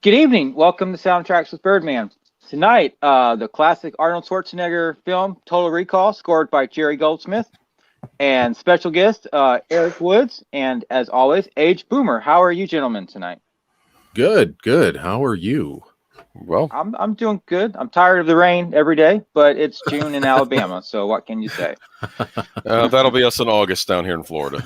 Good evening. Welcome to Soundtracks with Birdman. Tonight, the classic Arnold Schwarzenegger film, Total Recall, scored by Jerry Goldsmiths, and special guest, Erik Woods, and as always, Age Boomer. How are you gentlemen tonight? Good. How are you? Well, I'm doing good. I'm tired of the rain every day, but it's June in Alabama, so what can you say? that'll be us in August down here in Florida.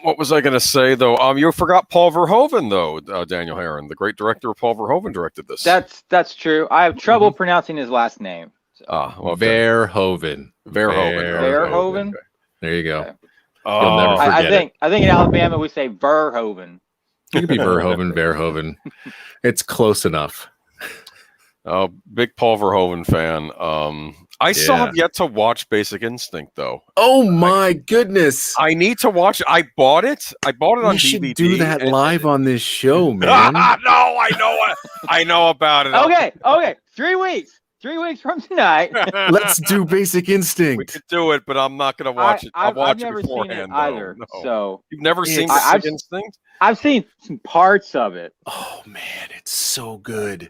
What was I going to say, though? You forgot Paul Verhoeven, though, Daniel Herron, the great director of Paul Verhoeven, directed this. That's true. I have trouble pronouncing his last name. So. Verhoeven. Verhoeven. Okay. There you go. Okay. You'll never forget I think in Alabama we say Verhoeven. It could be Verhoeven. It's close enough. Big Paul Verhoeven fan. I still have yet to watch Basic Instinct, though. Oh my goodness! I need to watch it. I bought it on DVD. You should do that live on this show, man. No, I know about it. Okay. 3 weeks. 3 weeks from tonight. Let's do Basic Instinct. We could do it, but I'm not going to watch it. I'll watch it beforehand. I've never seen it either. No. So you've never seen Basic Instinct? I've seen some parts of it. Oh man, it's so good.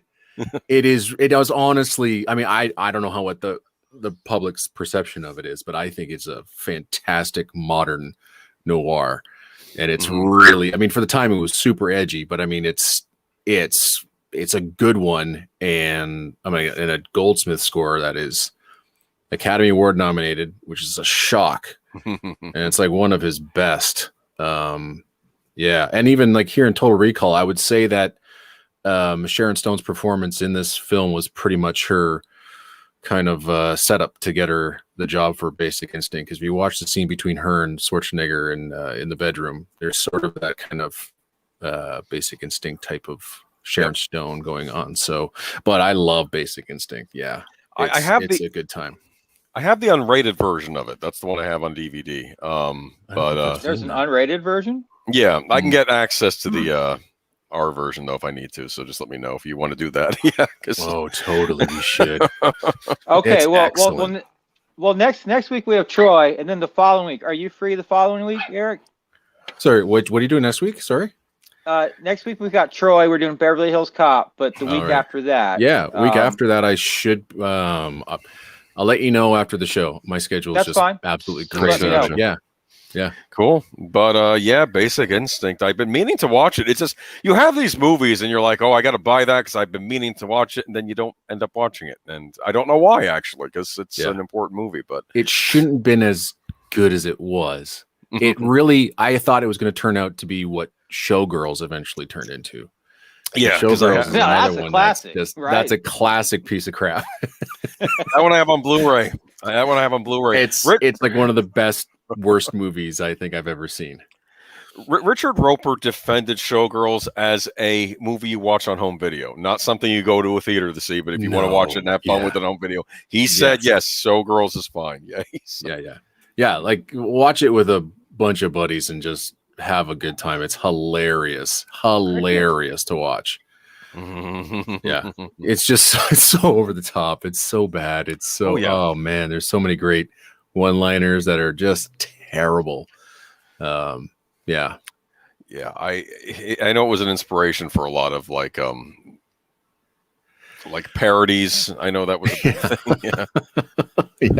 It is. It was honestly. I mean, I don't know what the public's perception of it is, but I think it's a fantastic modern noir, and it's really. I mean, for the time, it was super edgy, but I mean, it's a good one, and I mean, and a Goldsmith score that is Academy Award nominated, which is a shock, and it's like one of his best. Yeah, and even like here in Total Recall, I would say that Sharon Stone's performance in this film was pretty much her kind of setup to get her the job for Basic Instinct. Because if you watch the scene between her and Schwarzenegger in the bedroom, there's sort of that kind of Basic Instinct type of Sharon Stone going on. So, but I love Basic Instinct. Yeah, it's a good time. I have the unrated version of it. That's the one I have on DVD. But there's an unrated version. Yeah, I can get access to the R version though if I need to. So just let me know if you want to do that. Yeah. Totally, we should. Okay. Well. Next week we have Troy, and then the following week. Are you free the following week, Erik? Sorry, what are you doing next week? Sorry. Next week we've got Troy. We're doing Beverly Hills Cop, but the week after that. Yeah, week after that I should. I'll let you know after the show. My schedule is just fine. Absolutely crazy. Yeah. Cool. But Basic Instinct. I've been meaning to watch it. It's just you have these movies and you're like, oh, I got to buy that because I've been meaning to watch it, and then you don't end up watching it. And I don't know why, actually, because it's an important movie. But it shouldn't have been as good as it was. It really, I thought it was going to turn out to be what Showgirls eventually turned into. Yeah, Showgirls is that's a classic. That's a classic piece of crap. That one I have on Blu-ray. It's like one of the best, worst movies I think I've ever seen. Richard Roper defended Showgirls as a movie you watch on home video, not something you go to a theater to see. But if you want to watch it and have fun with it on home video, he said yes, Showgirls is fine. Yeah. Like watch it with a bunch of buddies and just have a good time. It's hilarious to watch. Yeah, it's just it's so over the top. It's so bad. It's so oh man, there's so many great one-liners that are just terrible. I know it was an inspiration for a lot of like parodies. I know that was a big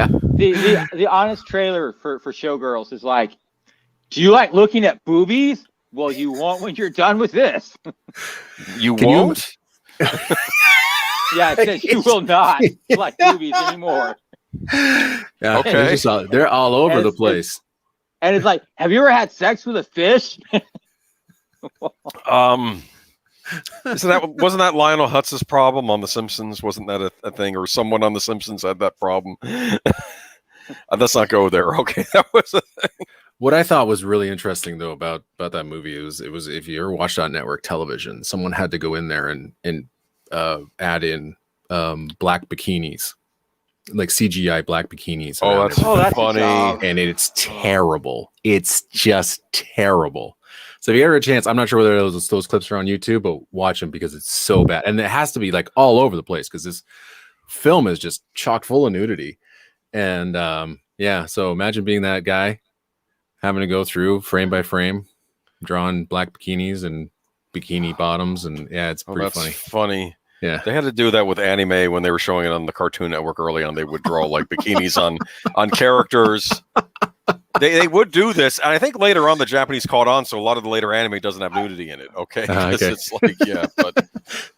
thing. The honest trailer for Showgirls is like, do you like looking at boobies? Well, you won't when you're done with this. You won't? Yeah, it says you will not like boobies anymore. Yeah, okay. They're all over the place. And it's like, have you ever had sex with a fish? Wasn't that Lionel Hutz's problem on The Simpsons? Wasn't that a thing? Or someone on The Simpsons had that problem? Let's not go there. Okay, that was a thing. What I thought was really interesting though about that movie it was if you ever watched on network television, someone had to go in there and add in black bikinis, like CGI black bikinis. That's funny, and it's terrible. It's just terrible. So if you ever have a chance, I'm not sure whether those clips are on YouTube, but watch them because it's so bad, and it has to be like all over the place because this film is just chock full of nudity. And so imagine being that guy, having to go through frame by frame, drawing black bikinis and bikini bottoms, and yeah, it's pretty funny. Yeah, they had to do that with anime when they were showing it on the Cartoon Network early on. They would draw like bikinis on characters. They would do this, and I think later on the Japanese caught on, so a lot of the later anime doesn't have nudity in it. Okay, because it's like but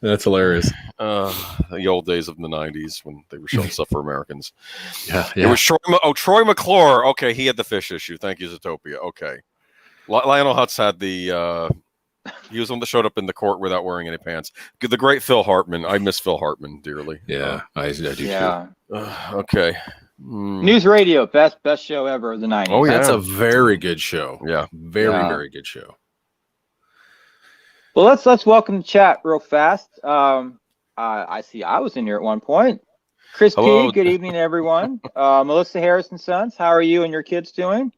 that's hilarious. The old days of the '90s when they were showing stuff for Americans. Yeah. It was Troy McClure. Okay, he had the fish issue. Thank you, Zootopia. Okay, Lionel Hutz had the. He was the one that showed up in the court without wearing any pants. The great Phil Hartman. I miss Phil Hartman dearly. Yeah, I do too. Okay. News Radio, best show ever of the 90s. Oh, yeah. That's a very good show. Yeah. Very good show. Well, let's welcome the chat real fast. I see I was in here at one point. Chris Hello. P, good evening, everyone. Melissa Harrison Sons, how are you and your kids doing?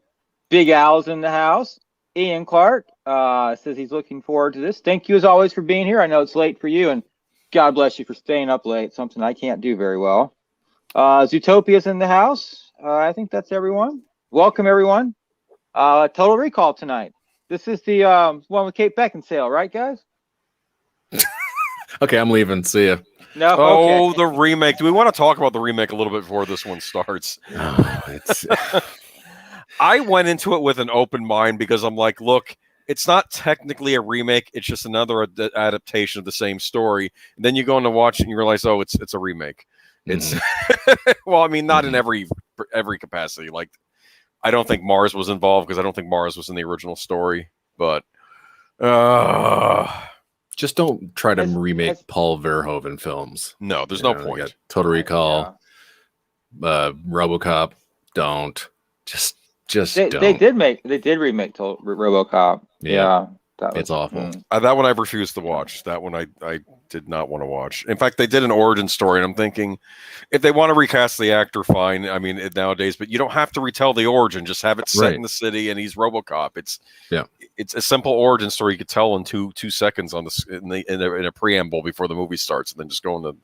Big Al's in the house. Ian Clark says he's looking forward to this. Thank you as always for being here. I know it's late for you, and God bless you for staying up late, something I can't do very well. Zootopia's in the house. I think that's everyone. Welcome, everyone. Total Recall tonight. This is the one with Kate Beckinsale, right, guys? Okay, I'm leaving. See ya. No. Oh, okay. the remake. Do we want to talk about the remake a little bit before this one starts? I went into it with an open mind because I'm like, look, it's not technically a remake. It's just another adaptation of the same story. And then you go in to watch it and you realize, oh, it's a remake. It's well, I mean, not in every capacity. Like, I don't think Mars was involved because I don't think Mars was in the original story. But just don't try to remake Paul Verhoeven films. No, there's no point. Total Recall, RoboCop. Don't just don't. They did remake RoboCop. Yeah. It's awful. That one I refused to watch. That one I did not want to watch. In fact, they did an origin story, and I'm thinking, if they want to recast the actor, fine. I mean, nowadays, but you don't have to retell the origin. Just have it set in the city, and he's RoboCop. It's a simple origin story you could tell in two seconds on in a preamble before the movie starts, and then just go into.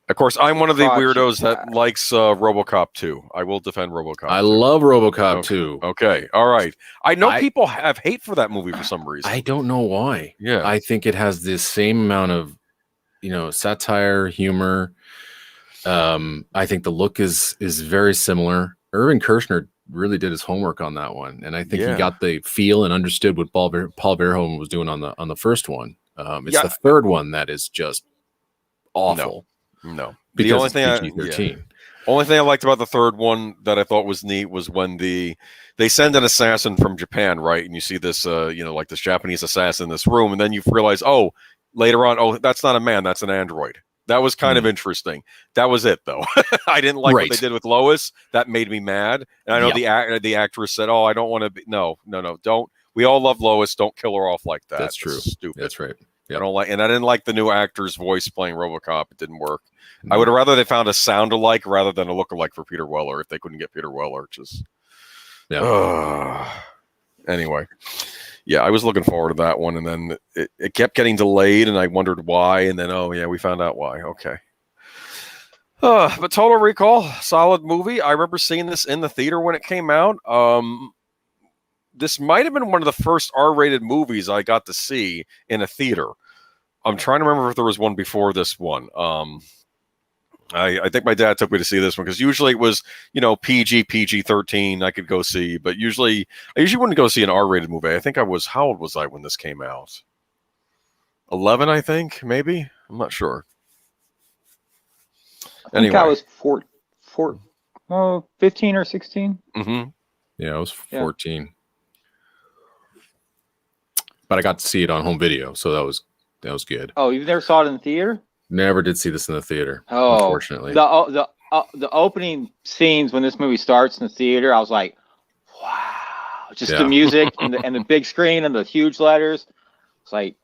Of course, I'm one of the weirdos that likes RoboCop 2. I will defend RoboCop. I love RoboCop 2. Okay, all right. I know people have hate for that movie for some reason. I don't know why. Yeah, I think it has this same amount of, satire, humor. I think the look is very similar. Irvin Kershner really did his homework on that one, and I think he got the feel and understood what Paul Verhoeven was doing on the first one. It's the third one that is just awful. No. Because the only thing only thing I liked about the third one that I thought was neat was when they send an assassin from Japan, right? And you see this, like this Japanese assassin in this room, and then you realize, later on, that's not a man, that's an android. That was kind of interesting. That was it, though. I didn't like what they did with Lois. That made me mad. And I know the actress said, "Oh, I don't want to be." No, don't. We all love Lois. Don't kill her off like that. That's true. Stupid. That's right. Yep. I didn't like the new actor's voice playing RoboCop. It didn't work. I would have rather they found a sound alike rather than a look alike for Peter Weller if they couldn't get Peter Weller. Anyway, I was looking forward to that one, and then it kept getting delayed, and I wondered why, and then we found out why. Okay. But Total Recall, solid movie. I remember seeing this in the theater when it came out. This might have been one of the first R-rated movies I got to see in a theater. I'm trying to remember if there was one before this one. I think my dad took me to see this one because usually it was, PG-13 I could go see, but I usually wouldn't go see an R-rated movie. I think how old was I when this came out? 11, I think, maybe? I'm not sure. I think I was 15 or 16. Mm-hmm. Yeah, I was 14. But I got to see it on home video, so that was good. Oh, you've never saw it in the theater? Never did see this in the theater. Oh, unfortunately. The opening scenes when this movie starts in the theater, I was like, wow! Just the music and the big screen and the huge letters. It's like,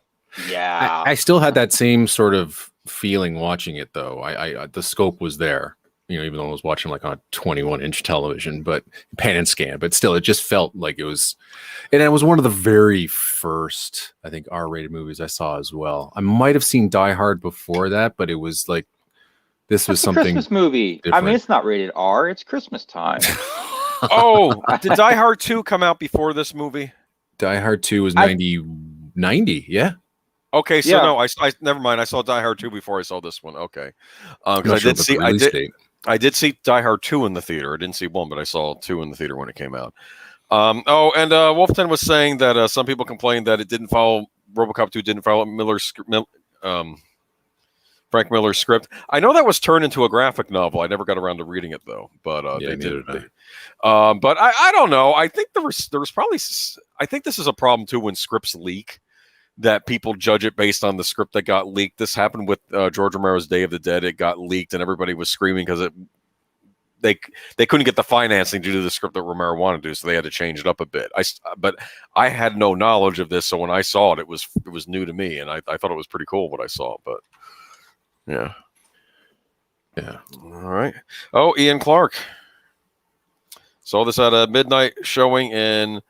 yeah. I still had that same sort of feeling watching it, though. I the scope was there. Even though I was watching like on a 21-inch television, but pan and scan, but still, it just felt like it was, and it was one of the very first, I think, R-rated movies I saw as well. I might have seen Die Hard before that, but it was like, this was something. Christmas movie. Different. I mean, it's not rated R. It's Christmas time. Did Die Hard 2 come out before this movie? Die Hard 2 was 90. Yeah. Okay, so Yeah. no, I never mind. I saw Die Hard 2 before I saw this one. Okay, I'm because not sure about the release date. I did see Die Hard 2 in the theater. I didn't see 1, but I saw 2 in the theater when it came out. Wolfton was saying that some people complained that it didn't follow RoboCop 2 didn't follow Frank Miller's script. I know that was turned into a graphic novel. I never got around to reading it though, but they did. But I don't know. I think there was probably. I think this is a problem too when scripts leak, that people judge it based on the script that got leaked. This happened with George Romero's Day of the Dead. It got leaked and everybody was screaming because they couldn't get the financing due to the script that Romero wanted to do, so they had to change it up a bit. But I had no knowledge of this, so when I saw it, it was new to me, and I thought it was pretty cool what I saw. But yeah. All right. Oh, Ian Clark. Saw this at a midnight showing in,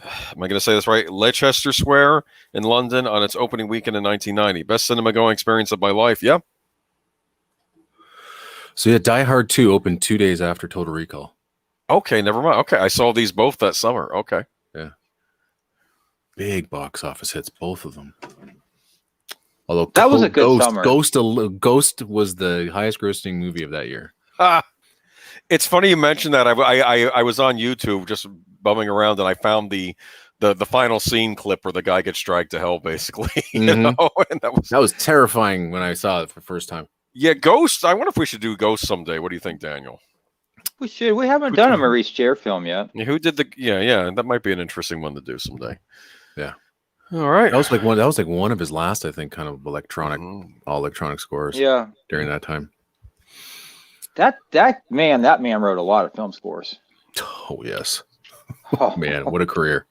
am I going to say this right? Leicester Square in London on its opening weekend in 1990. Best cinema going experience of my life. Yeah. So yeah, Die Hard 2 opened 2 days after Total Recall. Okay, never mind. Okay, I saw these both that summer. Okay. Yeah. Big box office hits, both of them. Although that was a good summer. Ghost was the highest grossing movie of that year. It's funny you mentioned that. I was on YouTube just bumming around and I found the final scene clip where the guy gets dragged to hell, basically. You know? And that was terrifying when I saw it for the first time. Yeah, Ghost. I wonder if we should do Ghost someday. What do you think, Daniel? We should. We haven't done a Maurice Jarre film yet. Yeah, who did the? Yeah. That might be an interesting one to do someday. Yeah. All right. That was like one of his last, I think, kind of all electronic scores. Yeah. During that time. That man wrote a lot of film scores. Oh yes. Oh man, what a career.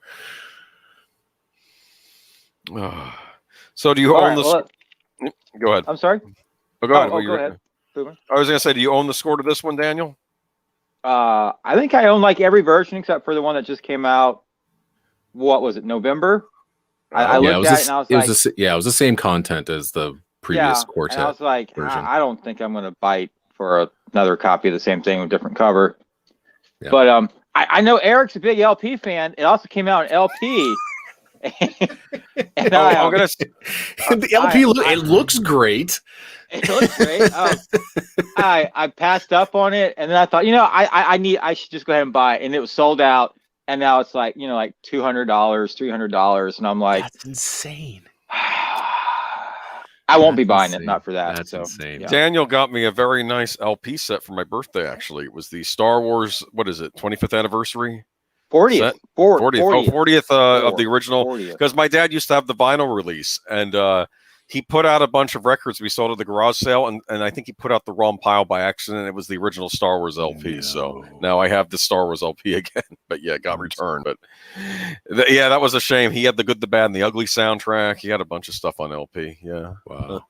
So do you own the? Go ahead. I'm sorry. Oh, go ahead. Go ahead. I was going to say, do you own the score to this one, Daniel? I think I own like every version except for the one that just came out. What was it? November. I looked at it and I was like, it was the same content as the previous quartet. And I was like, I don't think I'm going to bite for another copy of the same thing with different cover. Yeah. But I know Eric's a big LP fan. It also came out in LP. And I'm gonna. The LP it looks great. It looks great. I passed up on it, and then I thought, I should just go ahead and buy it, and it was sold out. And now it's like, like $200, $300, and I'm like, that's insane. I won't be buying it, not for that. That's insane. Yeah. Daniel got me a very nice LP set for my birthday. Actually, it was the Star Wars. What is it? 25th anniversary. 40th. 40th of the original. Because my dad used to have the vinyl release, and he put out a bunch of records we sold at the garage sale, and I think he put out the wrong pile by accident. It was the original Star Wars LP. No. So now I have the Star Wars LP again. But yeah, it got returned. But yeah, that was a shame. He had the Good, the Bad, and the Ugly soundtrack. He had a bunch of stuff on LP. Yeah. Wow.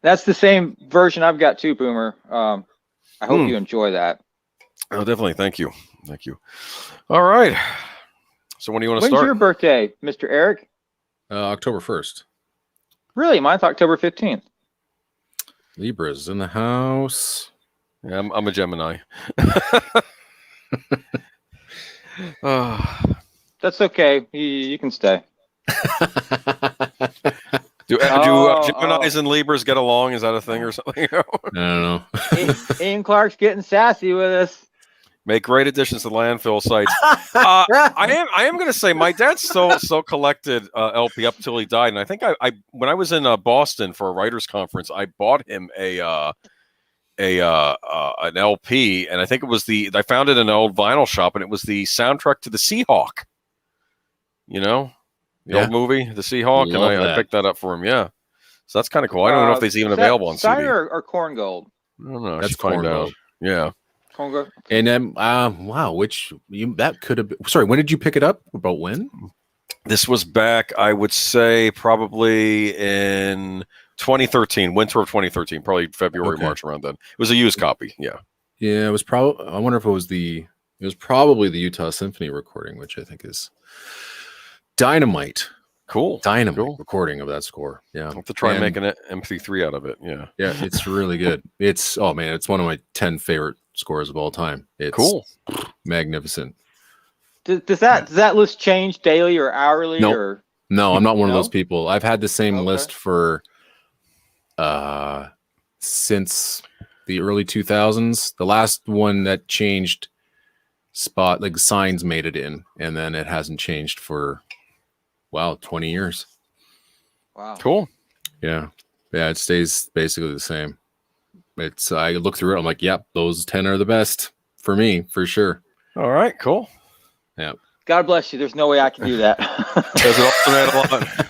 That's the same version I've got too, Boomer. I hope you enjoy that. Oh, definitely. Thank you. All right. So when do you want to start? When's your birthday, Mr. Eric? October 1st. Really? Mine's October 15th. Libra's in the house. Yeah, I'm a Gemini. That's okay. You can stay. Do Geminis and Libras get along? Is that a thing or something? I don't know. Ian Clark's getting sassy with us. Make great additions to landfill sites. I am going to say my dad still collected LP up till he died, and I think I when I was in Boston for a writers conference, I bought him an LP, and I think it was I found it in an old vinyl shop, and it was the soundtrack to the Seahawk. You know, the old movie, the Seahawk, and I picked that up for him. Yeah, so that's kind of cool. I don't know if it's even available on CD. Or Corn Gold. I don't know. That's Corn Gold. Yeah. And then, wow, that could have been. Sorry, when did you pick it up? About when? This was back, I would say, probably in 2013, winter of 2013, probably February, March, around then. It was a used copy. Yeah. Yeah, it was probably. I wonder if it was probably the Utah Symphony recording, which I think is dynamite. Cool. Recording of that score. Yeah. I'll have to try making an MP3 out of it. Yeah. Yeah, it's really good. It's one of my 10 favorite scores of all time. It's cool. Magnificent. Does that list change daily or hourly? Nope. Or No, I'm not one of those No? people. I've had the same Okay. list for since the early 2000s. The last one that changed spot, like Signs made it in, and then it hasn't changed for 20 years. Wow. Cool. Yeah, it stays basically the same. It's I look through it, I'm like, yep, those 10 are the best for me, for sure. All right, cool. Yeah. God bless you. There's no way I can do that. Does it alternate a lot?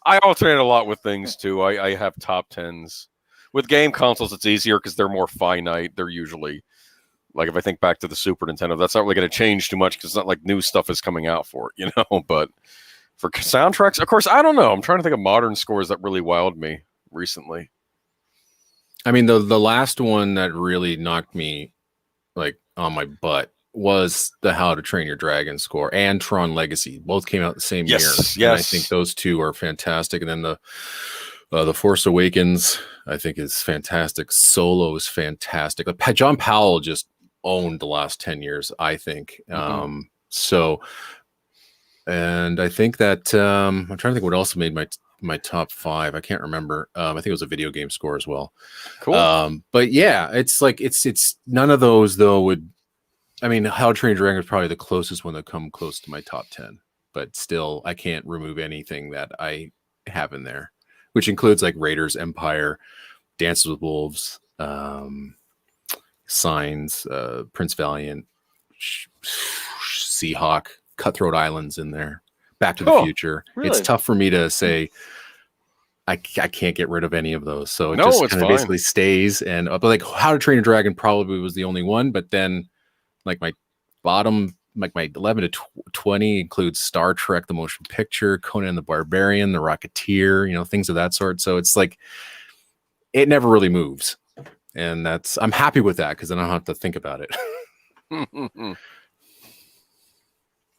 I alternate a lot with things too. I have top 10s. With game consoles, it's easier because they're more finite. They're usually, like, if I think back to the Super Nintendo, that's not really going to change too much because it's not like new stuff is coming out for it, But for soundtracks, of course, I don't know. I'm trying to think of modern scores that really wowed me recently. I mean, the last one that really knocked me like on my butt was the How to Train Your Dragon score and Tron Legacy. Both came out the same year. Yes. And I think those two are fantastic. And then the Force Awakens, I think, is fantastic. Solo is fantastic. John Powell just owned the last 10 years, I think. Mm-hmm. And I think that I'm trying to think what else made my top 5. I can't remember. I think it was a video game score as well. Cool. But yeah, it's like it's none of those though would. I mean, How to Train Your Dragon is probably the closest one that come close to my top 10. But still, I can't remove anything that I have in there, which includes like Raiders, Empire, Dances with Wolves, Signs, Prince Valiant, Seahawk, Cutthroat Islands in there. Back to the Future. Really? It's tough for me to say I can't get rid of any of those. So it No, just it's kind of fine. basically stays. And but like How to Train Your Dragon probably was the only one. But then like my bottom, like my 11 to 20 includes Star Trek, the motion picture, Conan the Barbarian, the Rocketeer, things of that sort. So it's like it never really moves. And I'm happy with that because then I don't have to think about it.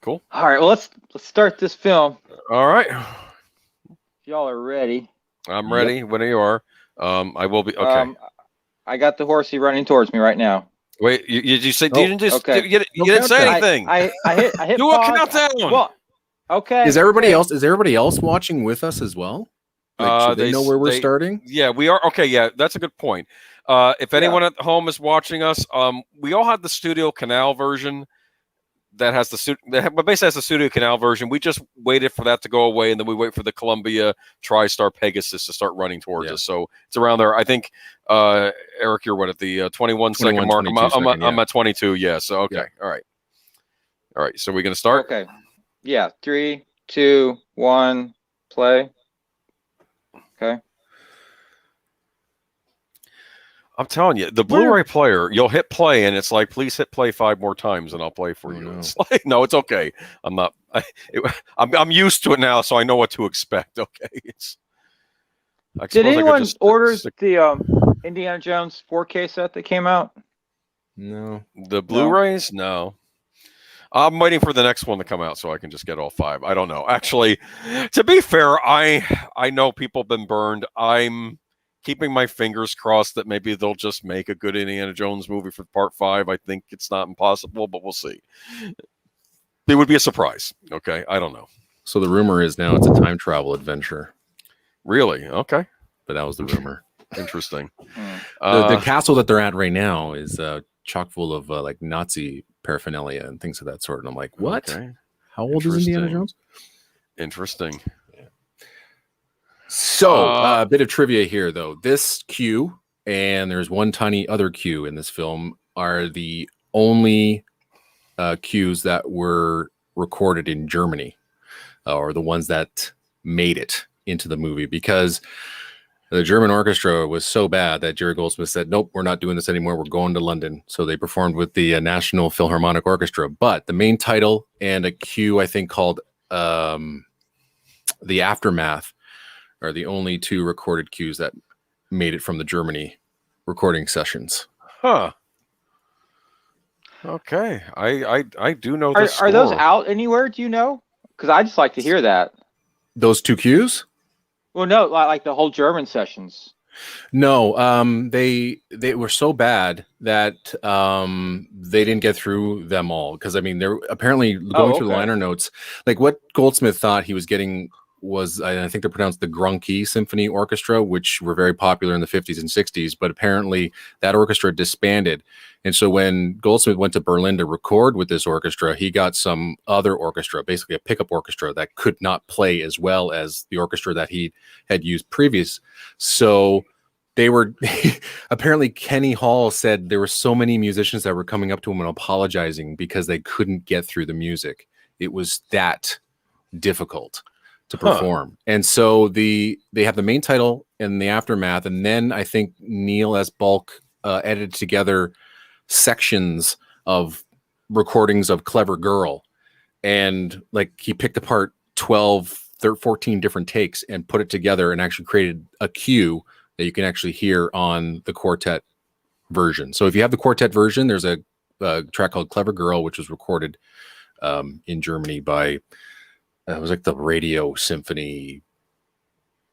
Cool. All right. Well, let's start this film. All right. If y'all are ready. I'm ready. When you are. I will be. Okay. I got the horsey running towards me right now. Wait, you say Oh, you didn't just okay. you didn't say countdown. anything. I hit Do a pause. countdown. Well, okay. Is everybody else watching with us as well? Like, should they know where we're starting? Yeah, we are. Okay, yeah, that's a good point. If anyone at home is watching us, we all have the Studio Canal version that has but basically has the Studio Canal version. We just waited for that to go away, and then we wait for the Columbia TriStar Pegasus to start running towards us. So it's around there. I think, Eric, you're at the 21 second mark. I'm at 22. Yeah. So okay. Yeah. All right. So we're gonna start. Okay. Yeah. 3, 2, 1, play. Okay. I'm telling you, the Blu-ray player, you'll hit play, and it's like, please hit play 5 more times, and I'll play for you. No. It's like, no, it's okay. I'm not. I'm used to it now, so I know what to expect. Okay. Did anyone order the Indiana Jones 4K set that came out? No. The Blu-rays? No. I'm waiting for the next one to come out so I can just get all 5. I don't know. Actually, to be fair, I know people have been burned. I'm keeping my fingers crossed that maybe they'll just make a good Indiana Jones movie for part 5. I think it's not impossible, but we'll see. It would be a surprise. Okay. I don't know. So the rumor is now it's a time travel Really? Okay. But that was the rumor. Interesting. The castle that they're at right now is chock full of like Nazi paraphernalia and things of that sort. And I'm like, what? Okay. How old is Indiana Jones? Interesting. So a bit of trivia here, though. This Q and there's one tiny other Q in this film are the only Qs that were recorded in Germany, or the ones that made it into the movie, because the German orchestra was so bad that Jerry Goldsmiths said, nope, we're not doing this anymore. We're going to London. So they performed with the National Philharmonic Orchestra. But the main title and a cue, I think, called The Aftermath are the only 2 recorded cues that made it from the Germany recording sessions. Huh. Okay. I do know this. Are those out anywhere? Do you know? Because I just like to hear that. Those 2 cues? Well, no, like the whole German sessions. No, they were so bad that they didn't get through them all because I mean they're apparently going through the liner notes. Like what Goldsmith thought he was getting was I think they're pronounced the Grunke Symphony Orchestra, which were very popular in the 50s and 60s, but apparently that orchestra disbanded. And so when Goldsmith went to Berlin to record with this orchestra, he got some other orchestra, basically a pickup orchestra that could not play as well as the orchestra that he had used previous. So they were apparently Kenny Hall said there were so many musicians that were coming up to him and apologizing because they couldn't get through the music. It was that difficult to perform. And so they have the main title and the aftermath. And then I think Neil S. Bulk edited together sections of recordings of Clever Girl. And like he picked apart 14 different takes and put it together and actually created a cue that you can actually hear on the quartet version. So if you have the quartet version, there's a track called Clever Girl, which was recorded in Germany by it was like the Radio Symphony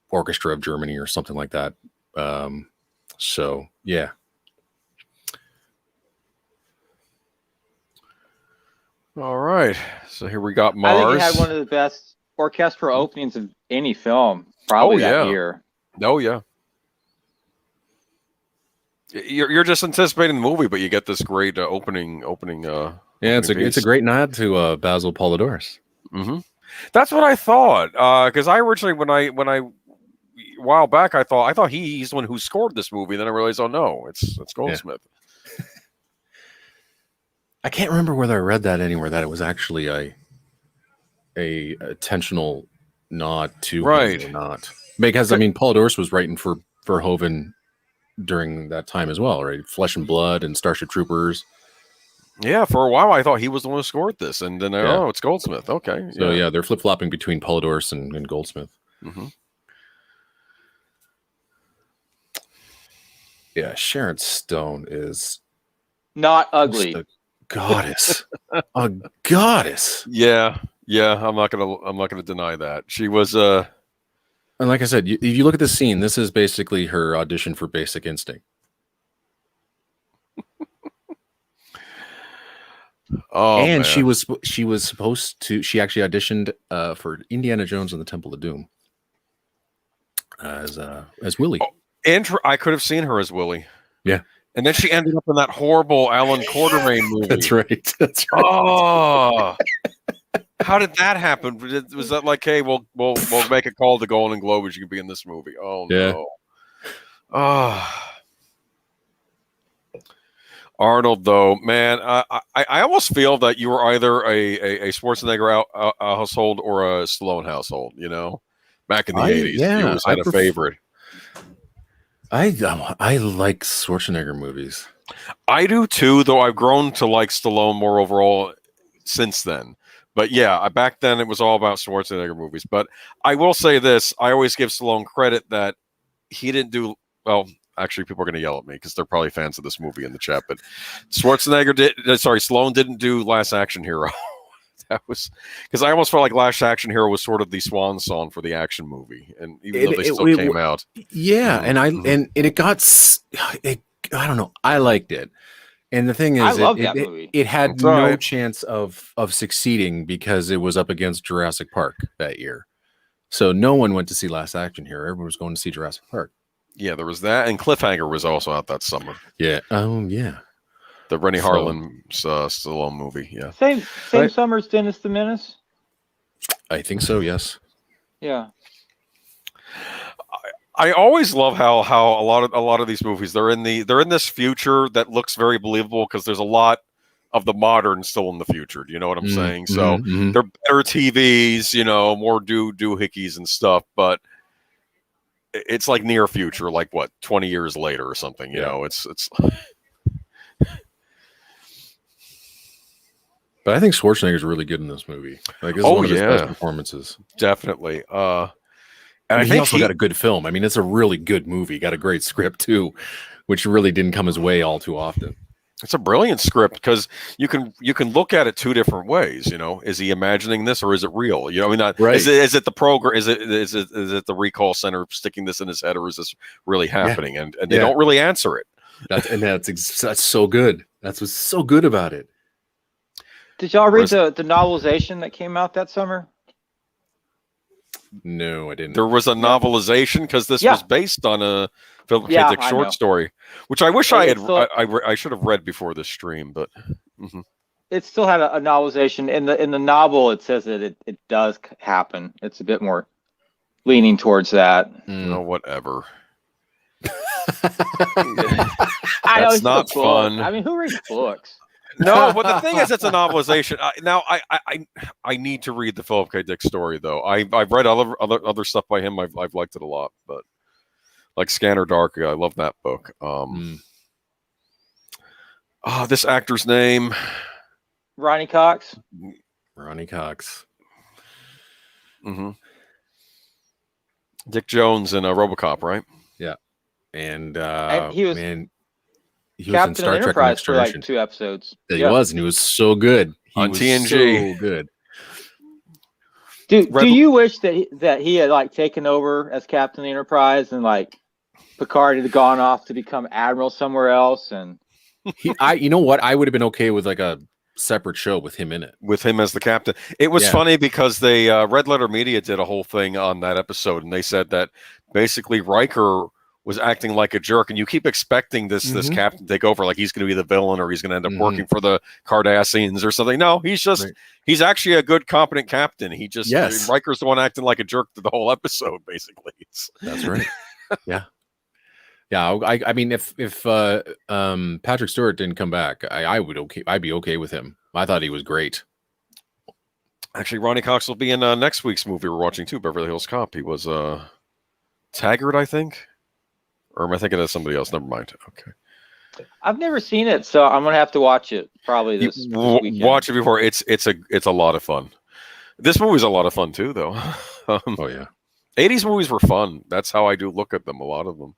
Orchestra of Germany or something like that. So yeah. All right. So here we got Mars. I think it had one of the best orchestral openings of any film, probably that year. Oh yeah. You're just anticipating the movie, but you get this great opening. Yeah, it's a great nod to Basil Polidorus. Mm-hmm. That's what I thought. Because I originally, when I a while back, I thought he's the one who scored this movie. Then I realized, oh no, it's Goldsmith. Yeah. I can't remember whether I read that anywhere that it was actually a intentional nod to him or not. Because I mean, Polidorus was writing for Verhoeven during that time as well, right? Flesh and Blood and Starship Troopers. Yeah, for a while I thought he was the one who scored this, and then it's Goldsmith. Okay, so yeah, they're flip flopping between Polidorus and Goldsmith. Mm-hmm. Yeah, Sharon Stone is not ugly. A goddess, a goddess. Yeah, I'm not gonna deny that she was. And like I said, if you look at the scene, this is basically her audition for Basic Instinct. Man. she was supposed to. She actually auditioned for Indiana Jones and the Temple of Doom as Willie. Oh, and I could have seen her as Willie. Yeah, and then she ended up in that horrible Alan Quartermain movie. That's right. Oh, how did that happen? Was that like, hey, we'll make a call to Golden Globes? You can be in this movie. Oh yeah. No. Oh. Arnold, though, man, I almost feel that you were either a Schwarzenegger household or a Stallone household. You know, back in the 80s, you always had a favorite. I like Schwarzenegger movies. I do too, though. I've grown to like Stallone more overall since then. But yeah, back then it was all about Schwarzenegger movies. But I will say this: I always give Stallone credit that he didn't do well. Actually, people are going to yell at me because they're probably fans of this movie in the chat. But Stallone didn't do Last Action Hero. That was because I almost felt like Last Action Hero was sort of the swan song for the action movie, and even though they still came out. Yeah, and it got. I don't know. I liked it, and the thing is, I love that movie. It had no chance of succeeding because it was up against Jurassic Park that year. So no one went to see Last Action Hero. Everyone was going to see Jurassic Park. Yeah, there was that, and Cliffhanger was also out that summer. Yeah. Yeah. The Rennie Harlan Stallone movie. Yeah. Same summer as Dennis the Menace. I think so. Yes. Yeah. I always love how a lot of these movies they're in this future that looks very believable because there's a lot of the modern still in the future. Do you know what I'm saying? So they're better TVs, more doohickeys and stuff, but it's like near future, like what 20 years later or something. You know, it's. But I think Schwarzenegger's really good in this movie. Like, this is one of his best performances. Definitely. And I think he also got a good film. I mean, it's a really good movie. Got a great script too, which really didn't come his way all too often. It's a brilliant script because you can look at it two different ways. Is he imagining this or is it real? I mean, Right. Is it the program? Is it the recall center sticking this in his head, or is this really happening? Yeah. And they don't really answer it. That's so good. That's what's so good about it. Did y'all read the novelization that came out that summer? No, I didn't. There was a novelization because this was based on a Philip K. Dick short story, which I wish I had. I should have read before this stream, but it still had a novelization. In the novel, it says that it does happen. It's a bit more leaning towards that. No, whatever. I know, That's not fun. I mean, who reads books? No, but the thing is, it's a novelization. I need to read the Philip K. Dick story though. I've read other stuff by him. I've liked it a lot, but like Scanner Darkly, I love that book. This actor's name, Ronnie Cox. Ronnie Cox. Mm-hmm. Dick Jones in RoboCop, right? Yeah, and he was Captain in Star Trek Enterprise for like 2 episodes. He was, and he was so good. On TNG. So good. Do you wish that he had like taken over as Captain Enterprise and like Picard had gone off to become Admiral somewhere else? And you know what? I would have been okay with like a separate show with him in it. With him as the captain. It was funny because they Red Letter Media did a whole thing on that episode, and they said that basically Riker was acting like a jerk, and you keep expecting this captain to take over, like he's going to be the villain or he's going to end up working for the Cardassians or something. No, he's actually a good, competent captain. Riker's the one acting like a jerk through the whole episode, basically. That's right. Yeah. I mean, if Patrick Stewart didn't come back, I'd be okay with him. I thought he was great. Actually, Ronnie Cox will be in next week's movie we're watching too, Beverly Hills Cop. He was Taggart, I think. Or am I thinking of somebody else? Never mind. Okay. I've never seen it, so I'm gonna have to watch it probably this weekend. Watch it before. It's a lot of fun. This movie's a lot of fun too, though. Oh yeah. 80s movies were fun. That's how I do look at them. A lot of them.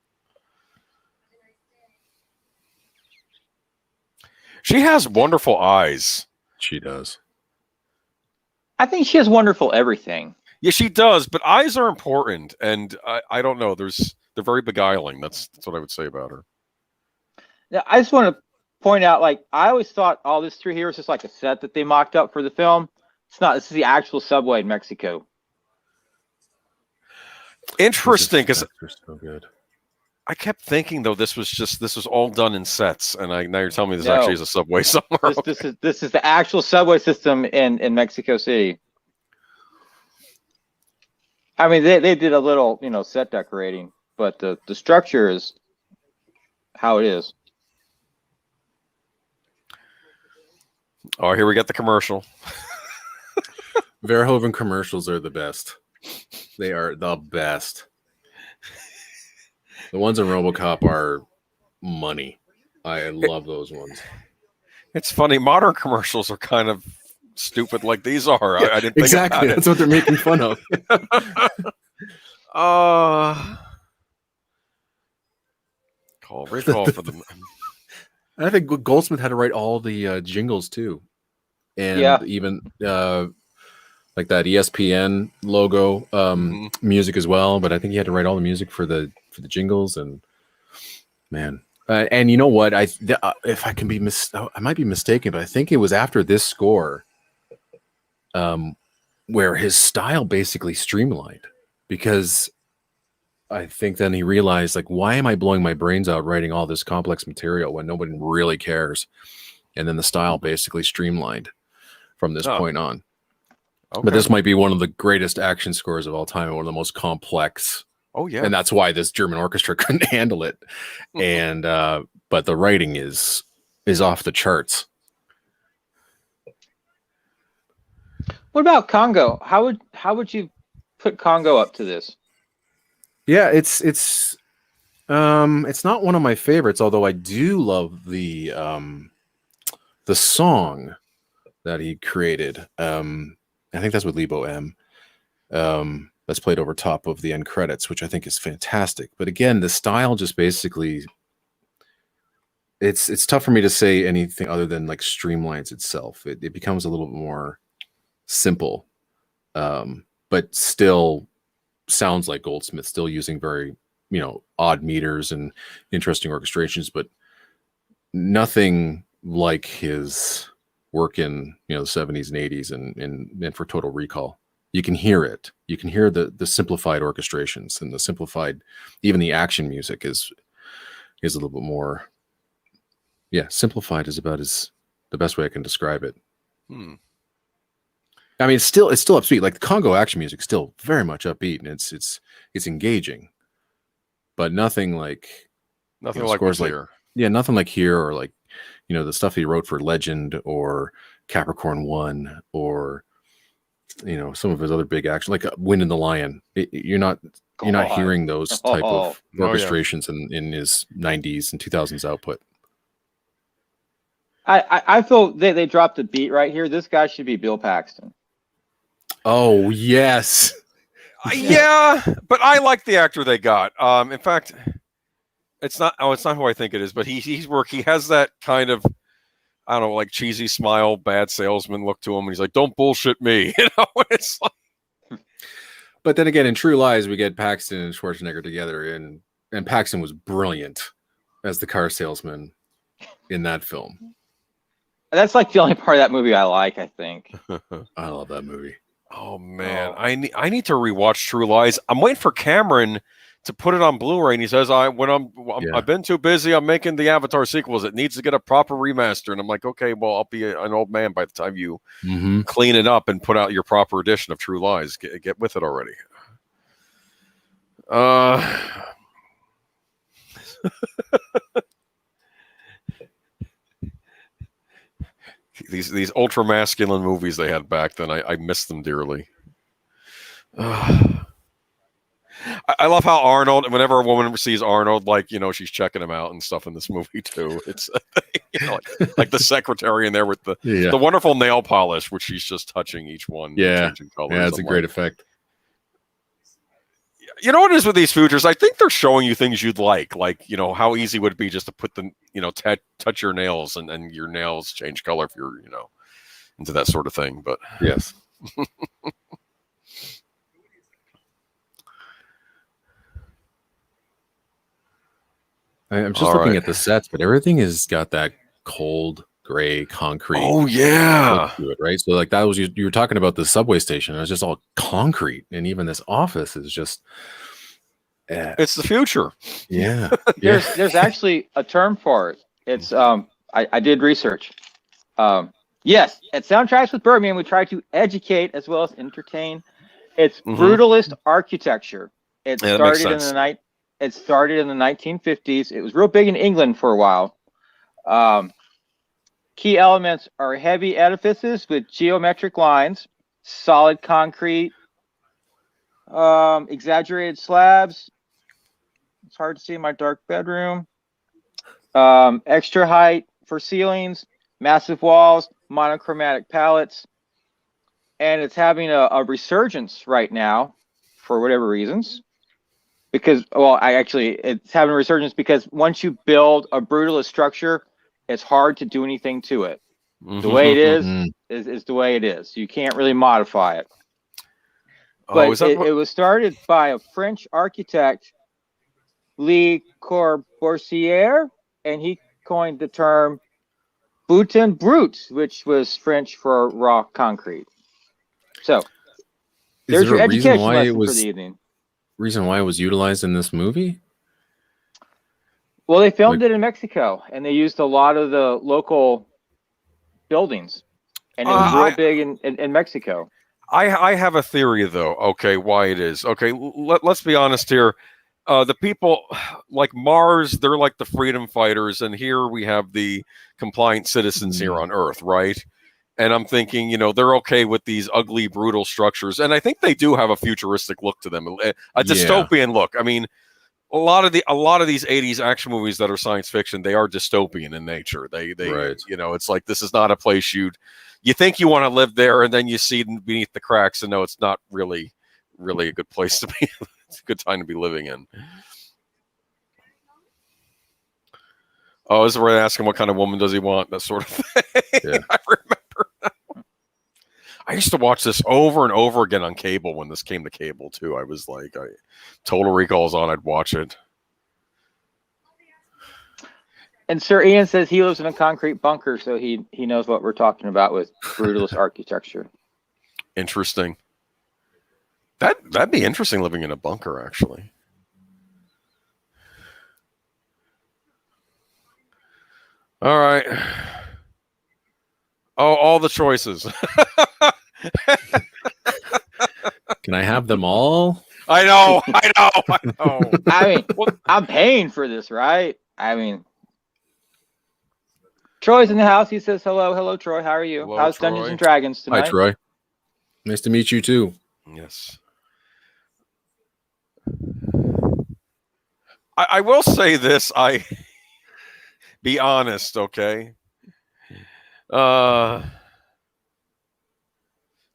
She has wonderful eyes. She does. I think she has wonderful everything. Yeah, she does, but eyes are important, and I don't know. They're very beguiling. That's what I would say about her. Now, I just want to point out, like, I always thought all this through here was just like a set that they mocked up for the film. It's not. This is the actual subway in Mexico. Interesting, because so good. I kept thinking though this was all done in sets, and now you're telling me this actually is a subway somewhere. This is the actual subway system in Mexico City. I mean, they did a little set decorating, but the structure is how it is. Oh, here we got the commercial. Verhoeven commercials are the best. They are the best. The ones in RoboCop are money. I love those ones. It's funny. Modern commercials are kind of stupid like these are. I didn't think exactly. About That's what they're making fun of. Recall for them. I think Goldsmith had to write all the jingles too, and even like that ESPN logo music as well. But I think he had to write all the music for the jingles, and man. And you know what? If I can be I might be mistaken, but I think it was after this score, where his style basically streamlined, because I think then he realized, like, why am I blowing my brains out writing all this complex material when nobody really cares? And then the style basically streamlined from this point on. Okay. But this might be one of the greatest action scores of all time, and one of the most complex. Oh yeah, and that's why this German orchestra couldn't handle it. And but the writing is off the charts. What about Congo? How would you put Congo up to this? Yeah, it's not one of my favorites, although I do love the song that he created. I think that's with Lebo M. That's played over top of the end credits, which I think is fantastic. But again, the style just basically it's tough for me to say anything other than like streamlines itself. It becomes a little bit more simple, but still sounds like Goldsmith, still using very, odd meters and interesting orchestrations, but nothing like his work in, the 70s and 80s and for Total Recall. You can hear it. You can hear the simplified orchestrations and the simplified, even the action music is a little bit more, simplified is about the best way I can describe it. I mean, it's still upbeat. Like the Congo action music is still very much upbeat, and it's engaging, but nothing like scores like here. Nothing like here, or like the stuff he wrote for Legend or Capricorn 1, or some of his other big action like Wind and the Lion. You're not hearing those type of orchestrations in his 90s and 2000s output. I feel they dropped the beat right here. This guy should be Bill Paxton. Oh yes. Yeah, but I like the actor they got. In fact, it's not who I think it is, but he has that kind of, I don't know, like cheesy smile, bad salesman look to him, and he's like, "Don't bullshit me," It's like. But then again, in True Lies, we get Paxton and Schwarzenegger together, and Paxton was brilliant as the car salesman in that film. That's like the only part of that movie I like, I think. I love that movie. Oh man, I need to rewatch True Lies. I'm waiting for Cameron to put it on Blu-ray, and he says, I've been too busy. I'm making the Avatar sequels. It needs to get a proper remaster. And I'm like, okay, well, I'll be an old man by the time you clean it up and put out your proper edition of True Lies. Get with it already. These ultra masculine movies they had back then, I miss them dearly. I love how Arnold, whenever a woman sees Arnold, like, she's checking him out and stuff in this movie too. It's like the secretary in there with the wonderful nail polish, which she's just touching each one. Changing colors. Yeah, it's a great effect. You know what it is with these features? I think they're showing you things you'd like how easy would it be just to put the, touch your nails and your nails change color if you're, into that sort of thing. But yes. I'm just looking at the sets, but everything has got that cold gray concrete. Oh yeah, to it, right? So like that was you were talking about the subway station. It was just all concrete, and even this office is just. It's the future. Yeah. There's actually a term for it. It's I did research. Yes, at Soundtracks with Birdman, we try to educate as well as entertain. It's brutalist architecture. It started in the 1950s. It was real big in England for a while. Key elements are heavy edifices with geometric lines, solid concrete, exaggerated slabs. It's hard to see in my dark bedroom. Extra height for ceilings, massive walls, monochromatic palettes. And it's having a resurgence right now for whatever reasons. Because, it's having a resurgence because once you build a brutalist structure, it's hard to do anything to it. The way it is the way it is. You can't really modify it. But it was started by a French architect, Le Corbusier, and he coined the term "Butin brut," which was French for raw concrete. So, there's your education lesson for the evening. Reason why it was utilized in this movie? Well, they filmed it in Mexico, and they used a lot of the local buildings, and it was real big in Mexico. I have a theory, though. Okay, why it is. Okay, let's be honest here. The people like Mars, they're like the freedom fighters, and here we have the compliant citizens here on Earth, right? And I'm thinking, they're okay with these ugly, brutal structures, and I think they do have a futuristic look to them, a dystopian look. I mean, a lot of these '80s action movies that are science fiction, they are dystopian in nature. They right. It's like this is not a place you think you want to live there, and then you see beneath the cracks, and no, it's not really a good place to be. It's a good time to be living in. Oh, this is where they ask him what kind of woman does he want, that sort of thing. Yeah. I remember that one. I used to watch this over and over again on cable when this came to cable too. I was like, Total Recall's on, I'd watch it. And Sir Ian says he lives in a concrete bunker, so he knows what we're talking about with brutalist architecture. Interesting. That'd be interesting living in a bunker, actually. All right. Oh, all the choices. Can I have them all? I know. I mean, I'm paying for this, right? I mean, Troy's in the house. He says, hello, Troy. How are you? Hello, How's Troy. Dungeons and Dragons tonight? Hi, Troy. Nice to meet you, too. Yes. I will say this. Be honest, okay?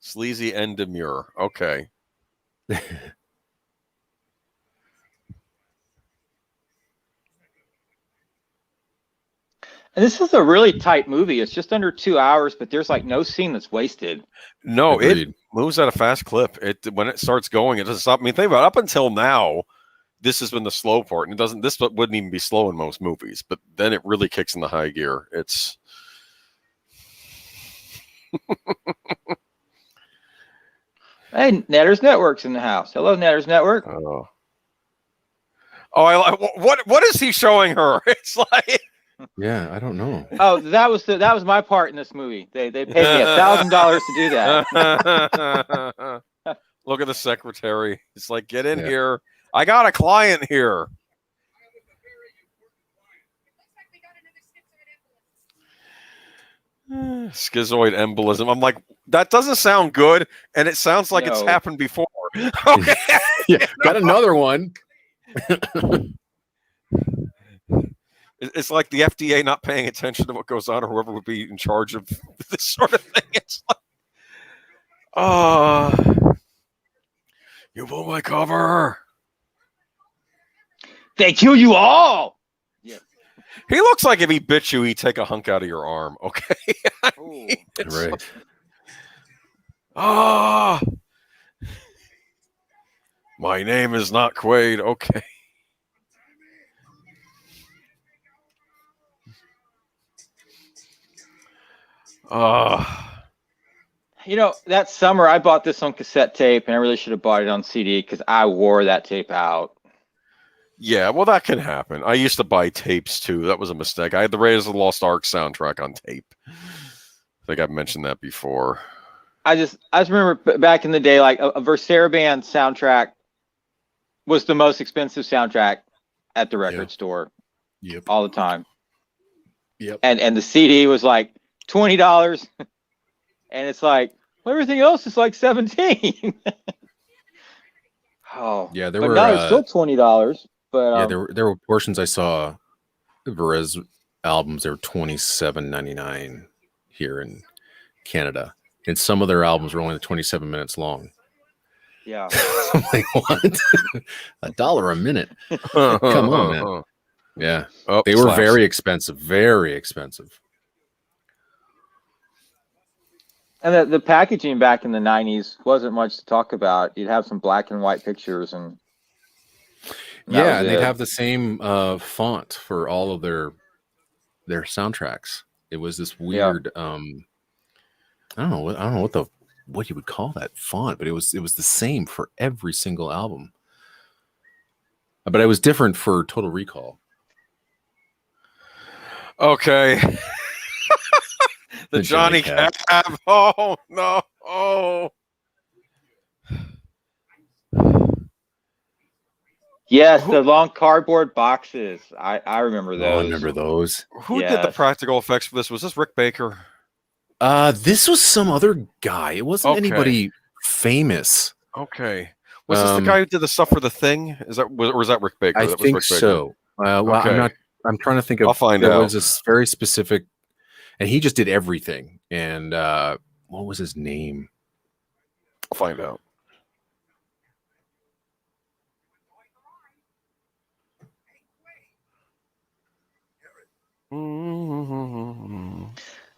Sleazy and demure. Okay. And this is a really tight movie. It's just under 2 hours, but there's like no scene that's wasted. No, Agreed. it moves at a fast clip. When it starts going, it doesn't stop. I mean, think about it. Up until now, this has been the slow part, and it doesn't. This wouldn't even be slow in most movies, but then it really kicks in the high gear. It's Hey, Netters Network's in the house. Hello, Netters Network. what is he showing her? It's like, Yeah, I don't know. Oh, that was my part in this movie. They paid me $1,000 to do that. Look at the secretary. It's like, get in here. I got a client here. Schizoid embolism. I'm like, that doesn't sound good, and it sounds like it's happened before. Okay. Yeah, got another one. It's like the FDA not paying attention to what goes on, or whoever would be in charge of this sort of thing. It's like, you pull my cover. They kill you all. Yeah. He looks like if he bit you, he'd take a hunk out of your arm. Okay. Right. My name is not Quaid. Okay. You know, that summer I bought this on cassette tape, and I really should have bought it on CD because I wore that tape out. Yeah, well, that can happen. I used to buy tapes too. That was a mistake. I had the Raiders of the Lost Ark soundtrack on tape. I think I've mentioned that before. I just remember back in the day, like a Versera band soundtrack was the most expensive soundtrack at the record store. Yep. All the time. Yep. And the CD was like $20, and it's like, well, everything else is like 17. Oh Yeah, there but were. now it's still $20. But yeah, there were portions I saw. Perez albums. They were $27.99 here in Canada, and some of their albums were only 27 minutes long. Yeah. I'm like, what? $1 a minute? Come on, man. Yeah, they were very expensive. Very expensive. And the packaging back in the 90s wasn't much to talk about. You'd have some black and white pictures, and and they'd have the same font for all of their soundtracks. It was this weird. I don't know what you would call that font, but it was the same for every single album. But it was different for Total Recall. Okay. The Johnny Cab. Oh no! Oh. Yes, the long cardboard boxes. I remember those. Oh, I remember those. Who did the practical effects for this? Was this Rick Baker? This was some other guy. It wasn't anybody famous. Okay. Was this the guy who did the stuff for The Thing? Or was that Rick Baker? I think so. Well, I'm trying to think of. I'll find out. There was this very specific, and he just did everything. And what was his name? I'll find out.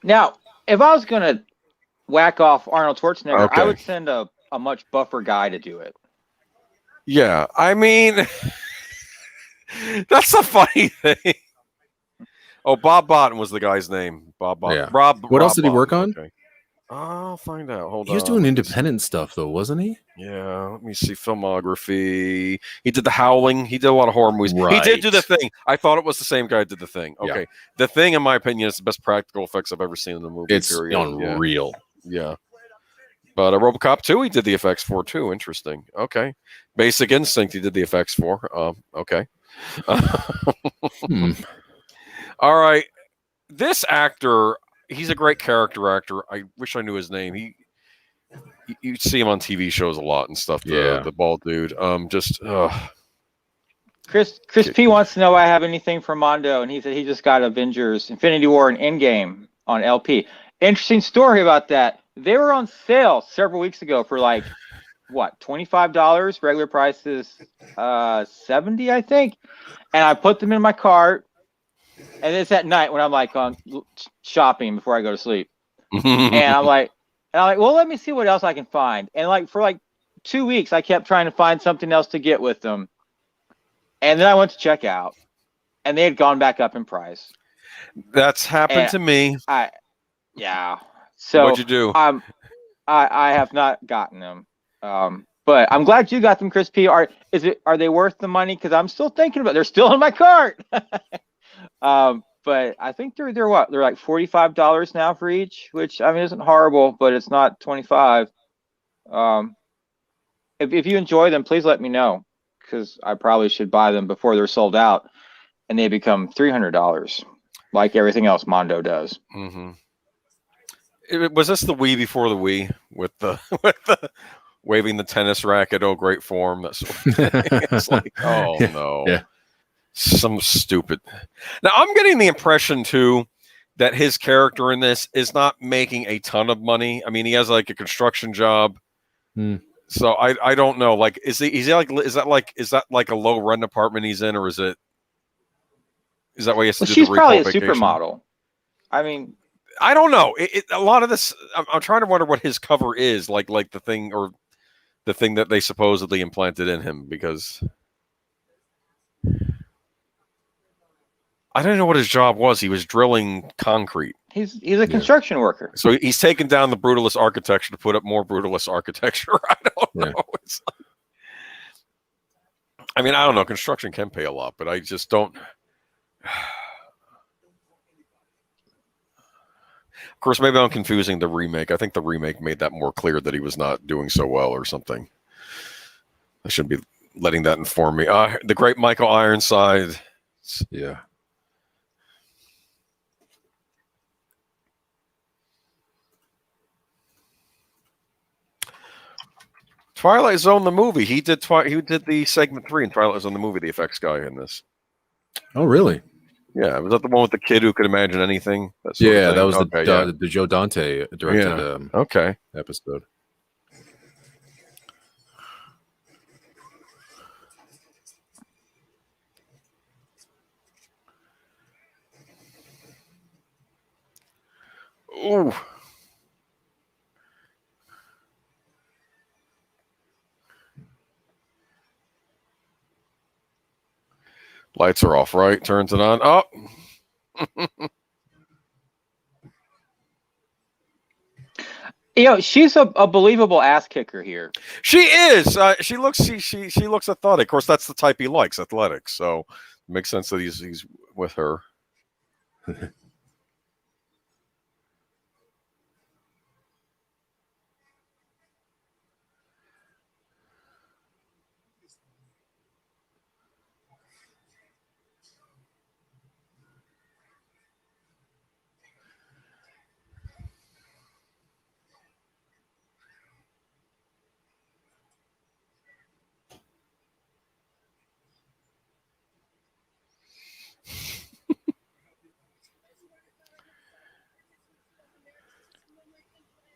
Now, if I was gonna whack off Arnold Schwarzenegger, I Okay. would send a much buffer guy to do it. Yeah, I mean, that's a funny thing. Oh, Bob Botton was the guy's name. Bob Botton. Yeah. Rob. What else Rob did he work Botton. on? Okay. I'll find out. Hold on. He was doing Let me independent stuff, though, wasn't he? see. Yeah, let me see filmography. He did The Howling. He did a lot of horror movies. He Right. did do The Thing. I thought it was the same guy who did The Thing. Yeah. Okay. The Thing, in my opinion, is the best practical effects I've ever seen in a movie. It's period. unreal. Yeah. But RoboCop 2, he did the effects for, too. Interesting. Okay. Basic Instinct, he did the effects for. Okay. All right. This actor, he's a great character actor. I wish I knew his name. You see him on TV shows a lot and stuff. The bald dude. Chris P wants to know if I have anything from Mondo, and he said he just got Avengers Infinity War and Endgame on LP. Interesting story about that. They were on sale several weeks ago for like what, $25? Regular price is $70, I think. And I put them in my cart. And it's at night when I'm like on shopping before I go to sleep. And I'm like, well, let me see what else I can find. And like for like 2 weeks, I kept trying to find something else to get with them. And then I went to check out, and they had gone back up in price. That's happened to me. Yeah. So what'd you do? I have not gotten them. But I'm glad you got them, Chris P. Are they worth the money? Because I'm still thinking about it. They're still in my cart. But I think they're what? They're like $45 now for each, which I mean isn't horrible, but it's not 25. If you enjoy them, please let me know, because I probably should buy them before they're sold out and they become $300, like everything else Mondo does. Mm-hmm. Was this the Wii before the Wii with the waving the tennis racket? Oh, great form! That's it's like, oh no, yeah. Some stupid. Now I'm getting the impression too that his character in this is not making a ton of money. I mean, he has like a construction job, so I don't know. Like, is that like a low rent apartment he's in, or is that why he has to do she's the probably a vacation? supermodel. I mean, I don't know. A lot of this, I'm trying to wonder what his cover is, like the thing that they supposedly implanted in him, because I don't know what his job was. He was drilling concrete. He's a construction worker. So he's taken down the brutalist architecture to put up more brutalist architecture. I don't know. It's like, I mean, I don't know. Construction can pay a lot, but I just don't. Of course, maybe I'm confusing the remake. I think the remake made that more clear that he was not doing so well or something. I shouldn't be letting that inform me. The great Michael Ironside. Yeah. Twilight Zone, the movie. He did the segment 3 in Twilight Zone, the movie, the effects guy in this. Oh, really? Yeah, was that the one with the kid who could imagine anything? That was the Joe Dante directed episode. Ooh. Lights are off, right? Turns it on. Oh. She's a believable ass kicker here. She is. She looks athletic. Of course, that's the type he likes, athletics. So it makes sense that he's with her.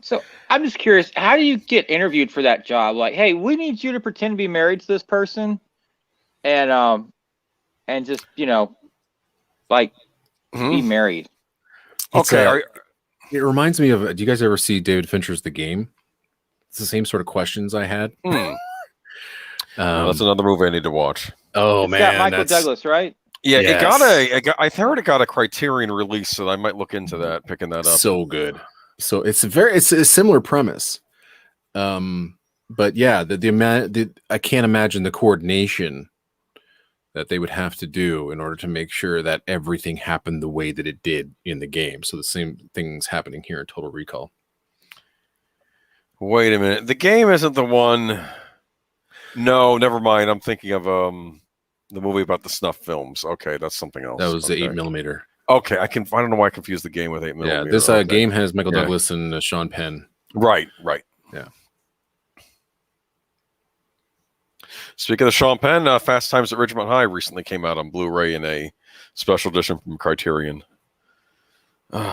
So I'm just curious, how do you get interviewed for that job? Like, hey, we need you to pretend to be married to this person, and just like be married. Okay. It reminds me of. Do you guys ever see David Fincher's The Game? It's the same sort of questions I had. No, that's another movie I need to watch. Oh It's man, got Michael Douglas, right? Yeah, Yes. I heard it got a Criterion release, so I might look into that, picking that up. So good. So it's a similar premise. But yeah, I can't imagine the coordination that they would have to do in order to make sure that everything happened the way that it did in the game. So the same thing's happening here in Total Recall. Wait a minute. The Game isn't the one. No, never mind. I'm thinking of the movie about the snuff films. Okay, that's something else. That was the 8mm. Okay, I don't know why I confused the Game with 8mm. Yeah, this Game has Michael Douglas and Sean Penn. Right. Yeah. Speaking of Sean Penn, Fast Times at Ridgemont High recently came out on Blu-ray in a special edition from Criterion. Wait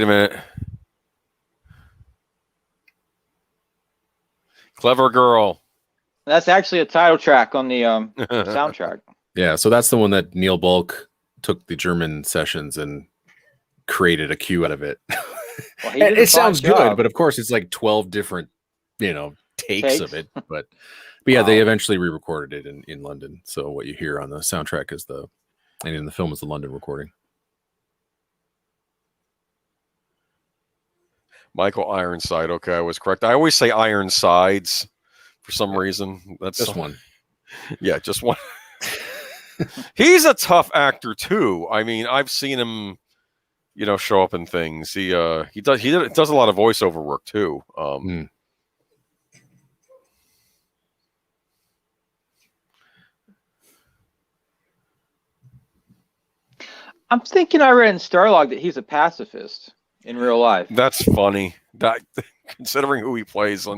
a minute. Clever Girl. That's actually a title track on the soundtrack. Yeah, so that's the one that Neil Bulk took the German sessions and created a cue out of it. Well, he did a it sounds fine job. good, but of course it's like 12 different, takes of it. But yeah, they eventually re-recorded it in London. So what you hear on the soundtrack is and in the film is the London recording. Michael Ironside. Okay, I was correct. I always say Ironsides for some reason. That's Just one. Yeah, just one. He's a tough actor too. I mean, I've seen him, show up in things. He does a lot of voiceover work too. I'm thinking I read in Starlog that he's a pacifist in real life. That's funny. That considering who he plays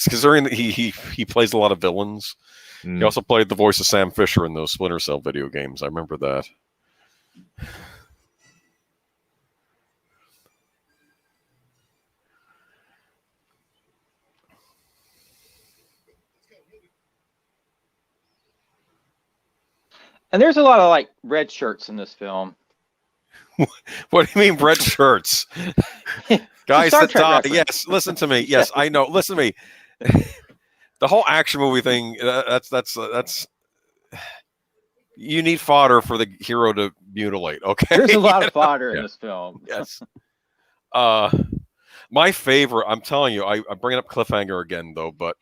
considering that he plays a lot of villains. He also played the voice of Sam Fisher in those Splinter Cell video games. I remember that. And there's a lot of red shirts in this film. What do you mean red shirts? Guys that die. Reference. Yes, listen to me. Yes, I know. Listen to me. The whole action movie thing, that's you need fodder for the hero to mutilate, okay? There's a lot of fodder in this film. Yes. My favorite, I'm telling you, I'm bringing up Cliffhanger again, though, but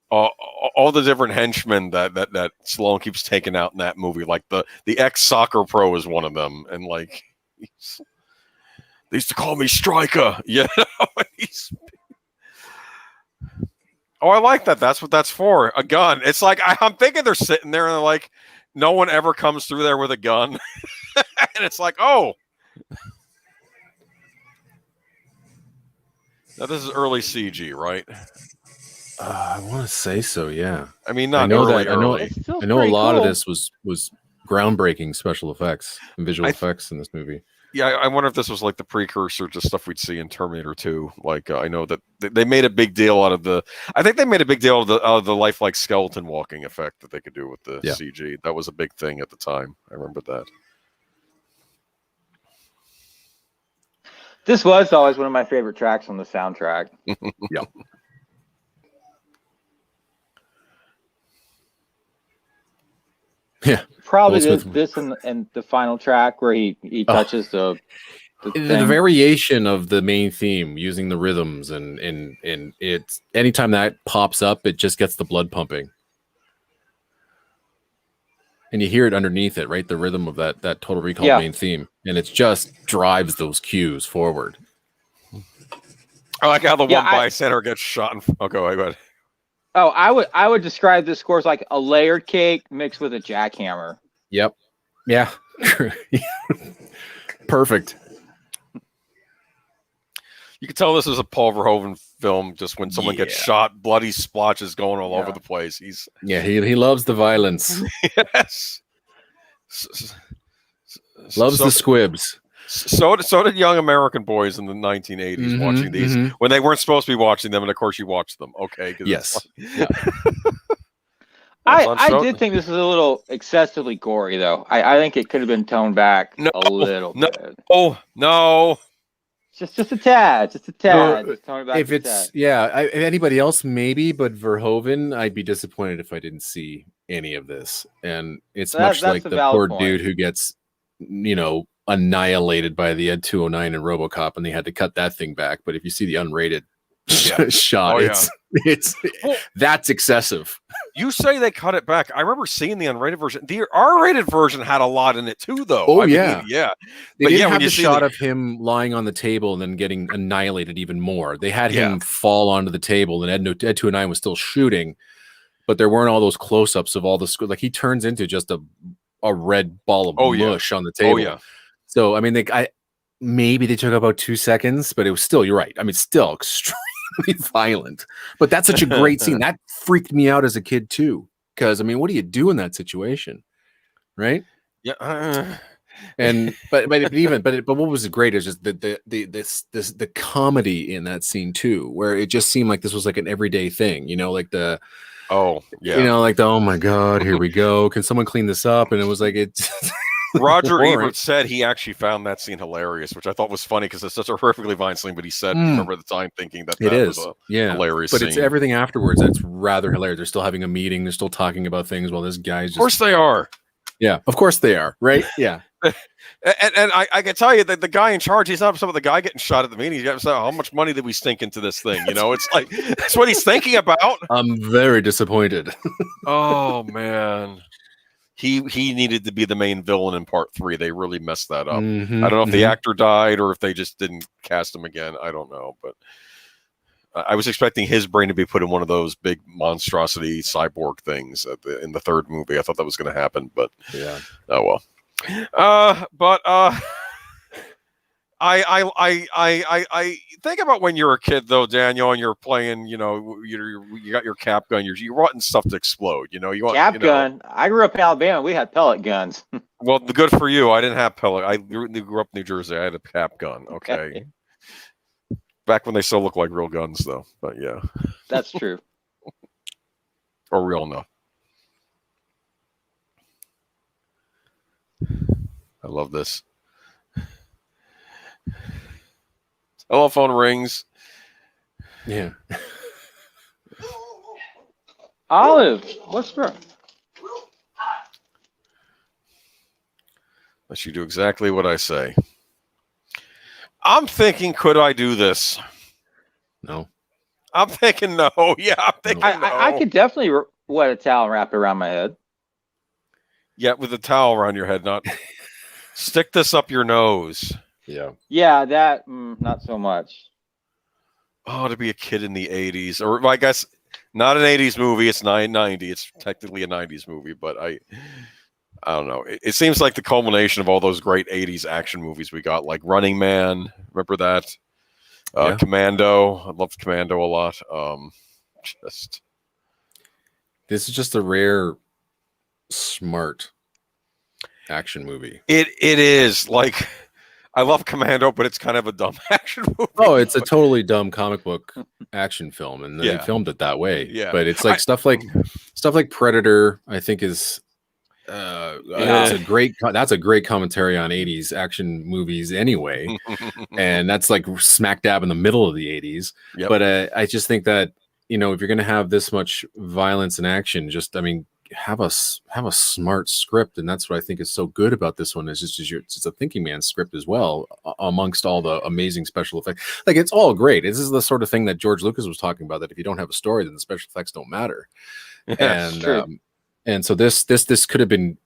all the different henchmen that Stallone keeps taking out in that movie, like the ex-soccer pro is one of them, and they used to call me Striker. Oh, I like that. That's what that's for. A gun. It's like I'm thinking they're sitting there and they're like, no one ever comes through there with a gun. And it's like, oh. Now this is early CG, right? I want to say so, yeah. I mean, not early. I know a lot of this was groundbreaking special effects and visual effects in this movie. Yeah, I wonder if this was like the precursor to stuff we'd see in Terminator 2. Like, I know that they made a big deal out of the. I think they made a big deal out of the lifelike skeleton walking effect that they could do with the CG. That was a big thing at the time. I remember that. This was always one of my favorite tracks on the soundtrack. Yeah. Yeah, probably this and the final track where he touches the variation of the main theme using the rhythms and it's anytime that pops up, it just gets the blood pumping, and you hear it underneath it, right? The rhythm of that Total Recall main theme, and it just drives those cues forward. I like how the one bystander gets shot. Okay, go ahead. Oh, I would describe this score as like a layered cake mixed with a jackhammer. Yep. Yeah. Perfect. You can tell this is a Paul Verhoeven film. Just when someone gets shot, bloody splotches going all over the place. He loves the violence. Yes. Loves the squibs. So did young American boys in the 1980s watching these when they weren't supposed to be watching them, and of course you watched them. Okay. Yes. Yeah. I did think this was a little excessively gory, though. I think it could have been toned back a little bit. Oh no. Just a tad. Just tone it back if it's if anybody else maybe, but Verhoeven, I'd be disappointed if I didn't see any of this. And it's much like the poor dude who gets, annihilated by the Ed 209 and RoboCop, and they had to cut that thing back. But if you see the unrated shot, it's that's excessive. You say they cut it back. I remember seeing the unrated version. The R-rated version had a lot in it too, though. Oh, yeah. They didn't have the shot of him lying on the table and then getting annihilated even more. They had him fall onto the table, and Ed 209 was still shooting, but there weren't all those close-ups of all the like he turns into just a red ball of mush on the table. Oh yeah. So I mean, maybe they took about 2 seconds, but it was still, you're right. I mean, still extremely violent, but that's such a great scene. That freaked me out as a kid too. Because I mean, what do you do in that situation? Right. Yeah. But what was great is just the comedy in that scene too, where it just seemed like this was like an everyday thing, like the, oh my God, here we go. Can someone clean this up? And it was like, it's Roger Ebert said he actually found that scene hilarious, which I thought was funny because it's such a perfectly violent scene. But he said, remember at the time thinking that was a hilarious but scene. It's everything afterwards that's rather hilarious. They're still having a meeting. They're still talking about things while this guy's just... Of course they are. Yeah, of course they are. Right? Yeah. And I can tell you that the guy in charge, he's not upset with the guy getting shot at the meeting. He's upset, how much money did we stink into this thing? It's like, that's what he's thinking about. I'm very disappointed. Oh, man. He needed to be the main villain in part 3. They really messed that up. I don't know if the actor died or if they just didn't cast him again. I don't know, but I was expecting his brain to be put in one of those big monstrosity cyborg things in the third movie. I thought that was going to happen, but yeah. Oh well. I think about when you're a kid though, Daniel, and you're playing, you got your cap gun, you're wanting stuff to explode, you want cap gun. I grew up in Alabama. We had pellet guns. Well, good for you. I didn't have pellet. I grew up in New Jersey. I had a cap gun. Okay. Back when they still look like real guns, though. But yeah, that's true. Or real enough. I love this. Telephone rings. Yeah. Olive, what's wrong? Unless you do exactly what I say. I'm thinking, could I do this? No. I'm thinking no. Yeah, I'm thinking no. I could definitely wet a towel and wrap it around my head. Yeah, with a towel around your head, not stick this up your nose. Yeah. Yeah, that not so much. Oh, to be a kid in the 80s, or I guess not an 80s movie. It's 990. It's technically a 90s movie, but I don't know. It seems like the culmination of all those great 80s action movies we got, like Running Man. Remember that? Commando. I loved Commando a lot. This is just a rare, smart action movie. It is. Like, I love Commando, but it's kind of a dumb action movie. Oh, it's a totally dumb comic book action film, and they filmed it that way. Yeah, but it's like stuff like Predator. I think is that's a great commentary on 80s action movies anyway, and that's like smack dab in the middle of the 80s. Yep. But I just think that if you're going to have this much violence and action, have a smart script, and that's what I think is so good about this one. Is it's a thinking man's script as well, amongst all the amazing special effects. Like, it's all great. This is the sort of thing that George Lucas was talking about, that if you don't have a story, then the special effects don't matter. And so this could have been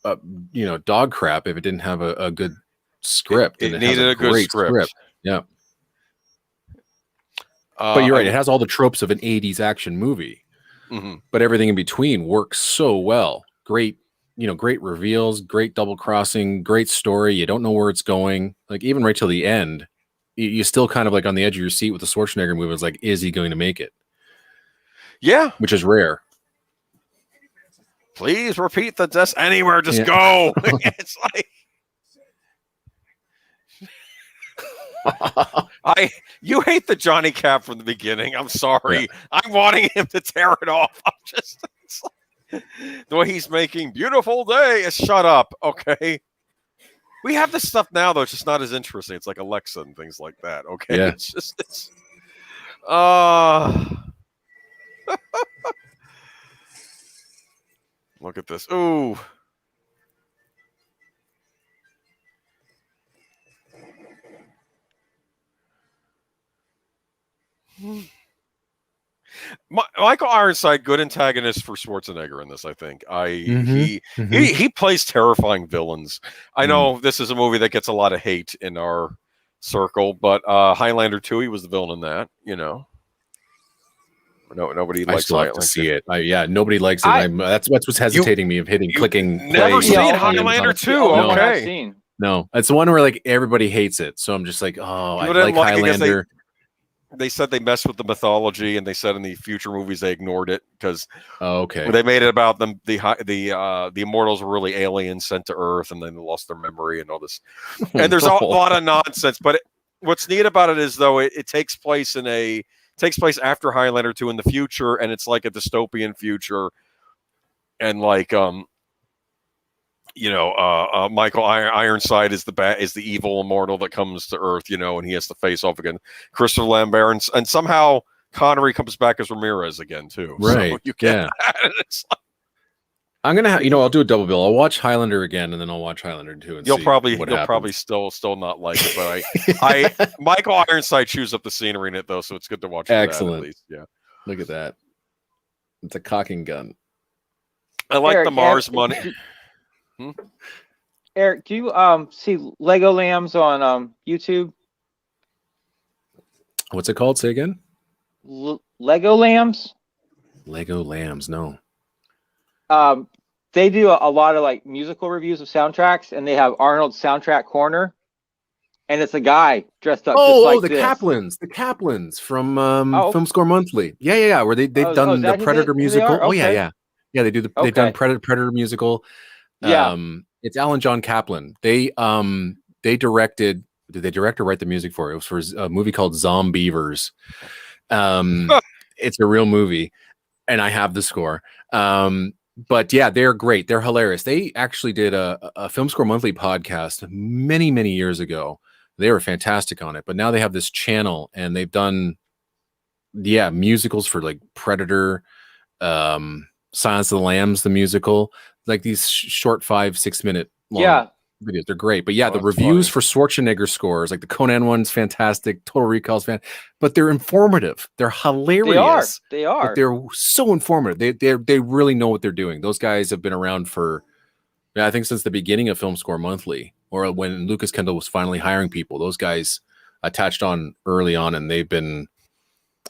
dog crap if it didn't have a good script. It needed a good script. Yeah. But you're right. It has all the tropes of an 80s action movie. Mm-hmm. But everything in between works so well. Great reveals, great double crossing, great story. You don't know where it's going. Like, even right till the end, you still kind of like on the edge of your seat with the Schwarzenegger movie. It's like, is he going to make it? Yeah. Which is rare. Please repeat the desk anywhere. Just go. It's like, You hate the Johnny Cap from the beginning. I'm sorry. Yeah. I'm wanting him to tear it off. I'm just the way he's making beautiful day. Shut up, okay? We have this stuff now, though. It's just not as interesting. It's like Alexa and things like that. Okay, Yeah. it's look at this. Ooh. Michael Ironside, good antagonist for Schwarzenegger in this. I think he plays terrifying villains. I know this is a movie that gets a lot of hate in our circle, but Highlander 2, he was the villain in that. You know, nobody likes. I still have to see it. Nobody likes it. That's what's hesitating me of clicking. Never play seen Highlander 2. No, Okay, no, it's the one where like everybody hates it. So I'm just like, oh, I like Highlander. They said they messed with the mythology, and they said in the future movies they ignored it because they made it about them. The immortals were really aliens sent to Earth, and then they lost their memory and all this. And there's a lot of nonsense. But what's neat about it is though it takes place after Highlander 2 in the future, and it's like a dystopian future, and like Michael Ironside is the evil immortal that comes to Earth, and he has to face off again Christopher Lambert, and somehow Connery comes back as Ramirez again too. Right? So you get that. I'm gonna, I'll do a double bill. I'll watch Highlander again, and then I'll watch Highlander 2. And you'll probably still not like it, but Michael Ironside chews up the scenery in it though, so it's good to watch. Excellent. That, at least. Yeah. Look at that. It's a cocking gun. I like the Mars money. Eric, do you see Lego Lambs on YouTube? What's it called? Say again. Lego Lambs. Lego Lambs. No. They do a lot of like musical reviews of soundtracks, and they have Arnold's soundtrack corner, and it's a guy dressed up. The Kaplans from Film Score Monthly. Yeah. Where they've done the Predator musical. Oh yeah. They do they've done Predator musical. Yeah. It's Alan John Kaplan. They directed. Did they direct or write the music for it? It was for a movie called Zombievers. It's a real movie, and I have the score. But yeah, they're great. They're hilarious. They actually did a Film Score Monthly podcast many, many years ago. They were fantastic on it. But now they have this channel, and they've done musicals for like Predator, Silence of the Lambs, the musical. Like these short 5-6 minute long videos. They're great. But the reviews for Schwarzenegger scores, like the Conan one's fantastic, Total Recall's fantastic, but they're informative. They're hilarious. They are. But they're so informative. They really know what they're doing. Those guys have been around for I think since the beginning of Film Score Monthly, or when Lucas Kendall was finally hiring people. Those guys attached on early on, and they've been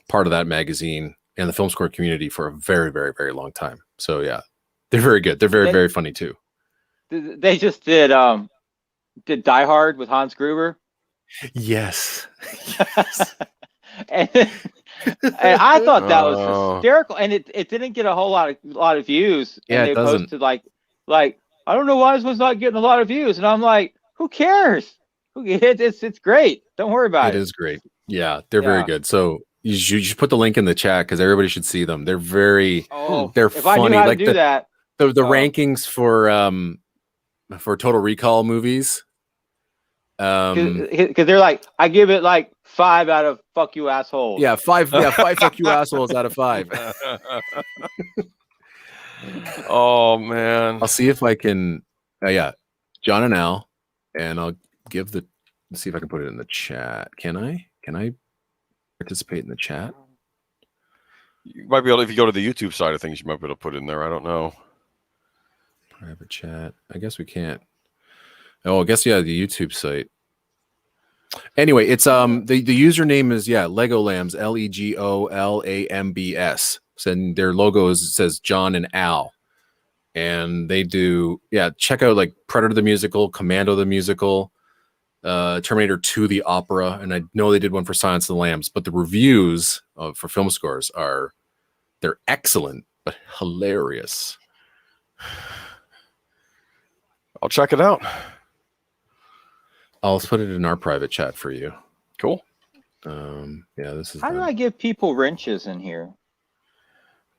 part of that magazine and the Film Score community for a very, very, very long time. So yeah. They're very good. They're very, very funny too. They just did Die Hard with Hans Gruber. Yes. and I thought that was hysterical, and it didn't get a whole lot of views. Yeah, and they posted like I don't know why this one's not getting a lot of views, and I'm like, who cares? It's great. Don't worry about it. It is great. Yeah, they're very good. So you should put the link in the chat because everybody should see them. They're very they're if funny. I knew how like to do that. The rankings for Total Recall movies. Because they're like, I give it like 5 out of fuck you assholes. Yeah, 5 fuck you assholes out of 5. Oh man. I'll see if I can John and Al, and I'll give let's see if I can put it in the chat. Can I participate in the chat? You might be able to, if you go to the YouTube side of things, you might be able to put it in there. I don't know. Private chat. I guess we can't. Oh, I guess the YouTube site. Anyway, it's the username is Lego Lambs, LEGOLAMBS. And their logo says John and Al. And they do check out like Predator the musical, Commando the musical, Terminator 2 the opera, and I know they did one for Silence of the Lambs, but the reviews for Film Scores they're excellent but hilarious. I'll check it out. I'll put it in our private chat for you. Cool. Yeah, this is. How do I give people wrenches in here?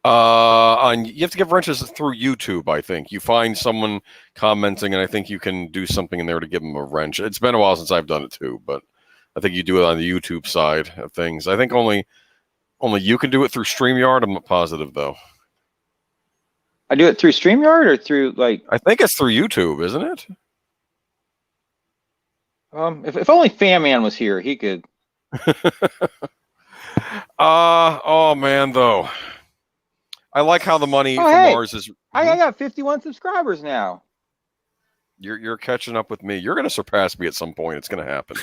You have to give wrenches through YouTube. I think you find someone commenting, and I think you can do something in there to give them a wrench. It's been a while since I've done it too, but I think you do it on the YouTube side of things. I think only you can do it through StreamYard. I'm not positive though. I do it through StreamYard or through like. I think it's through YouTube, isn't it? If only Fan Man was here, he could. Oh man, though. I like how the money from Mars is. I got 51 subscribers now. You're catching up with me. You're going to surpass me at some point. It's going to happen.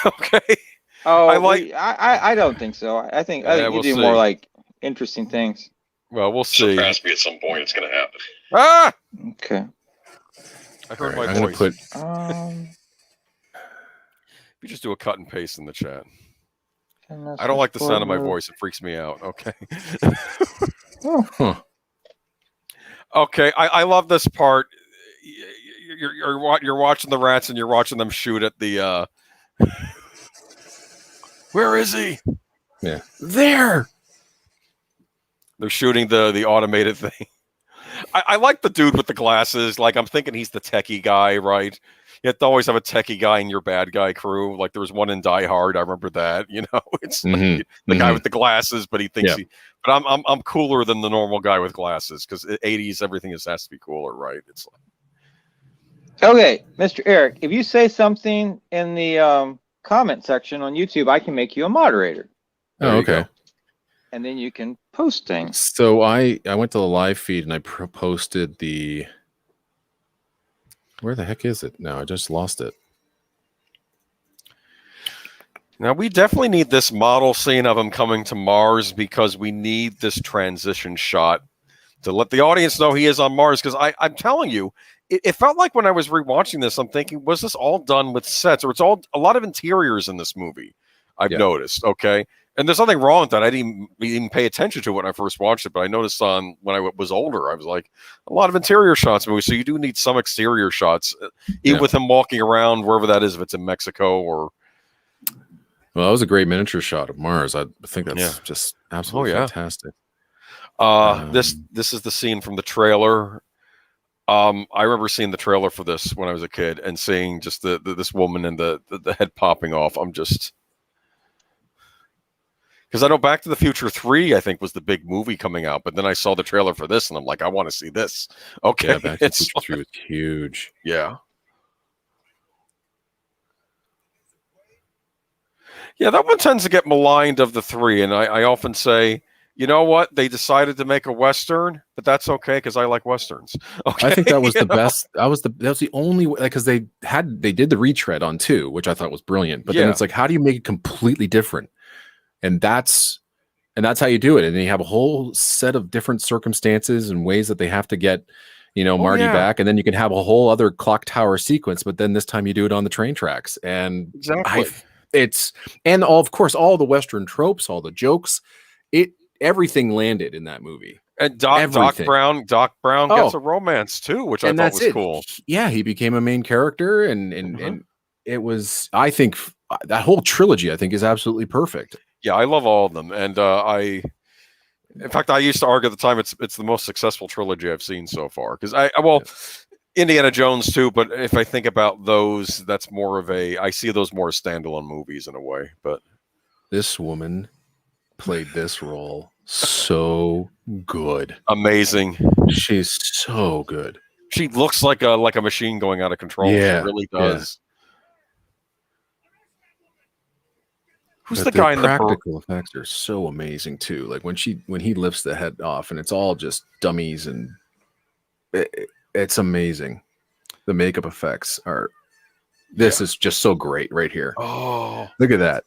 Okay. Oh, I don't think so. I think you do more like interesting things. Well, we'll see. Surpass me at some point. It's going to happen. Ah. Okay. I heard my voice. Put. You just do a cut and paste in the chat. I don't like the sound of my voice. It freaks me out. Okay. Okay. I love this part. You're watching the rats and you're watching them shoot at the. Where is he? Yeah. There. They're shooting the automated thing. I like the dude with the glasses. Like, I'm thinking he's the techie guy, right? You have to always have a techie guy in your bad guy crew. Like, there was one in Die Hard. I remember that. You know, it's like the guy with the glasses, but he thinks But I'm cooler than the normal guy with glasses because 80s everything has to be cooler, right? It's like. Okay, Mr. Eric, if you say something in the comment section on YouTube, I can make you a moderator. Oh, okay. And then you can post things. So I went to the live feed and I posted the. Where the heck is it? No, I just lost it. Now, we definitely need this model scene of him coming to Mars because we need this transition shot to let the audience know he is on Mars. Because I'm telling you, it felt like when I was rewatching this, I'm thinking, was this all done with sets? Or it's all a lot of interiors in this movie, I've noticed, okay? And there's nothing wrong with that. I didn't even pay attention to it when I first watched it, but I noticed when I was older, I was like, a lot of interior shots movie. So you do need some exterior shots, even with him walking around wherever that is, if it's in Mexico or. Well, that was a great miniature shot of Mars. I think that's just absolutely fantastic. This is the scene from the trailer. I remember seeing the trailer for this when I was a kid and seeing just this woman and the head popping off. I'm just. Because I know Back to the Future 3, I think, was the big movie coming out. But then I saw the trailer for this, and I'm like, I want to see this. Okay. Yeah, Back to the Future 3 was huge. Yeah. Yeah, that one tends to get maligned of the three. And I often say, you know what? They decided to make a Western, but that's okay because I like Westerns. Okay. I think that was the best. That was the only way, because they did the retread on 2, which I thought was brilliant. But then it's like, how do you make it completely different? And that's how you do it. And then you have a whole set of different circumstances and ways that they have to get, Marty back. And then you can have a whole other clock tower sequence, but then this time you do it on the train tracks. And of course, all the Western tropes, all the jokes, everything landed in that movie. And Doc Brown gets a romance too, which I thought was cool. Yeah, he became a main character, and it was, I think, that whole trilogy, I think, is absolutely perfect. Yeah, I love all of them, and in fact, I used to argue at the time it's the most successful trilogy I've seen so far. Because Indiana Jones too, but if I think about those, that's more of I see those more as standalone movies in a way. But this woman played this role so good, amazing. She's so good. She looks like a machine going out of control. Yeah, she really does. Yeah. Who's the guy in the practical effects are so amazing too. Like when he lifts the head off and it's all just dummies, and it's amazing. The makeup effects is just so great right here. Oh, look at that.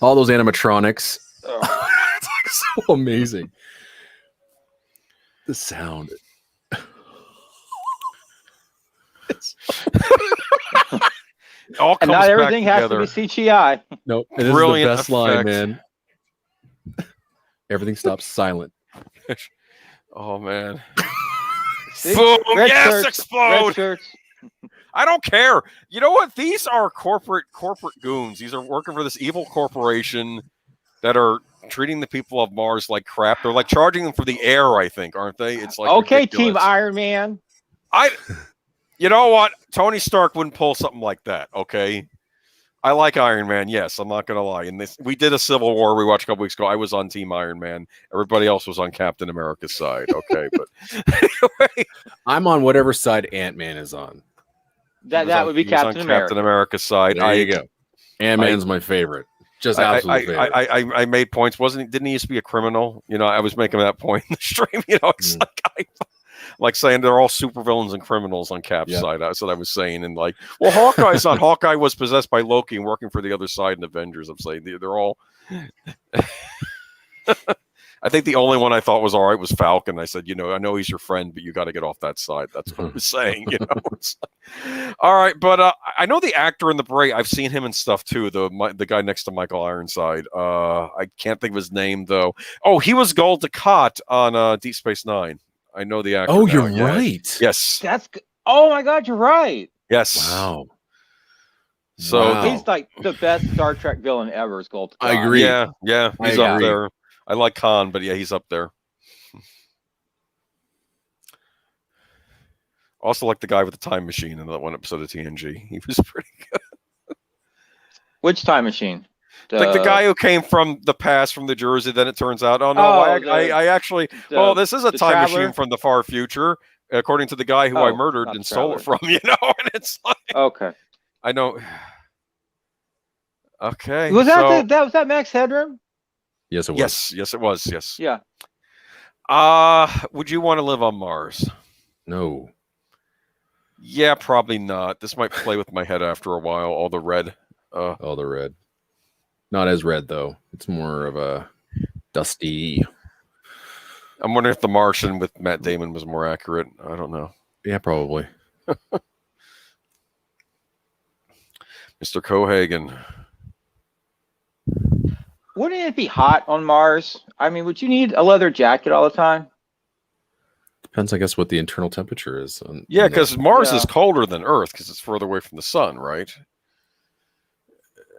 All those animatronics. Oh. It's like so amazing. The sound. And not everything has to be CGI. Nope. It is the best line, man. Everything stops silent. Oh, man. Boom! Yes, explode! I don't care. You know what? These are corporate goons. These are working for this evil corporation that are treating the people of Mars like crap. They're like charging them for the air, I think, aren't they? It's like okay, ridiculous. Team Iron Man. You know what? Tony Stark wouldn't pull something like that. Okay. I like Iron Man. Yes, I'm not gonna lie. And we did a Civil War rewatch a couple weeks ago. I was on Team Iron Man. Everybody else was on Captain America's side. Okay, but anyway, I'm on whatever side Ant-Man is on. That would be Captain America. Captain America's side. There you go. Ant-Man's my favorite. Just absolute favorite. I made points. Didn't he used to be a criminal? You know, I was making that point in the stream. You know, it's like saying they're all supervillains and criminals on Cap's side. That's what I was saying. And like, well, Hawkeye's not. Hawkeye was possessed by Loki and working for the other side in Avengers. I'm saying they're all. I think the only one I thought was all right was Falcon. I said, you know, I know he's your friend, but you got to get off that side. That's what I was saying. You know. All right, but I know the actor in the Bray. I've seen him and stuff too. The guy next to Michael Ironside. I can't think of his name though. Oh, he was Gul Dukat on Deep Space Nine. I know the actor. Oh, now. you're right. Yes. Oh my God, you're right. Yes. Wow. So he's like the best Star Trek villain ever. Is Gold. I agree. Yeah, he's up there. I like Khan, but yeah, he's up there. Also, like the guy with the time machine in that one episode of TNG. He was pretty good. Which time machine? Like the guy who came from the past, from the Jersey. Then it turns out, I actually. This is a time machine from the far future, according to the guy who I murdered and stole it from. You know, and it's like okay. I know. Okay. Was that Max Headroom? Yes, it was. Yes, it was. Yes. Yeah. Would you want to live on Mars? No. Yeah, probably not. This might play with my head after a while. All the red. All the red. Not as red though. It's more of a dusty. I'm wondering if The Martian with Matt Damon was more accurate. I don't know. Yeah, probably. Mr. Cohagen. Wouldn't it be hot on Mars? I mean, would you need a leather jacket all the time? Depends, I guess, what the internal temperature is. Yeah, because Mars is colder than Earth because it's further away from the sun, right?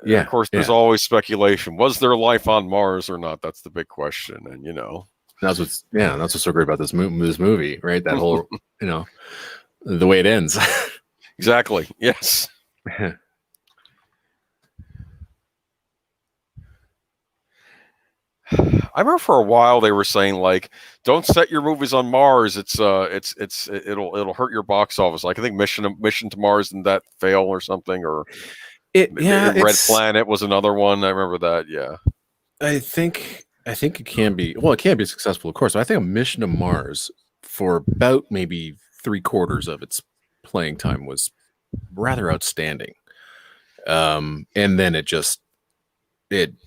Yeah. And of course, there's always speculation. Was there life on Mars or not? That's the big question. And, you know. That's what's so great about this movie, right? That whole, you know, the way it ends. Exactly. Yes. I remember for a while they were saying like, "Don't set your movies on Mars. It'll hurt your box office." Like I think Mission to Mars didn't that fail or something, or Red Planet was another one. I remember that. Yeah, I think it can be. Well, it can be successful, of course. But I think a Mission to Mars for about maybe 3/4 of its playing time was rather outstanding, and then it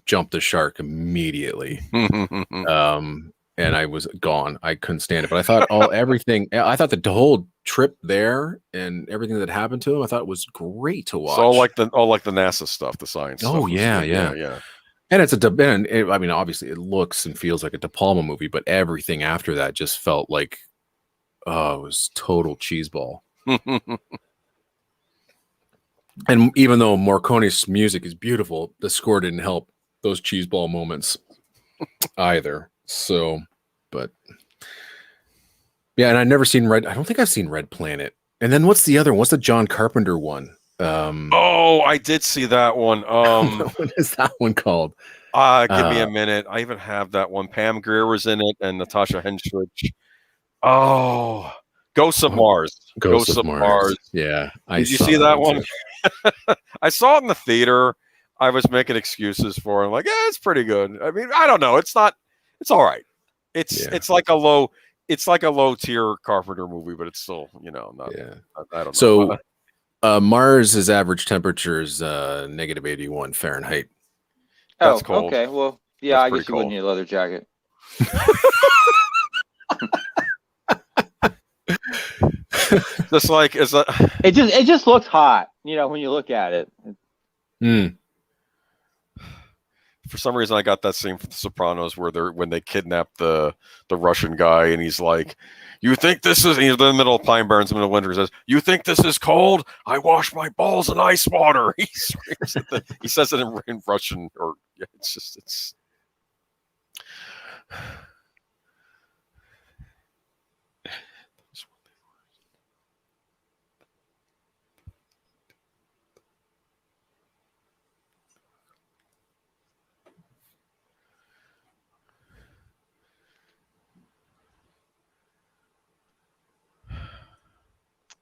jumped the shark immediately. And I was gone. I couldn't stand it. But I thought I thought the whole trip there and everything that happened to him, I thought it was great to watch. So all like the NASA stuff, the science stuff. Oh, yeah. And I mean, obviously it looks and feels like a De Palma movie, but everything after that just felt like, it was total cheeseball. And even though Morricone's music is beautiful, the score didn't help those cheeseball moments either. So, but yeah, and I've never seen I don't think I've seen Red Planet. And then what's the other one? What's the John Carpenter one? I did see that one. What is that one called? Give me a minute. I even have that one. Pam Grier was in it and Natasha Henstridge. Oh, Ghosts of Mars. Ghosts of Mars. Yeah. Did you see that one? I saw it in the theater. I was making excuses for it. I'm like, it's pretty good. I mean, I don't know. It's not. It's all right. It's like a low tier Carpenter movie, but it's still, you know, not. Yeah. I don't know. So, Mars's average temperature is -81 Fahrenheit. That's cold. Okay. Well, yeah, I guess you wouldn't need a leather jacket. Just like it just looks hot, you know, when you look at it. For some reason, I got that scene from The Sopranos where when they kidnap the Russian guy, and he's like, "You think this is?" He's in the middle of Pine Barrens, in the middle of winter. He says, "You think this is cold? I wash my balls in ice water." He screams at he says it in Russian, or yeah, it's.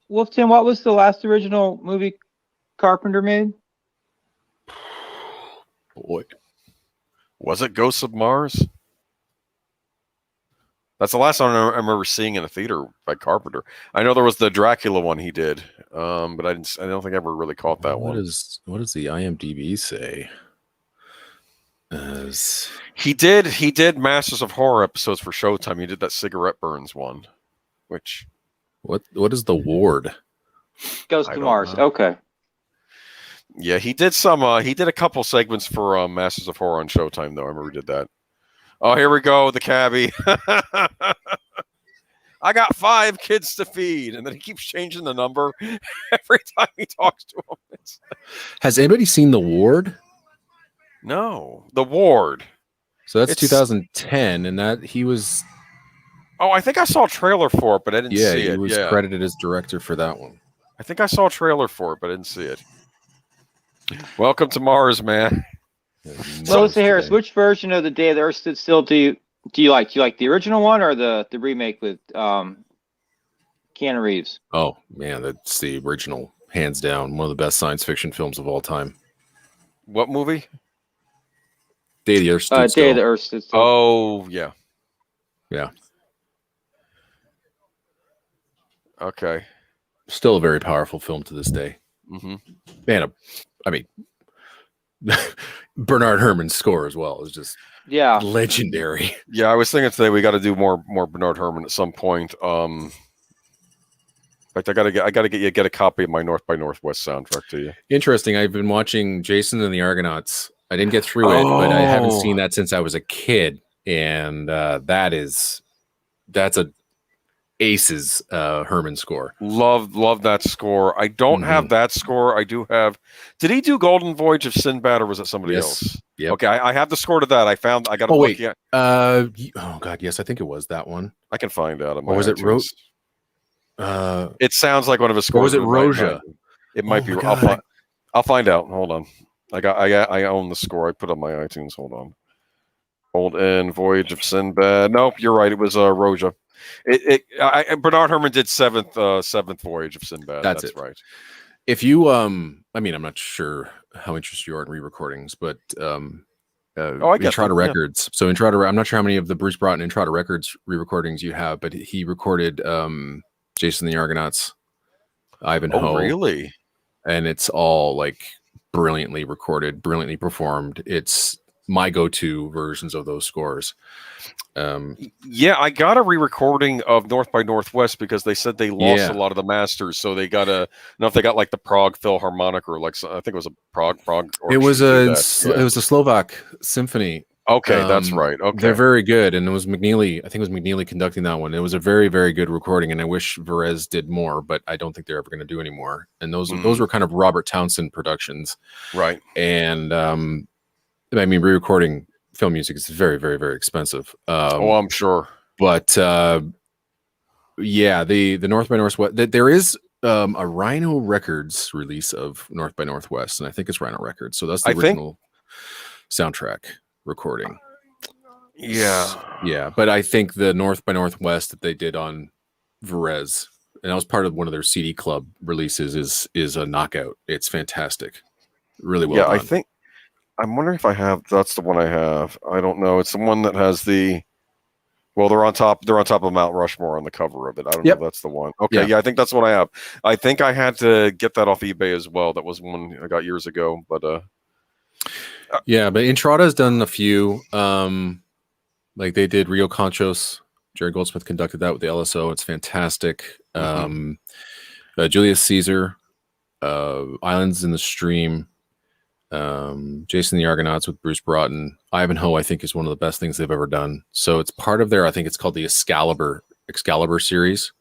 Wolfton, what was the last original movie Carpenter made? Boy, Was it Ghosts of Mars? That's the last one I remember seeing in a theater by Carpenter. I know there was the Dracula one he did, but I don't think I ever really caught that one. What does the IMDb say? He did Masters of Horror episodes for Showtime. He did that Cigarette Burns one, which what is The Ward? Ghost of Mars. know. Okay. Yeah, he did some. He did a couple segments for Masters of Horror on Showtime, though. I remember he did that. Oh, here we go, the cabbie. I got 5 kids to feed, and then he keeps changing the number every time he talks to him. Has anybody seen The Ward? No, The Ward. So that's 2010, and that he was. Oh, I think I saw a trailer for it, but I didn't see it. He was credited as director for that one. I think I saw a trailer for it, but I didn't see it. Welcome to Mars, man. Melissa Harris, which version of The Day the Earth Stood Still do you like? Do you like the original one or the remake with Keanu Reeves? Oh man, that's the original, hands down, one of the best science fiction films of all time. What movie? Day of the Earth Stood Still. Day of the Earth Stood Still. Oh, yeah. Yeah. Okay. Still a very powerful film to this day. Mm-hmm. Man, I mean, Bernard Herrmann's score as well is just legendary. Yeah, I was thinking today we got to do more Bernard Herrmann at some point. In fact, I gotta get a copy of my North by Northwest soundtrack to you. Interesting. I've been watching Jason and the Argonauts. I didn't get through it, but I haven't seen that since I was a kid, and that's a aces Herrmann score. Love that score. I don't have that score. I do have. Did he do Golden Voyage of Sinbad, or was it somebody else? Yep. Okay, I have the score to that. I got. Oh wait. Oh god, yes, I think it was that one. I can find out. Or was it Rose? It sounds like one of his scores. Or was it Roja? It might be. I'll find out. Hold on. I own the score. I put on my iTunes. Hold on. Hold in Voyage of Sinbad. Nope, you're right. It was Roja. Bernard Herrmann did seventh Voyage of Sinbad. That's it. Right. If you I mean, I'm not sure how interested you are in re-recordings, but Intrada Records. So Intrada, I'm not sure how many of the Bruce Broughton Intrada Records re-recordings you have, but he recorded Jason and the Argonauts, Ivanhoe. Oh, really? And it's all like brilliantly recorded, brilliantly performed. It's my go-to versions of those scores. Yeah, I got a re-recording of North by Northwest because they said they lost a lot of the masters, so they got I don't know if they got like the Prague Philharmonic or like I think it was a Prague. It was a Slovak symphony. Okay, that's right. Okay, they're very good, and it was McNeely. I think it was McNeely conducting that one. It was a very, very good recording, and I wish Varese did more, but I don't think they're ever going to do any more. And those were kind of Robert Townsend productions, right? And I mean, re-recording film music is very, very, very expensive. I'm sure. But the North by Northwest. There is a Rhino Records release of North by Northwest, and I think it's Rhino Records. So that's the original soundtrack recording. Yeah. But I think the North by Northwest that they did on Varese, and that was part of one of their CD Club releases, is a knockout. It's fantastic. Really well done. I think. I'm wondering if that's the one I have. I don't know. It's the one that has they're on top of Mount Rushmore on the cover of it. I don't know if that's the one. Okay, yeah, I think that's what I have. I think I had to get that off eBay as well. That was one I got years ago, but but Intrada's done a few. Like they did Rio Conchos. Jerry Goldsmith conducted that with the LSO. It's fantastic. Julius Caesar, Islands in the Stream. Jason the Argonauts with Bruce Broughton. Ivanhoe, I think, is one of the best things they've ever done. So it's part of their, I think it's called the Excalibur series.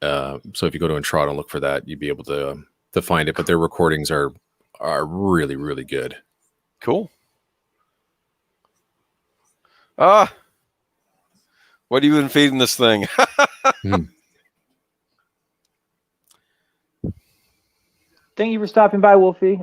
So if you go to Entrada and look for that, you'd be able to find it. But their recordings are really, really good. Cool. What have you been feeding this thing? Thank you for stopping by, Wolfie.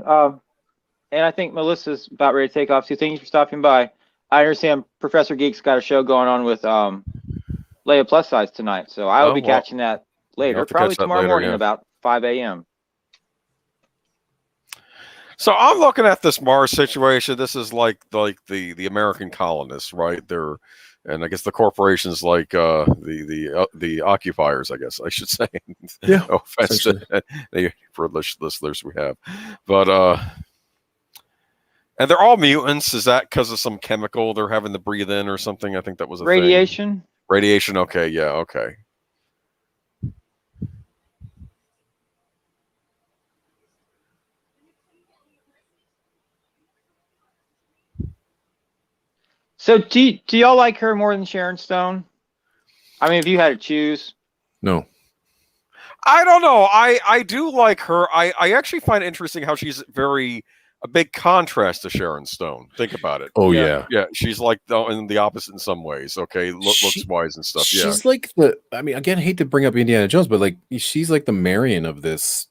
And I think Melissa's about ready to take off, so thank you for stopping by. I understand Professor Geek's got a show going on with Leia Plus Size tonight, so I will be catching that later, probably tomorrow morning about 5 a.m. So I'm looking at this Mars situation. This is like the American colonists, right? And I guess the corporations like the occupiers, I guess I should say. Yeah. No offense to the privileged listeners we have, but and they're all mutants. Is that because of some chemical they're having to breathe in or something? I think that was a radiation. Thing. Radiation. Okay. Yeah. Okay. So do y'all like her more than Sharon Stone? I mean, if you had to choose. No. I don't know. I do like her. I actually find it interesting how she's a big contrast to Sharon Stone. Think about it. Oh yeah. Yeah. She's like in the opposite in some ways. Okay. Looks wise and stuff. Yeah. She's like I mean, again, I hate to bring up Indiana Jones, but like she's like the Marion of this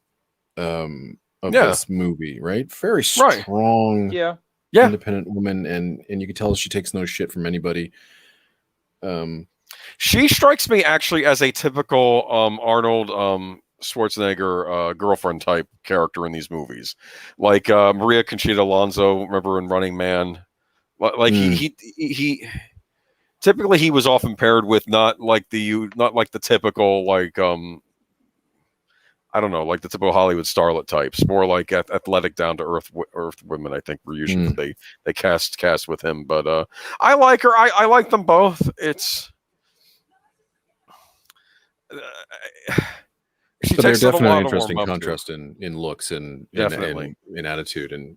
this movie, right? Very strong. Yeah. Independent woman, and you can tell she takes no shit from anybody. She strikes me actually as a typical Arnold Schwarzenegger girlfriend type character in these movies, like Maria Conchita Alonso. Remember in Running Man, like he typically he was often paired with not like the typical like I don't know, like the typical Hollywood starlet types, more like athletic, down to earth women. I think were usually they cast with him. But I like her. I like them both. It's but they're definitely an interesting contrast in looks and definitely in attitude, and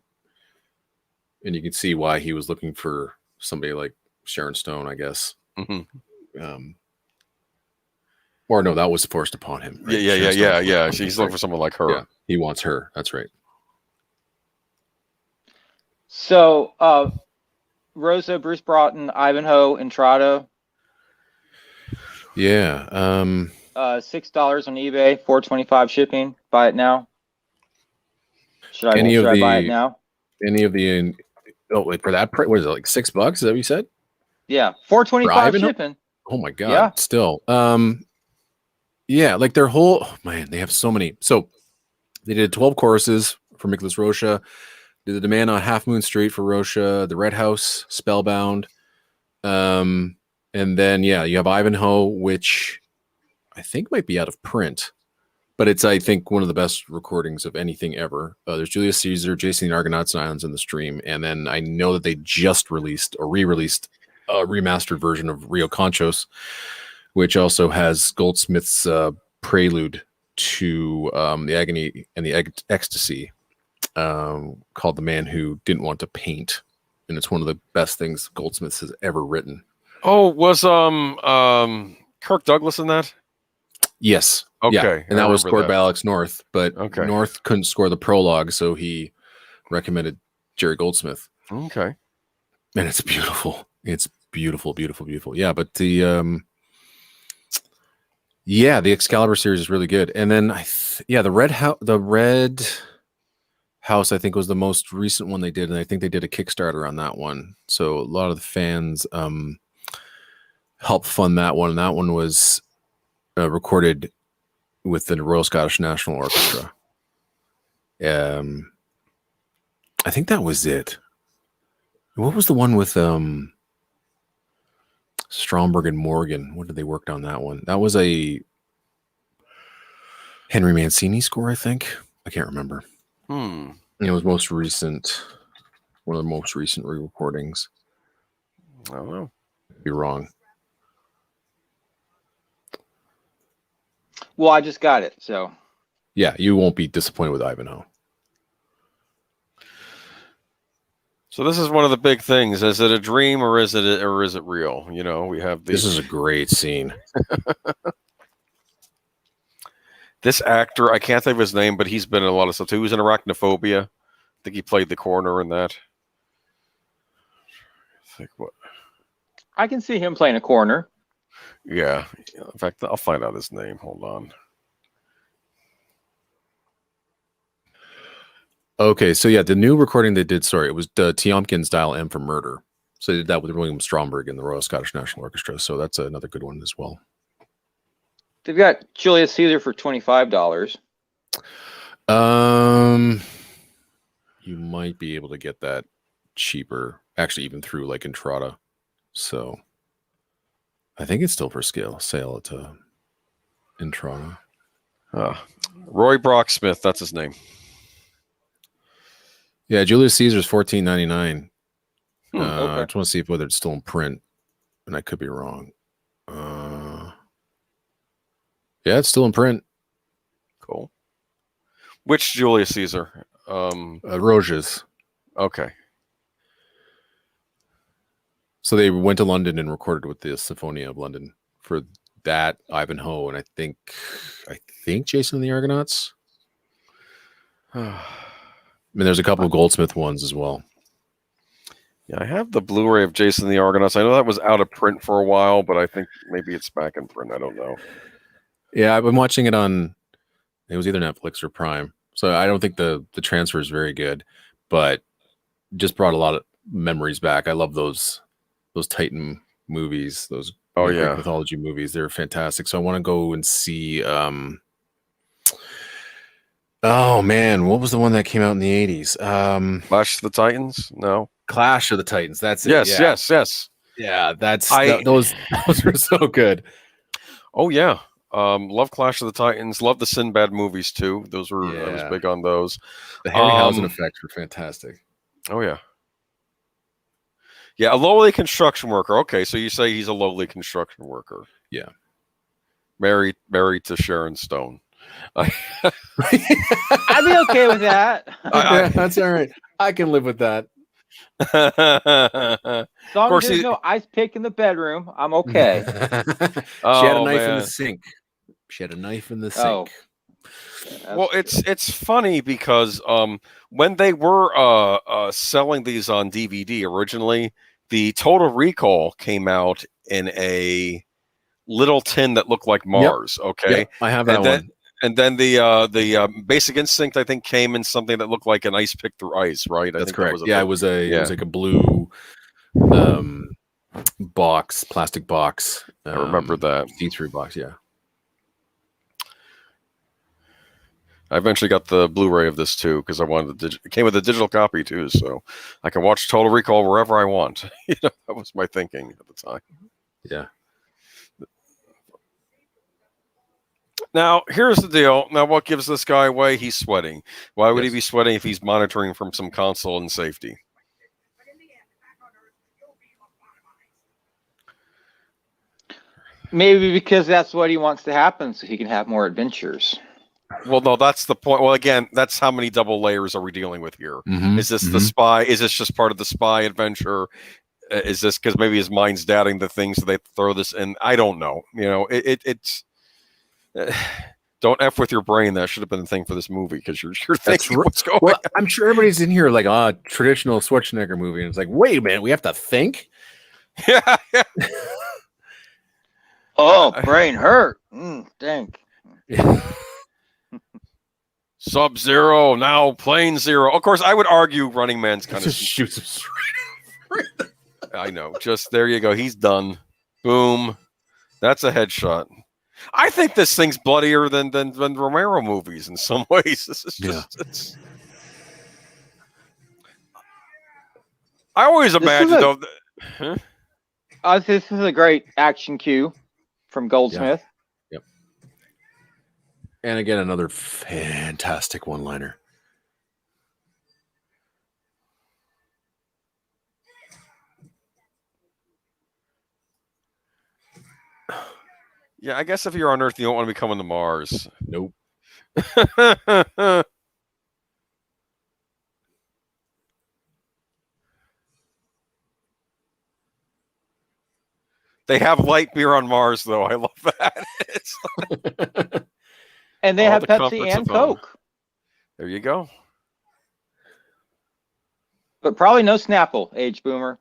you can see why he was looking for somebody like Sharon Stone, I guess. Or no, that was forced upon him. Right? Yeah. He's looking for someone like her. Yeah, he wants her. That's right. So, Rosa, Bruce Broughton, Ivanhoe, Entrada. Yeah. $6 on eBay, $4.25 shipping. Buy it now. Should I buy it now? Any of the wait, for that price? What is it, like $6? Is that what you said? Yeah, $4.25 shipping. Oh my god! Yeah. Still, yeah, like their whole they have so many. So they did 12 choruses for Miklas Rocha, did the Demand on Half Moon Street for Rocha, the Red House, Spellbound, and then you have Ivanhoe, which I think might be out of print, but it's I think one of the best recordings of anything ever. There's Julius Caesar, Jason the Argonauts, and Islands in the Stream, and then I know that they just released or re-released a remastered version of Rio Conchos, which also has Goldsmiths' prelude to the Agony and the Ecstasy, called The Man Who Didn't Want to Paint. And it's one of the best things Goldsmiths has ever written. Oh, was Kirk Douglas in that? Yes. Okay. Yeah. And that was scored by Alex North, but North couldn't score the prologue, so he recommended Jerry Goldsmith. Okay. And it's beautiful. It's beautiful, beautiful, beautiful. Yeah, but the the Excalibur series is really good. And then the Red House I think was the most recent one they did, and I think they did a Kickstarter on that one. So a lot of the fans helped fund that one. And that one was recorded with the Royal Scottish National Orchestra. I think that was it. What was the one with Stromberg and Morgan? What did they work on that one? That was a Henry Mancini score, I think. I can't remember. It was most recent, one of the most recent re-recordings. I don't know. Be wrong. Well, I just got it, so. Yeah, you won't be disappointed with Ivanhoe. So this is one of the big things. Is it a dream or is it real? You know, we have This is a great scene. This actor, I can't think of his name, but he's been in a lot of stuff too. He was in Arachnophobia. I think he played the coroner in that. I can see him playing a coroner. Yeah. In fact, I'll find out his name. Hold on. Okay, so yeah, the new recording they did, it was the Tiomkin's Dial M for Murder. So they did that with William Stromberg and the Royal Scottish National Orchestra. So that's another good one as well. They've got Julius Caesar for $25. You might be able to get that cheaper, actually, even through like Entrada. So I think it's still for sale at Entrada. Roy Brocksmith, that's his name. Yeah, Julius Caesar's $14.99. Okay. I just want to see whether it's still in print, and I could be wrong. Yeah, it's still in print. Cool. Which Julius Caesar? Roges. Okay. So they went to London and recorded with the Symphonia of London for that, Ivanhoe, and I think Jason and the Argonauts. I mean, there's a couple of Goldsmith ones as well. Yeah, I have the Blu-ray of Jason and the Argonauts. I know that was out of print for a while, but I think maybe it's back in print. I don't know. Yeah, I've been watching it on, it was either Netflix or Prime. So I don't think the transfer is very good, but just brought a lot of memories back. I love those Titan movies, those Greek mythology movies. They're fantastic. So I want to go and see oh man, what was the one that came out in the 80s? Clash of the Titans? No. Clash of the Titans. That's it. Yes. Yeah, those are so good. Oh yeah. Love Clash of the Titans. Love the Sinbad movies too. I was big on those. The Harryhausen effects were fantastic. Oh yeah. Yeah, a lowly construction worker. Okay, so you say he's a lowly construction worker. Yeah. Married to Sharon Stone. I'd be okay with that. That's all right. I can live with that. As long as there's no ice pick in the bedroom, I'm okay. She had a knife in the sink. Oh. Well, it's funny because when they were selling these on DVD originally, the Total Recall came out in a little tin that looked like Mars. Yep. Okay, yep, I have that one. And then the Basic Instinct, I think, came in something that looked like an ice pick through ice, right? That's correct. It was like a blue plastic box. I remember that. See-through box, yeah. I eventually got the Blu-ray of this too because I wanted it came with a digital copy too, so I can watch Total Recall wherever I want. That was my thinking at the time. Yeah. Now, here's the deal. Now, what gives this guy away? He's sweating. Why would he be sweating if he's monitoring from some console and safety? Maybe because that's what he wants to happen, so he can have more adventures. Well, no, that's the point. Well, again, that's how many double layers are we dealing with here? Mm-hmm, is this the spy? Is this just part of the spy adventure? Is this because maybe his mind's doubting the things so they throw this in? I don't know. It's don't F with your brain. That should have been the thing for this movie because you're thinking what's going on. I'm sure everybody's in here like, traditional Schwarzenegger movie. And it's like, wait a minute, we have to think? Yeah. Oh, brain hurt. Think. Sub-Zero, now Plane Zero. Of course, I would argue Running Man's kind of shoots him straight. I know. Just there you go. He's done. Boom. That's a headshot. I think this thing's bloodier than Romero movies in some ways. This is just I always imagine though. This is a great action cue from Goldsmith. Yep. And again, another fantastic one-liner. Yeah, I guess if you're on Earth, you don't want to be coming to Mars. Nope. They have light beer on Mars, though. I love that. And they All have the Pepsi comforts and of home. Coke. There you go. But probably no Snapple, age boomer.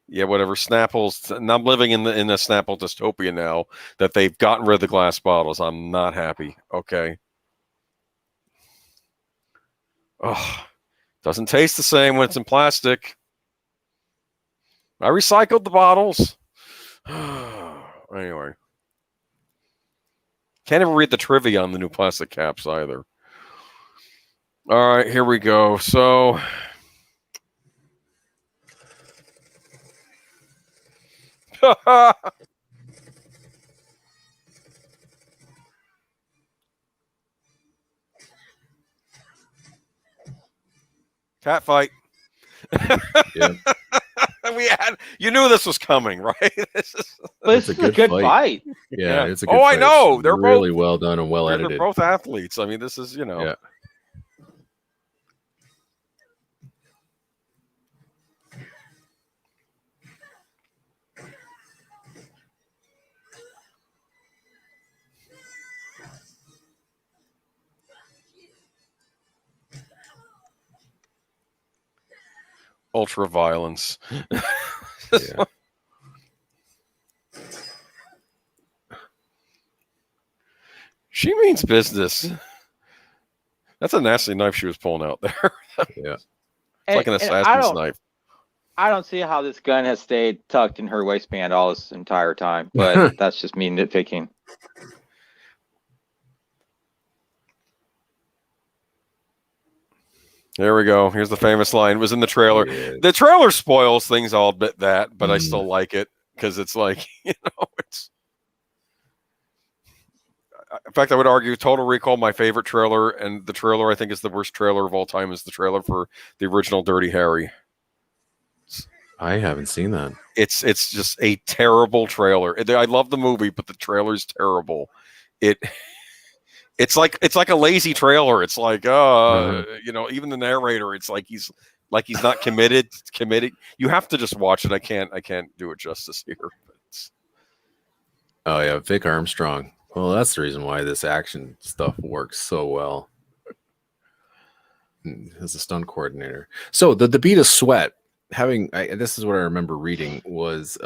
Yeah, whatever. Snapples. And I'm living in the Snapple dystopia now that they've gotten rid of the glass bottles. I'm not happy. Okay. Oh, doesn't taste the same when it's in plastic. I recycled the bottles. Anyway. Can't even read the trivia on the new plastic caps either. All right, here we go. So, cat fight. Yeah. You knew this was coming, right? But this is a good fight. Yeah, it's a good Oh, fight. I know. It's They're really both, well done and well they're edited. both athletes. I mean, this is, Yeah. ultra violence. Yeah. She means business. That's a nasty knife she was pulling out there. Yeah. It's like an assassin's knife. I don't see how this gun has stayed tucked in her waistband all this entire time, but that's just me nitpicking. There we go. Here's the famous line. It was in the trailer. Yeah. The trailer spoils things, I'll admit that, but I still like it because it's like, it's. In fact, I would argue Total Recall, my favorite trailer, and the trailer I think is the worst trailer of all time is the trailer for the original Dirty Harry. I haven't seen that. It's just a terrible trailer. I love the movie, but the trailer's terrible. It's like a lazy trailer. It's like even the narrator, it's like he's not committed. You have to just watch it. I can't do it justice here. Oh yeah, Vic Armstrong. Well, that's the reason why this action stuff works so well. As a stunt coordinator. So the beat of sweat, this is what I remember reading was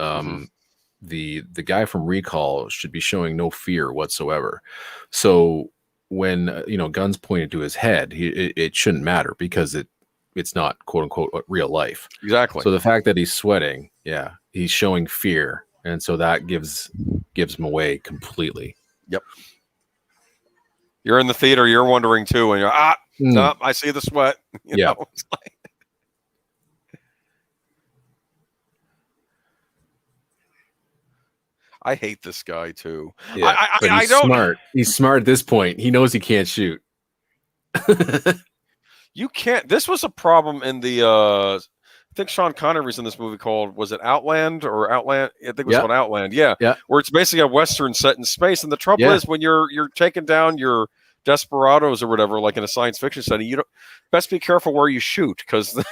the guy from Recall should be showing no fear whatsoever. So when guns pointed to his head, it shouldn't matter because it's not quote unquote real life. Exactly. So the fact that he's sweating, he's showing fear, and so that gives him away completely. Yep. You're in the theater, you're wondering too, and you're no, I see the sweat. You know, it's like... I hate this guy too. Yeah, but he's smart. He's smart at this point. He knows he can't shoot. You can't. This was a problem in the. I think Sean Connery's in this movie called, was it Outland or Outland? I think it was called Outland. Yeah. Where it's basically a Western set in space. And the trouble is when you're taking down your desperados or whatever, like in a science fiction setting, you best be careful where you shoot because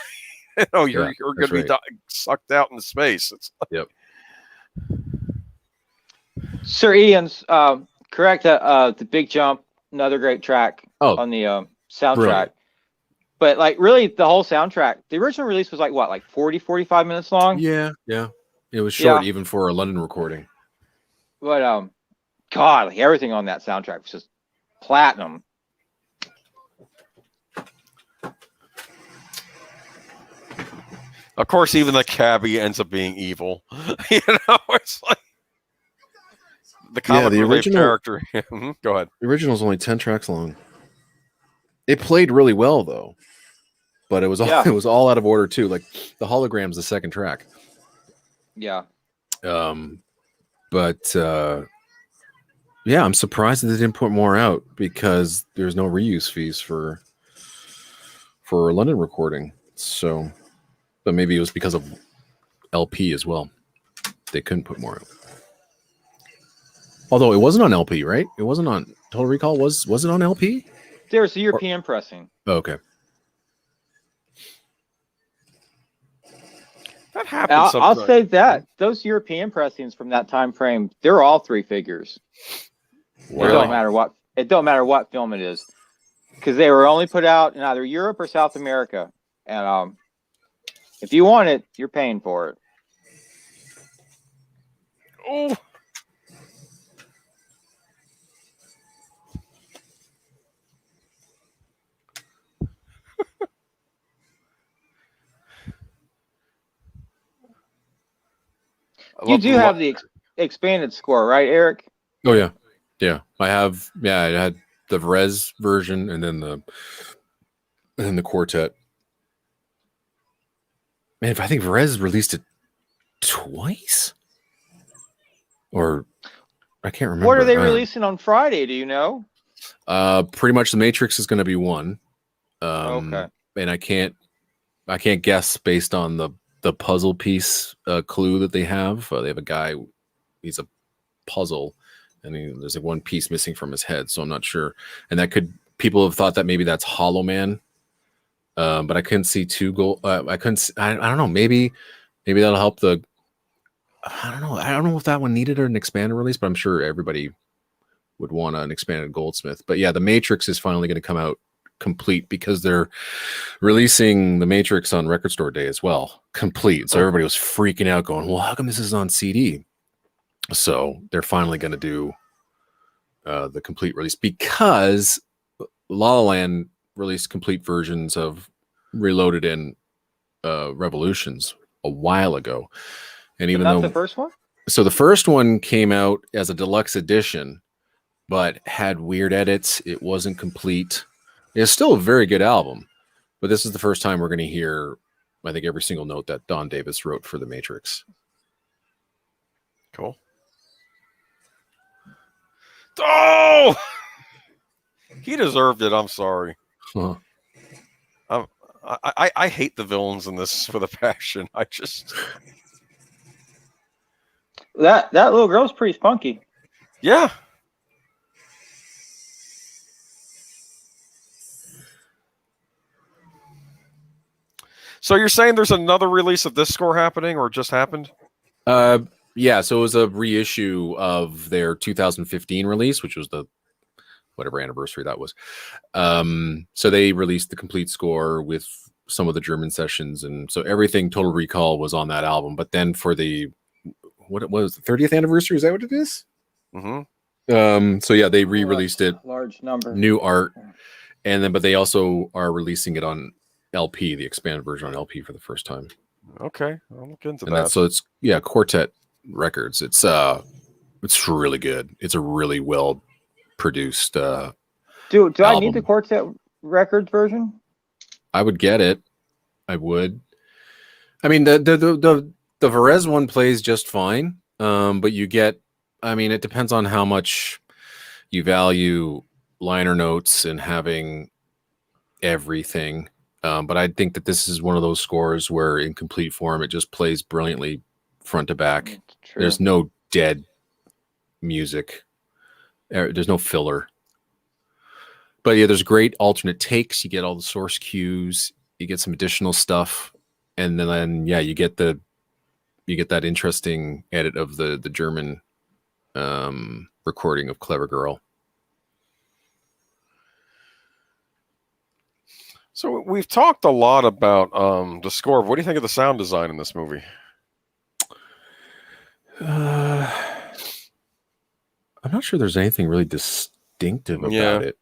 you're going to be sucked out into space. It's like, Sir Ian's correct. The Big Jump, another great track on the soundtrack. Brilliant. But like really the whole soundtrack, the original release was like 40, 45 minutes long. Yeah. It was short even for a London recording. But God, like everything on that soundtrack was just platinum. Of course, even the cabbie ends up being evil. It's like the comic the original character. Go ahead. The original is only 10 tracks long. It played really well though. But it was all out of order too. Like the hologram's the second track. Yeah. I'm surprised that they didn't put more out because there's no reuse fees for a London recording. So, but maybe it was because of LP as well. They couldn't put more out. Although it wasn't on LP, right? It wasn't on Total Recall. Was it on LP? There's the European pressing. Oh, okay. That happens I'll sometimes. say that those European pressings from that time frame, they're all 3 figures. It Really? don't matter what. It don't matter what film it is, because they were only put out in either Europe or South America. And if you want it, you're paying for it. Oh. You do have the expanded score, right, Eric? Oh yeah, yeah. I have. Yeah, I had the Res version and then the quartet. Man, I think Res released it twice, or I can't remember. What are they releasing on Friday? Do you know? Pretty much the Matrix is going to be one. Okay. And I can't guess based on the puzzle piece clue that they have. They have a guy, he's a puzzle, and there's like one piece missing from his head, so I'm not sure. And that people have thought that maybe that's Hollow Man, but I couldn't see two gold. I don't know. Maybe that'll help the. I don't know. I don't know if that one needed an expanded release, but I'm sure everybody would want an expanded Goldsmith. But yeah, the Matrix is finally going to come out complete because they're releasing the Matrix on Record Store Day as well, complete. So everybody was freaking out, going, "Well, how come this is on CD?" So they're finally going to do the complete release, because La La Land released complete versions of Reloaded and Revolutions a while ago, and even though the first one, so the first one came out as a deluxe edition, but had weird edits. It wasn't complete. It's still a very good album, but this is the first time we're going to hear, I think, every single note that Don Davis wrote for The Matrix. Cool. Oh! He deserved it. I'm sorry. Huh. I hate the villains in this for the passion. I just... That little girl's pretty spunky. Yeah. So you're saying there's another release of this score happening, or just happened? Yeah, so it was a reissue of their 2015 release, which was the whatever anniversary that was. So they released the complete score with some of the German sessions, and so everything Total Recall was on that album. But then for the what it was, the 30th anniversary, is that what it is? Mm-hmm. So yeah, they re-released it, large number, new art, and then but they also are releasing it on LP, the expanded version on LP for the first time. Okay, I'll look into And that. so it's Quartet Records. It's really good. It's a really well produced. Do album. I need the Quartet Records version? I would get it. I would. I mean, the Varese one plays just fine. But you get. I mean, it depends on how much you value liner notes and having everything. But I think that this is one of those scores where in complete form, it just plays brilliantly front to back. There's no dead music. There's no filler. But yeah, there's great alternate takes. You get all the source cues. You get some additional stuff. And then yeah, you get that interesting edit of the German recording of Clever Girl. So we've talked a lot about the score. What do you think of the sound design in this movie? I'm not sure there's anything really distinctive about it.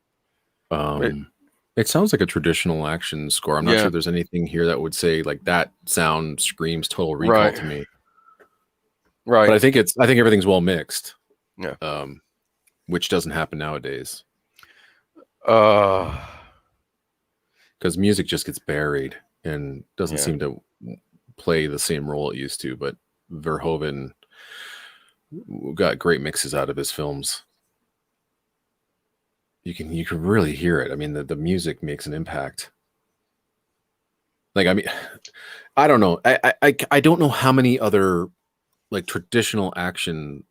It sounds like a traditional action score. I'm not sure there's anything here that would say like that sound screams Total Recall to me. Right. But I think everything's well mixed. Yeah. Which doesn't happen nowadays. Because music just gets buried and doesn't seem to play the same role it used to. But Verhoeven got great mixes out of his films. You can really hear it. I mean, the music makes an impact. Like, I mean, I don't know. I don't know how many other like traditional action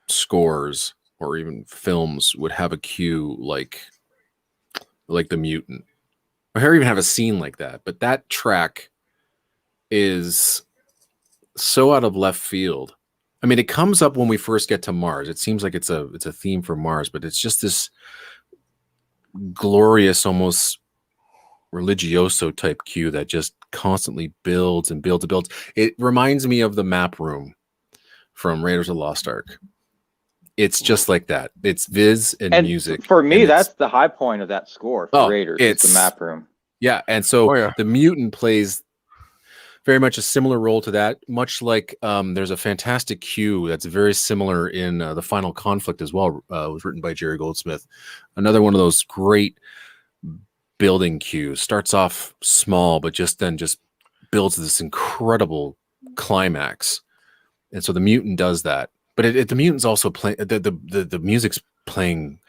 scores or even films would have a cue like The Mutant. Or even have a scene like that, but that track is so out of left field. I mean, it comes up when we first get to Mars. It seems like it's a theme for Mars, but it's just this glorious, almost religioso type cue that just constantly builds and builds and builds. It reminds me of the map room from Raiders of the Lost Ark. It's just like that. It's viz and music. For me, that's the high point of that score for Raiders. It's the map room. Yeah, and so the mutant plays very much a similar role to that. Much like there's a fantastic cue that's very similar in the Final Conflict as well. It was written by Jerry Goldsmiths. Another one of those great building cues. Starts off small, but just builds this incredible climax. And so the mutant does that. But the mutant's also playing. The music's playing.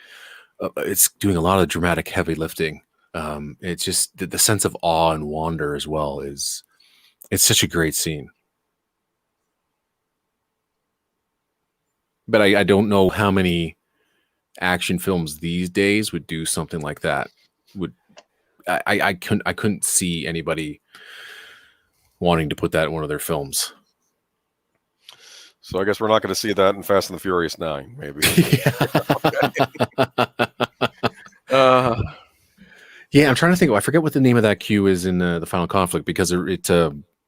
It's doing a lot of dramatic heavy lifting. It's just the sense of awe and wonder as well is. It's such a great scene. But I don't know how many action films these days would do something like that. I couldn't see anybody wanting to put that in one of their films. So I guess we're not going to see that in Fast and the Furious 9, maybe. Yeah, I'm trying to think. I forget what the name of that cue is in the Final Conflict because it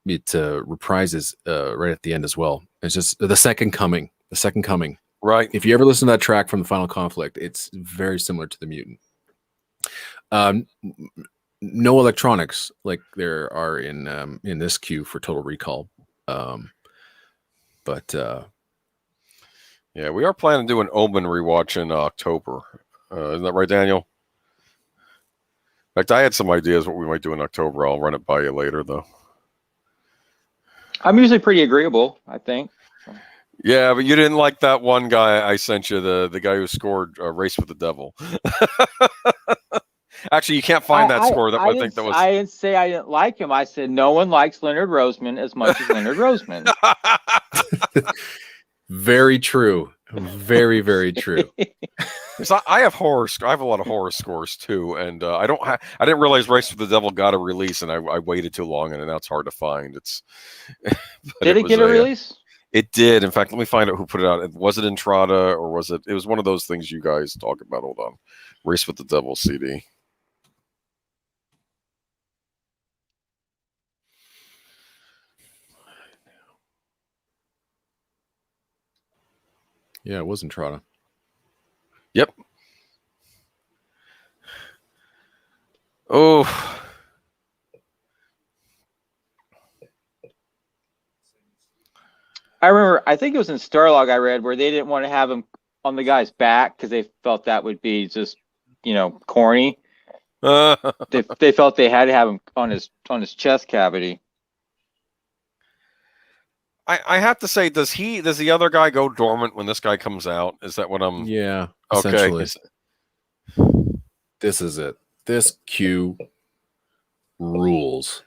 reprises right at the end as well. It's just the second coming. The second coming. Right. If you ever listen to that track from the Final Conflict, it's very similar to the mutant. No electronics like there are in this cue for Total Recall. But yeah, we are planning to do an Omen rewatch in October. Isn't that right, Daniel? In fact, I had some ideas what we might do in October. I'll run it by you later, though. I'm usually pretty agreeable, I think. Yeah, but you didn't like that one guy I sent you, the guy who scored Race with the Devil. Actually, you can't find that score. I think that was. I didn't say I didn't like him. I said no one likes Leonard Roseman as much as Leonard Roseman. Very true. Very, very true. So I have horror. I have a lot of horror scores too, and I didn't realize Race with the Devil got a release, and I waited too long, and now it's hard to find. Did it get a release? It did. In fact, let me find out who put it out. Was it Entrada or was it? It was one of those things you guys talk about. Hold on, Race with the Devil CD. Yeah, it was Entrada. Yep. Oh. I remember, I think it was in Starlog I read where they didn't want to have him on the guy's back because they felt that would be just, corny. They felt they had to have him on his chest cavity. I have to say, does the other guy go dormant when this guy comes out? Is that what I'm? Yeah. Okay. This is it. This cue rules.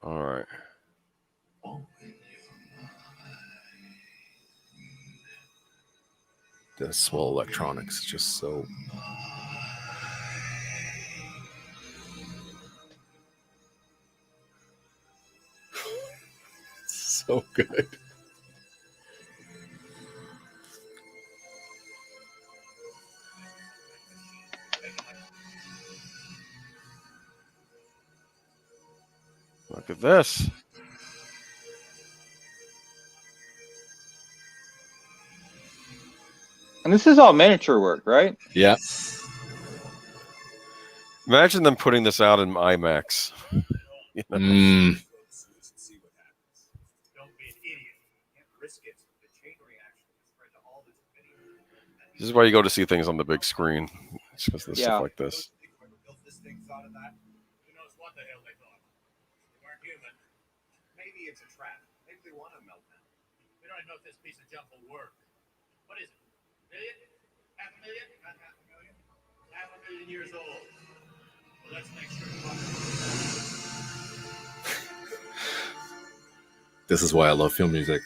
All right. The swell electronics is just so. So good. Look at this. And this is all miniature work, right? Yeah. Imagine them putting this out in IMAX. This is why you go to see things on the big screen. It's because there's stuff like this. Maybe it's a trap. Maybe they want to melt them. We don't know if this piece of junk will work. What is it? Million? Half a million? Not half a million. 500,000 years old. Well, let's make sure. This is why I love film music.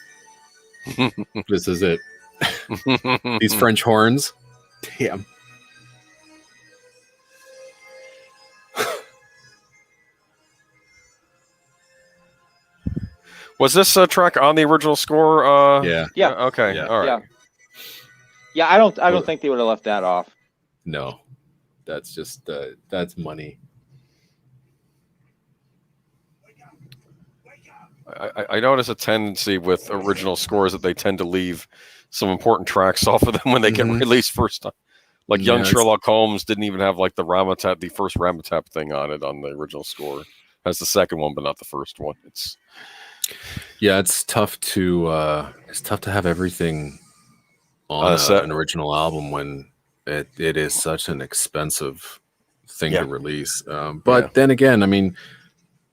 This is it. These French horns. Damn. Was this a track on the original score? Yeah. Okay. Yeah. All right. Yeah. I don't think they would have left that off. No. That's just that's money. I notice a tendency with original scores that they tend to leave some important tracks off of them when they get released first time. Like Young Sherlock Holmes didn't even have like the first Ramatap thing on it on the original score. Has the second one, but not the first one. It's tough to have everything on an original album when it is such an expensive thing to release. But then again, I mean,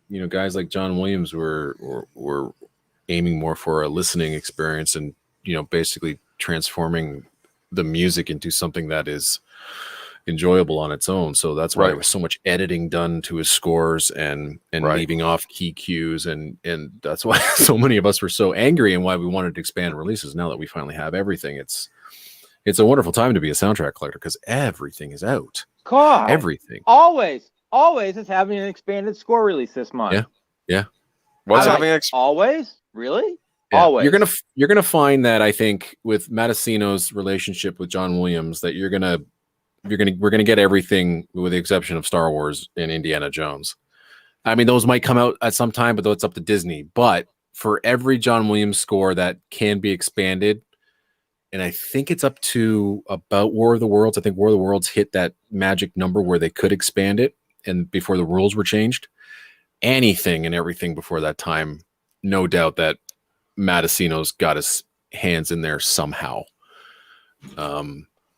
you know, guys like John Williams were aiming more for a listening experience and, you know, basically transforming the music into something that is enjoyable on its own. So that's why there was so much editing done to his scores and leaving off key cues. And that's why so many of us were so angry and why we wanted to expand releases. Now that we finally have everything, it's a wonderful time to be a soundtrack collector because everything is out. God, everything. Always is having an expanded score release this month. Yeah. What's having always? Really? Yeah. Always. You're gonna find that, I think, with Mattasino's relationship with John Williams, that we're gonna get everything with the exception of Star Wars and Indiana Jones. I mean, those might come out at some time, but it's up to Disney. But for every John Williams score that can be expanded, and I think it's up to about War of the Worlds. I think War of the Worlds hit that magic number where they could expand it, and before the rules were changed. Anything and everything before that time, no doubt that Mattasino's got his hands in there somehow.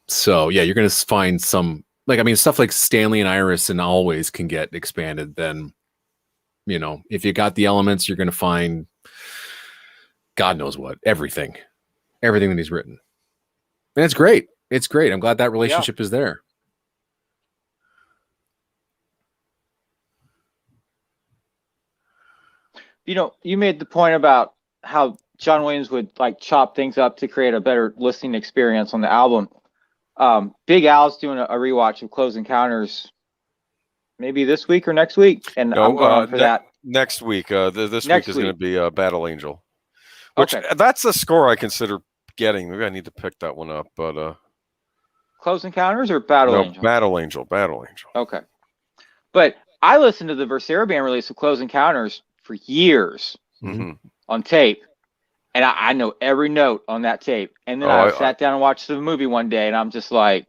So yeah, you're gonna find some, like, I mean, stuff like Stanley and Iris and Always can get expanded. Then, you know, if you got the elements, you're gonna find God knows what, everything that he's written, and it's great. It's great. I'm glad that relationship is there. You know, you made the point about how John Williams would like chop things up to create a better listening experience on the album. Big Al's doing a rewatch of Close Encounters maybe this week or next week, and I'm going for that next week. This week is going to be Battle Angel, which that's a score I consider getting. Maybe I need to pick that one up. But Close Encounters or Battle Angel? Battle Angel. Okay, but I listened to the Versera Band release of Close Encounters for years on tape, and I know every note on that tape. And then I sat down and watched the movie one day, and I'm just like,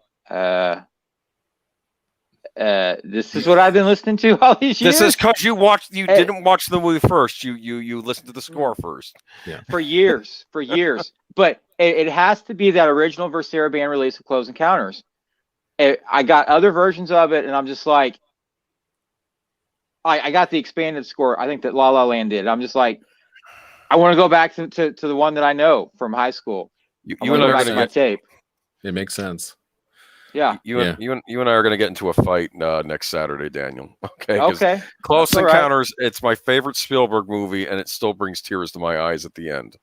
this is what I've been listening to all these years. This is because you didn't watch the movie first. You listened to the score first. Yeah, for years. But it has to be that original Versera Band release of Close Encounters. I got other versions of it, and I'm just like, I got the expanded score. I think that La La Land did. I'm just like, I want to go back to the one that I know from high school. You and I are going to get tape. It makes sense. Yeah. You and I are going to get into a fight next Saturday, Daniel. Okay. Okay. Close Encounters. Right. It's my favorite Spielberg movie, and it still brings tears to my eyes at the end.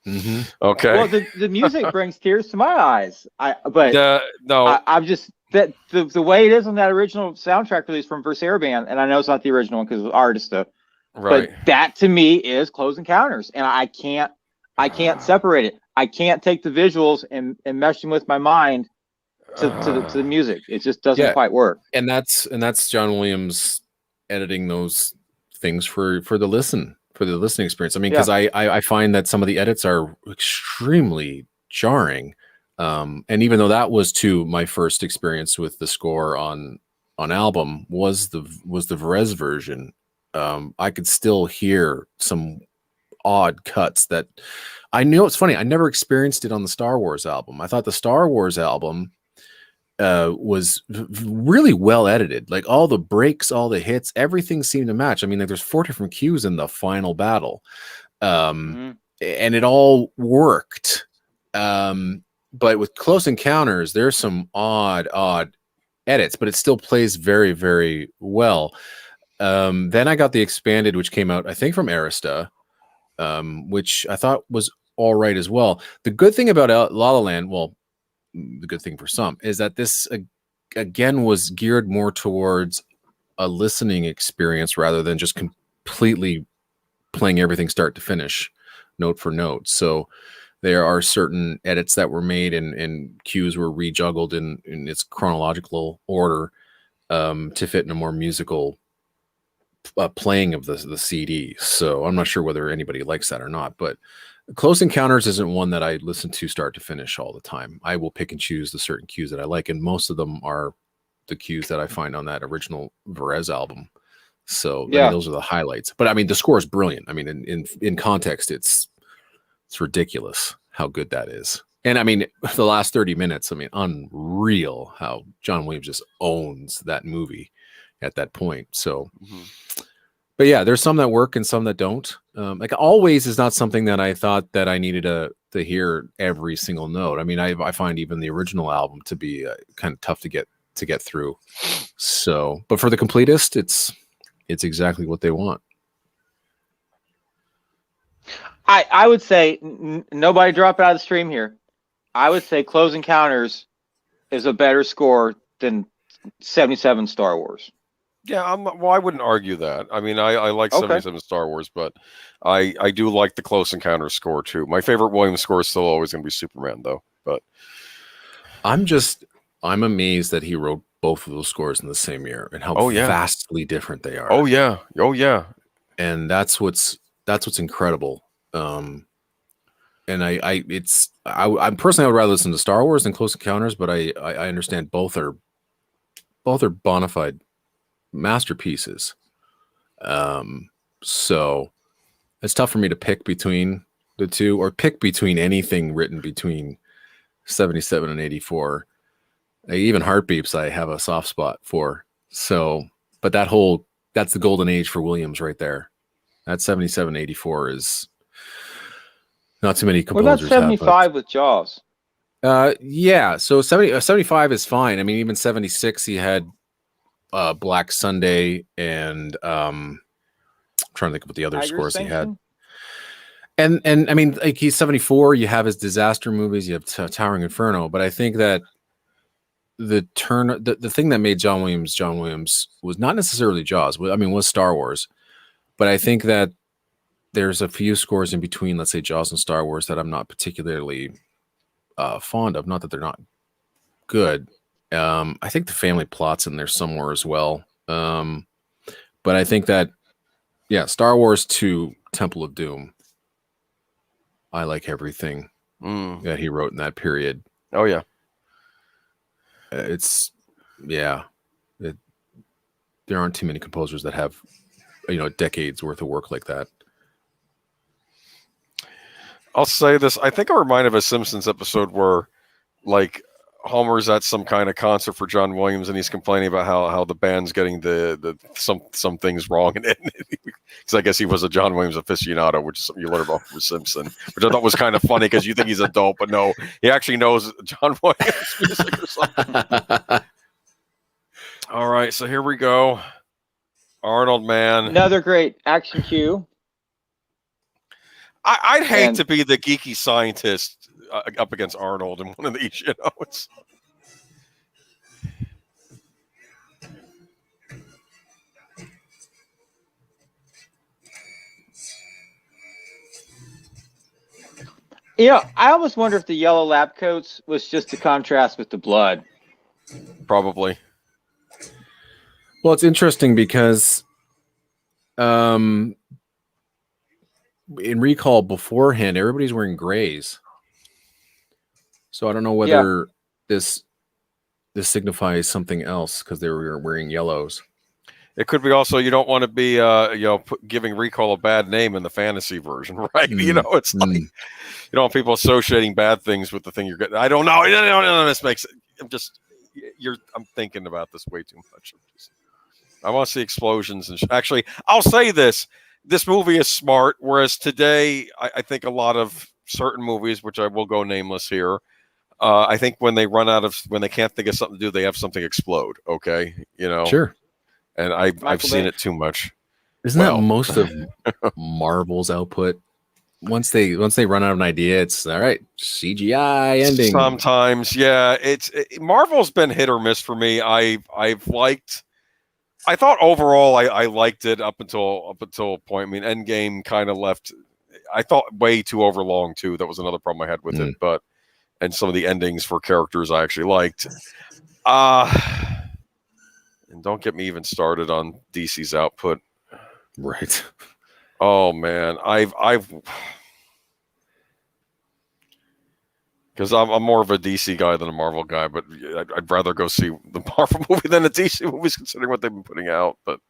Okay. Well, the music brings tears to my eyes. I'm just that the way it is on that original soundtrack release from Versera Band, and I know it's not the original one because it was artist stuff. Right. But that to me is Close Encounters, and I can't separate it. I can't take the visuals and mesh them with my mind to the music. It just doesn't quite work. And that's John Williams editing those things for the listening experience. I mean, because I find that some of the edits are extremely jarring. And even though that was my first experience with the score on album was the Varese version. I could still hear some odd cuts that I know. It's funny. I never experienced it on the Star Wars album. I thought the Star Wars album was really well edited. Like all the breaks, all the hits, everything seemed to match. I mean, like, there's 4 different cues in the final battle, and it all worked. But with Close Encounters, there's some odd edits, but it still plays very, very well. Then I got the expanded, which came out, I think, from Arista. which I thought was all right as well. The good thing about La La Land, well, the good thing for some, is that this again was geared more towards a listening experience rather than just completely playing everything start to finish, note for note. So there are certain edits that were made and cues were rejuggled in its chronological order to fit in a more musical playing of the CD. So I'm not sure whether anybody likes that or not, but Close Encounters isn't one that I listen to start to finish all the time. I will pick and choose the certain cues that I like, and most of them are the cues that I find on that original Varese album. So I mean, those are the highlights. But I mean, the score is brilliant. I mean, in context, it's ridiculous how good that is. And I mean, the last 30 minutes, I mean, unreal how John Williams just owns that movie at that point. So, but yeah, there's some that work and some that don't. Like Always is not something that I thought that I needed to hear every single note. I mean, I find even the original album to be kind of tough to get through. So, but for the completist, it's exactly what they want. I would say nobody drop out of the stream here. I would say Close Encounters is a better score than 77 Star Wars. Yeah, I wouldn't argue that. I mean, I like 77 Star Wars, but I do like the Close Encounters score too. My favorite Williams score is still always going to be Superman, though. But I'm amazed that he wrote both of those scores in the same year and how vastly different they are. Oh yeah. And that's what's incredible. And I'm personally, I would rather listen to Star Wars than Close Encounters, but I understand both are bona fide masterpieces. So it's tough for me to pick between the two or pick between anything written between 77 and 84. Even Heartbeeps I have a soft spot for. So, but that's the golden age for Williams right there. That 77, 84 is not too many composers. What about 75 with Jaws? Yeah, so 75 is fine. I mean, even 76, he had Black Sunday and I'm trying to think of what the other scores he had. And I mean, like he's 74, you have his disaster movies, you have Towering Inferno, but I think that the thing that made John Williams was not necessarily Jaws. I mean, was Star Wars, but I think that there's a few scores in between, let's say Jaws and Star Wars, that I'm not particularly fond of. Not that they're not good. I think the family plot's in there somewhere as well. But I think that, Star Wars to Temple of Doom, I like everything that he wrote in that period. Oh yeah. There aren't too many composers that have, decades worth of work like that. I'll say this. I think I'm reminded of a Simpsons episode where, like, Homer's at some kind of concert for John Williams, and he's complaining about how the band's getting the some things wrong, and because I guess he was a John Williams aficionado, which is something you learn about from Simpson, which I thought was kind of funny because you think he's adult, but no, he actually knows John Williams music or something. All right, so here we go. Arnold, man, another great action cue. I'd hate to be the geeky scientist up against Arnold in one of these, It's... Yeah, I always wonder if the yellow lab coats was just to contrast with the blood. Probably. Well, it's interesting because in Recall beforehand, everybody's wearing grays. So I don't know whether this signifies something else because they were wearing yellows. It could be also you don't want to be giving Recall a bad name in the fantasy version, right? It's like you don't want people associating bad things with the thing you're getting. I don't know. This makes it. I'm thinking about this way too much. I want to see explosions and actually, I'll say this. This movie is smart, whereas today, I think a lot of certain movies, which I will go nameless here, I think when they can't think of something to do, they have something explode. Okay, Sure. And I've seen it too much. Isn't that most of Marvel's output? once they run out of an idea, it's all right. CGI ending. Sometimes, yeah. Marvel's been hit or miss for me. I thought overall I liked it up until a point. I mean, Endgame kind of left. I thought way too overlong too. That was another problem I had with it. And some of the endings for characters I actually liked. And don't get me even started on DC's output. Right. Oh man, I've because I'm more of a DC guy than a Marvel guy, but I'd rather go see the Marvel movie than the DC movies, considering what they've been putting out. But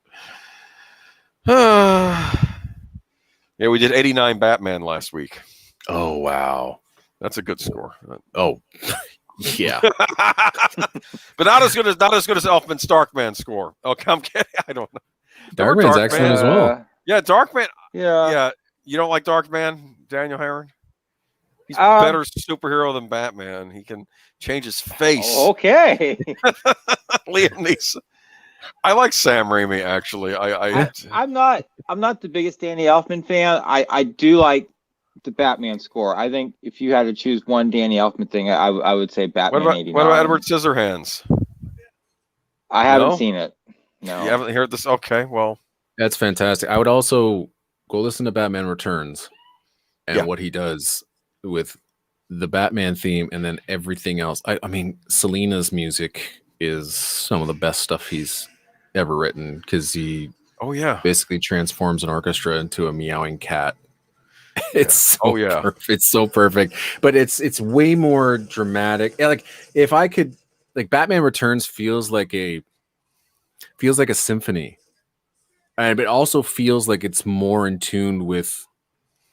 yeah, we did 89 Batman last week. Oh wow, that's a good score. Oh yeah, but not as good as Elfman's Darkman score. Okay, I'm kidding. I don't know. Darkman's excellent as well. Yeah, Darkman. Yeah. You don't like Darkman, Daniel Herron? He's a better superhero than Batman. He can change his face. Okay. Liam Neeson. I like Sam Raimi actually. I'm not the biggest Danny Elfman fan. I do like the Batman score. I think if you had to choose one Danny Elfman thing, I would say Batman 89. What about Edward Scissorhands? I haven't seen it. No. You haven't heard this? Okay, well. That's fantastic. I would also go listen to Batman Returns and what he does with the Batman theme and then everything else. I mean, Selena's music is some of the best stuff he's ever written because he basically transforms an orchestra into a meowing cat. It's so it's so perfect. But it's way more dramatic. Like if I could Batman Returns feels like a symphony. But it also feels like it's more in tune with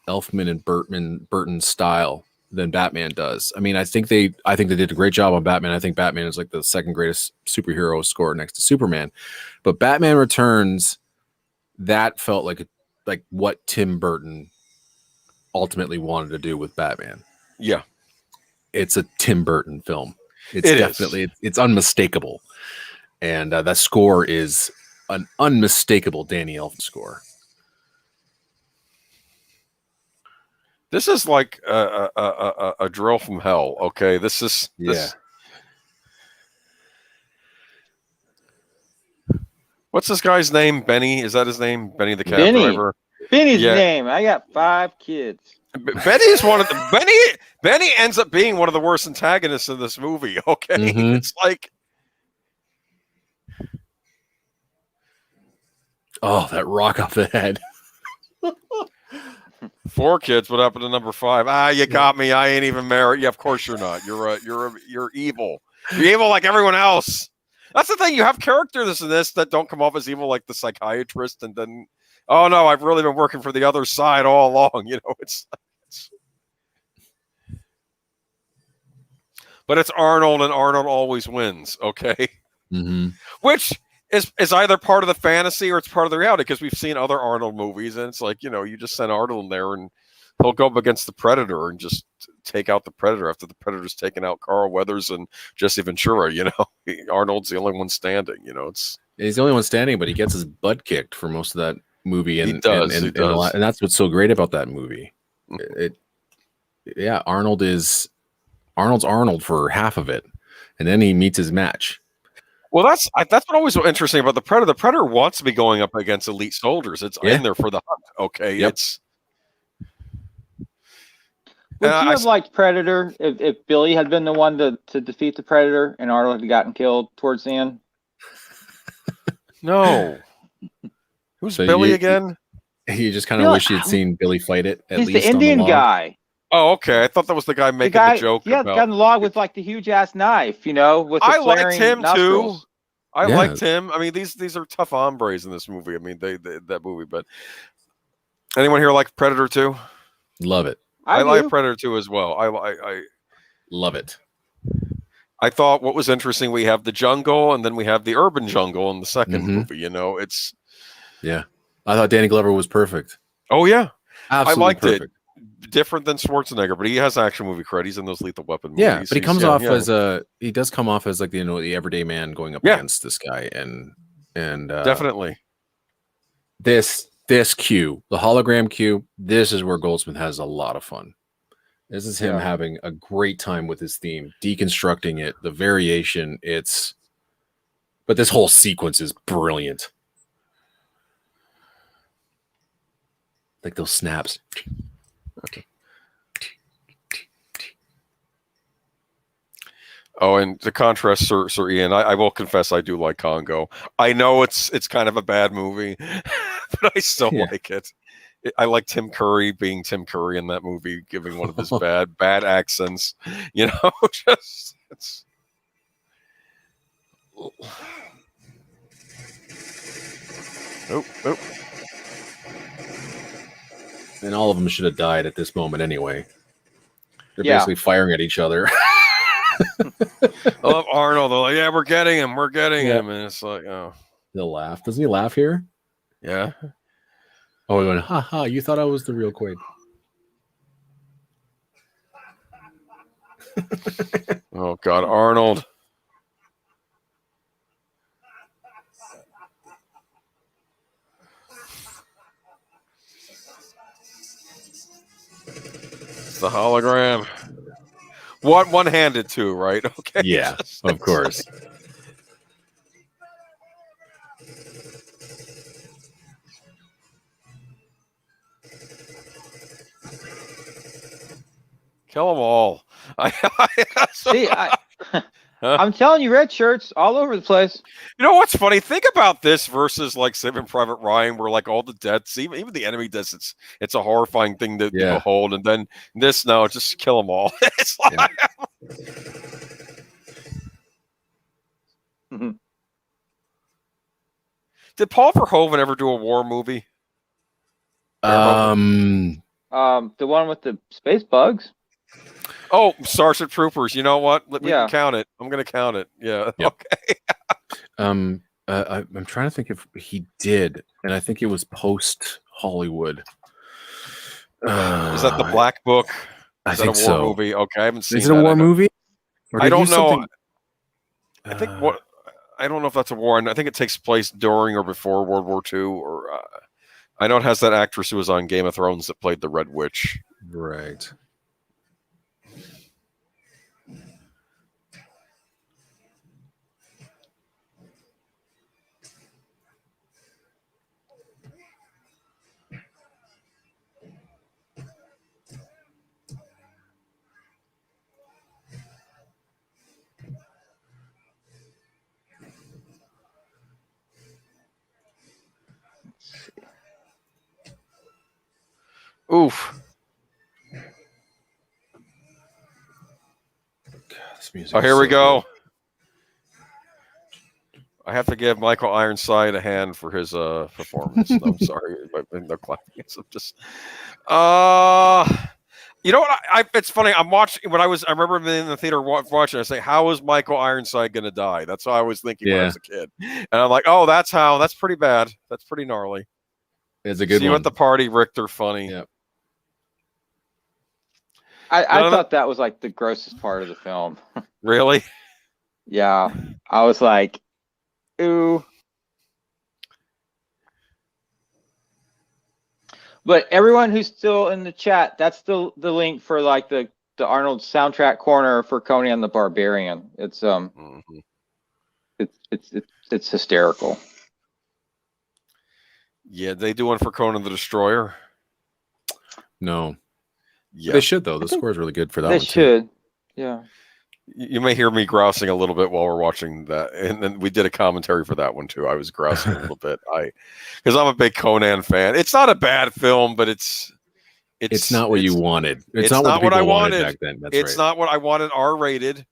Elfman and Burton's style than Batman does. I mean, I think they did a great job on Batman. I think Batman is like the second greatest superhero score next to Superman. But Batman Returns, that felt like what Tim Burton ultimately wanted to do with Batman. Yeah. It's a Tim Burton film. It's unmistakable. And that score is an unmistakable Danny Elfman score. This is like a drill from hell. Okay, this. What's this guy's name? Benny? Is that his name? Benny the cab driver. Benny's name. I got 5 kids. Benny is one of the Benny ends up being one of the worst antagonists in this movie. Okay, it's like. Oh, that rock off the head. 4 kids. What happened to number 5? You got me. I ain't even married. Yeah, of course you're not. You're evil. You're evil like everyone else. That's the thing. You have characters in this that don't come off as evil, like the psychiatrist, and then, oh no, I've really been working for the other side all along. You know, but it's Arnold, and Arnold always wins. Okay, which is either part of the fantasy or it's part of the reality, because we've seen other Arnold movies, and it's like, you just send Arnold in there and he'll go up against the Predator and just take out the Predator after the Predator's taken out Carl Weathers and Jesse Ventura. Arnold's the only one standing. He's the only one standing, but he gets his butt kicked for most of that movie. And he does. And that's what's so great about that movie. Arnold's Arnold for half of it, and then he meets his match. Well, that's what always so interesting about the Predator. The Predator wants to be going up against elite soldiers. It's in there for the hunt. Okay, it's. Would you have liked Predator if Billy had been the one to defeat the Predator and Arnold had gotten killed towards the end? No. Who's Billy again? You just kind of wish you'd seen Billy fight it. He's the Indian guy. Oh, okay. I thought that was the guy making the joke. Yeah, the guy in the log with like the huge ass knife, with the I liked him nostrils. too. I liked him. I mean, these are tough hombres in this movie. I mean, they that movie. But anyone here like Predator 2? Love it. I like Predator 2 as well. I love it. I thought what was interesting, we have the jungle and then we have the urban jungle in the second movie. It's I thought Danny Glover was perfect. Oh yeah, absolutely I liked perfect. it. Different than Schwarzenegger, but he has action movie credit. He's in those Lethal Weapon movies. Yeah, but he comes off as he does come off as like the everyday man going up against this guy, and definitely this this cue, the hologram cue, this is where Goldsmith has a lot of fun. This is him having a great time with his theme, deconstructing it, the variation. But this whole sequence is brilliant. Like those snaps. Okay. Oh, and to contrast Sir Ian, I will confess I do like Congo. I know it's kind of a bad movie, but I still like it. I like Tim Curry being Tim Curry in that movie, giving one of his bad accents. You know, just it's. Oh. And all of them should have died at this moment anyway. They're basically firing at each other. I love Arnold. They're like, yeah, we're getting him. And it's like, oh. He'll laugh. Doesn't he laugh here? Yeah. Oh, he went, ha ha, you thought I was the real Quaid. Oh, God, Arnold. It's the hologram. One-handed too, right? Okay. Yeah, of course. Kill them all. I'm telling you, red shirts all over the place. You know what's funny? Think about this versus like Saving Private Ryan, where like all the deaths, even the enemy deaths, it's a horrifying thing to behold. And then this, no, just kill them all. It's like, Did Paul Verhoeven ever do a war movie? The one with the space bugs. Oh, Starship Troopers. You know what? We can count it. I'm going to count it. Yeah. Yep. Okay. I'm trying to think if he did, and I think it was post Hollywood. Is that the Black Book? I Is that think a war so. movie? Okay, I haven't seen. Is it a war movie? I don't know. I think I don't know if that's a war. I think it takes place during or before World War II. Or I know it has that actress who was on Game of Thrones that played the Red Witch. Right. Oof. God, this music Oh, here is we so go. good. I have to give Michael Ironside a hand for his performance. No, I'm sorry, no clapping. I'm just. You know what? It's funny. I'm watching when I remember being in the theater watching. I say, "How is Michael Ironside going to die?" That's how I was thinking when I was a kid, and I'm like, "Oh, that's how. That's pretty bad. That's pretty gnarly." It's a good See one. you at the party, Richter. Funny. Yep. I thought that was like the grossest part of the film. Really? Yeah. I was like, ooh. But everyone who's still in the chat, that's the link for like the Arnold soundtrack corner for Conan the Barbarian. It's it's hysterical. Yeah, they do one for Conan the Destroyer. No. Yeah, they should though. The score is really good for that. They one should. Too. Yeah. You may hear me grousing a little bit while we're watching that, and then we did a commentary for that one too. I was grousing a little bit, because I'm a big Conan fan. It's not a bad film, but it's not what you wanted. It's not what I wanted back then. That's it's not what I wanted. R-rated,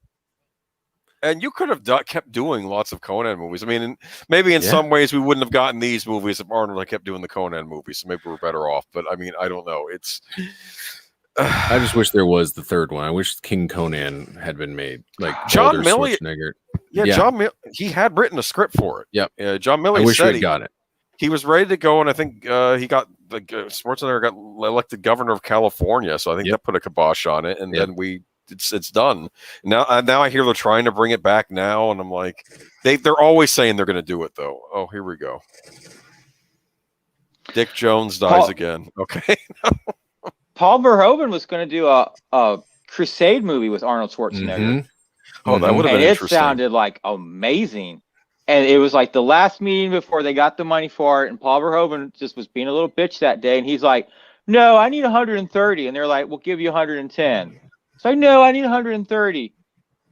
and you could have kept doing lots of Conan movies. I mean, maybe in some ways we wouldn't have gotten these movies if Arnold had kept doing the Conan movies. So maybe we're better off. But I mean, I don't know. It's. I just wish there was the third one. I wish King Conan had been made. Like John Milius. Yeah, John Milius. He had written a script for it. Yep. John Milius. I wish said he got it. He was ready to go, and I think he got Schwarzenegger got elected governor of California. So I think that put a kibosh on it, and then it's done. Now I hear they're trying to bring it back now, and I'm like, they're always saying they're going to do it though. Oh, here we go. Dick Jones dies again. Okay. Paul Verhoeven was going to do a Crusade movie with Arnold Schwarzenegger. Oh, that would have And been it interesting. sounded like amazing. And it was like the last meeting before they got the money for it. And Paul Verhoeven just was being a little bitch that day. And he's like, no, I need 130. And they're like, we'll give you 110. It's like, no, I need 130.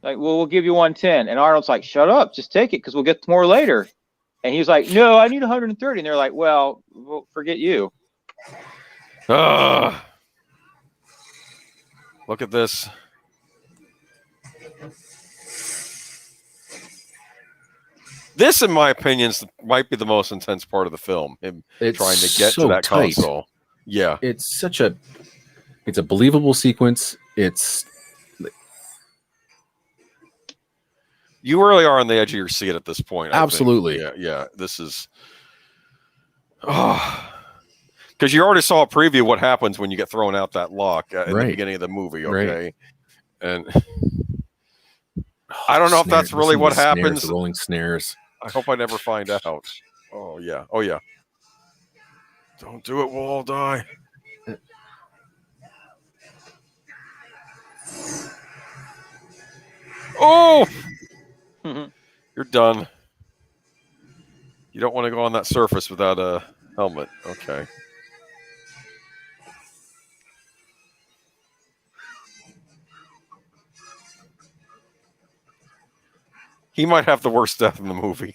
Like, well, we'll give you 110. And Arnold's like, shut up, just take it because we'll get more later. And he's like, no, I need 130. And they're like, well, forget you. Look at this. This, in my opinion, might be the most intense part of the film. Him trying to get to that console. Yeah, it's a believable sequence. You really are on the edge of your seat at this point. Absolutely. Yeah. This is, because you already saw a preview of what happens when you get thrown out that lock in the beginning of the movie. Okay, and I don't know if that's really what happens. The rolling snares. I hope I never find out. Oh yeah. Don't do it, we'll all die. Oh! You're done. You don't want to go on that surface without a helmet. Okay. He might have the worst death in the movie.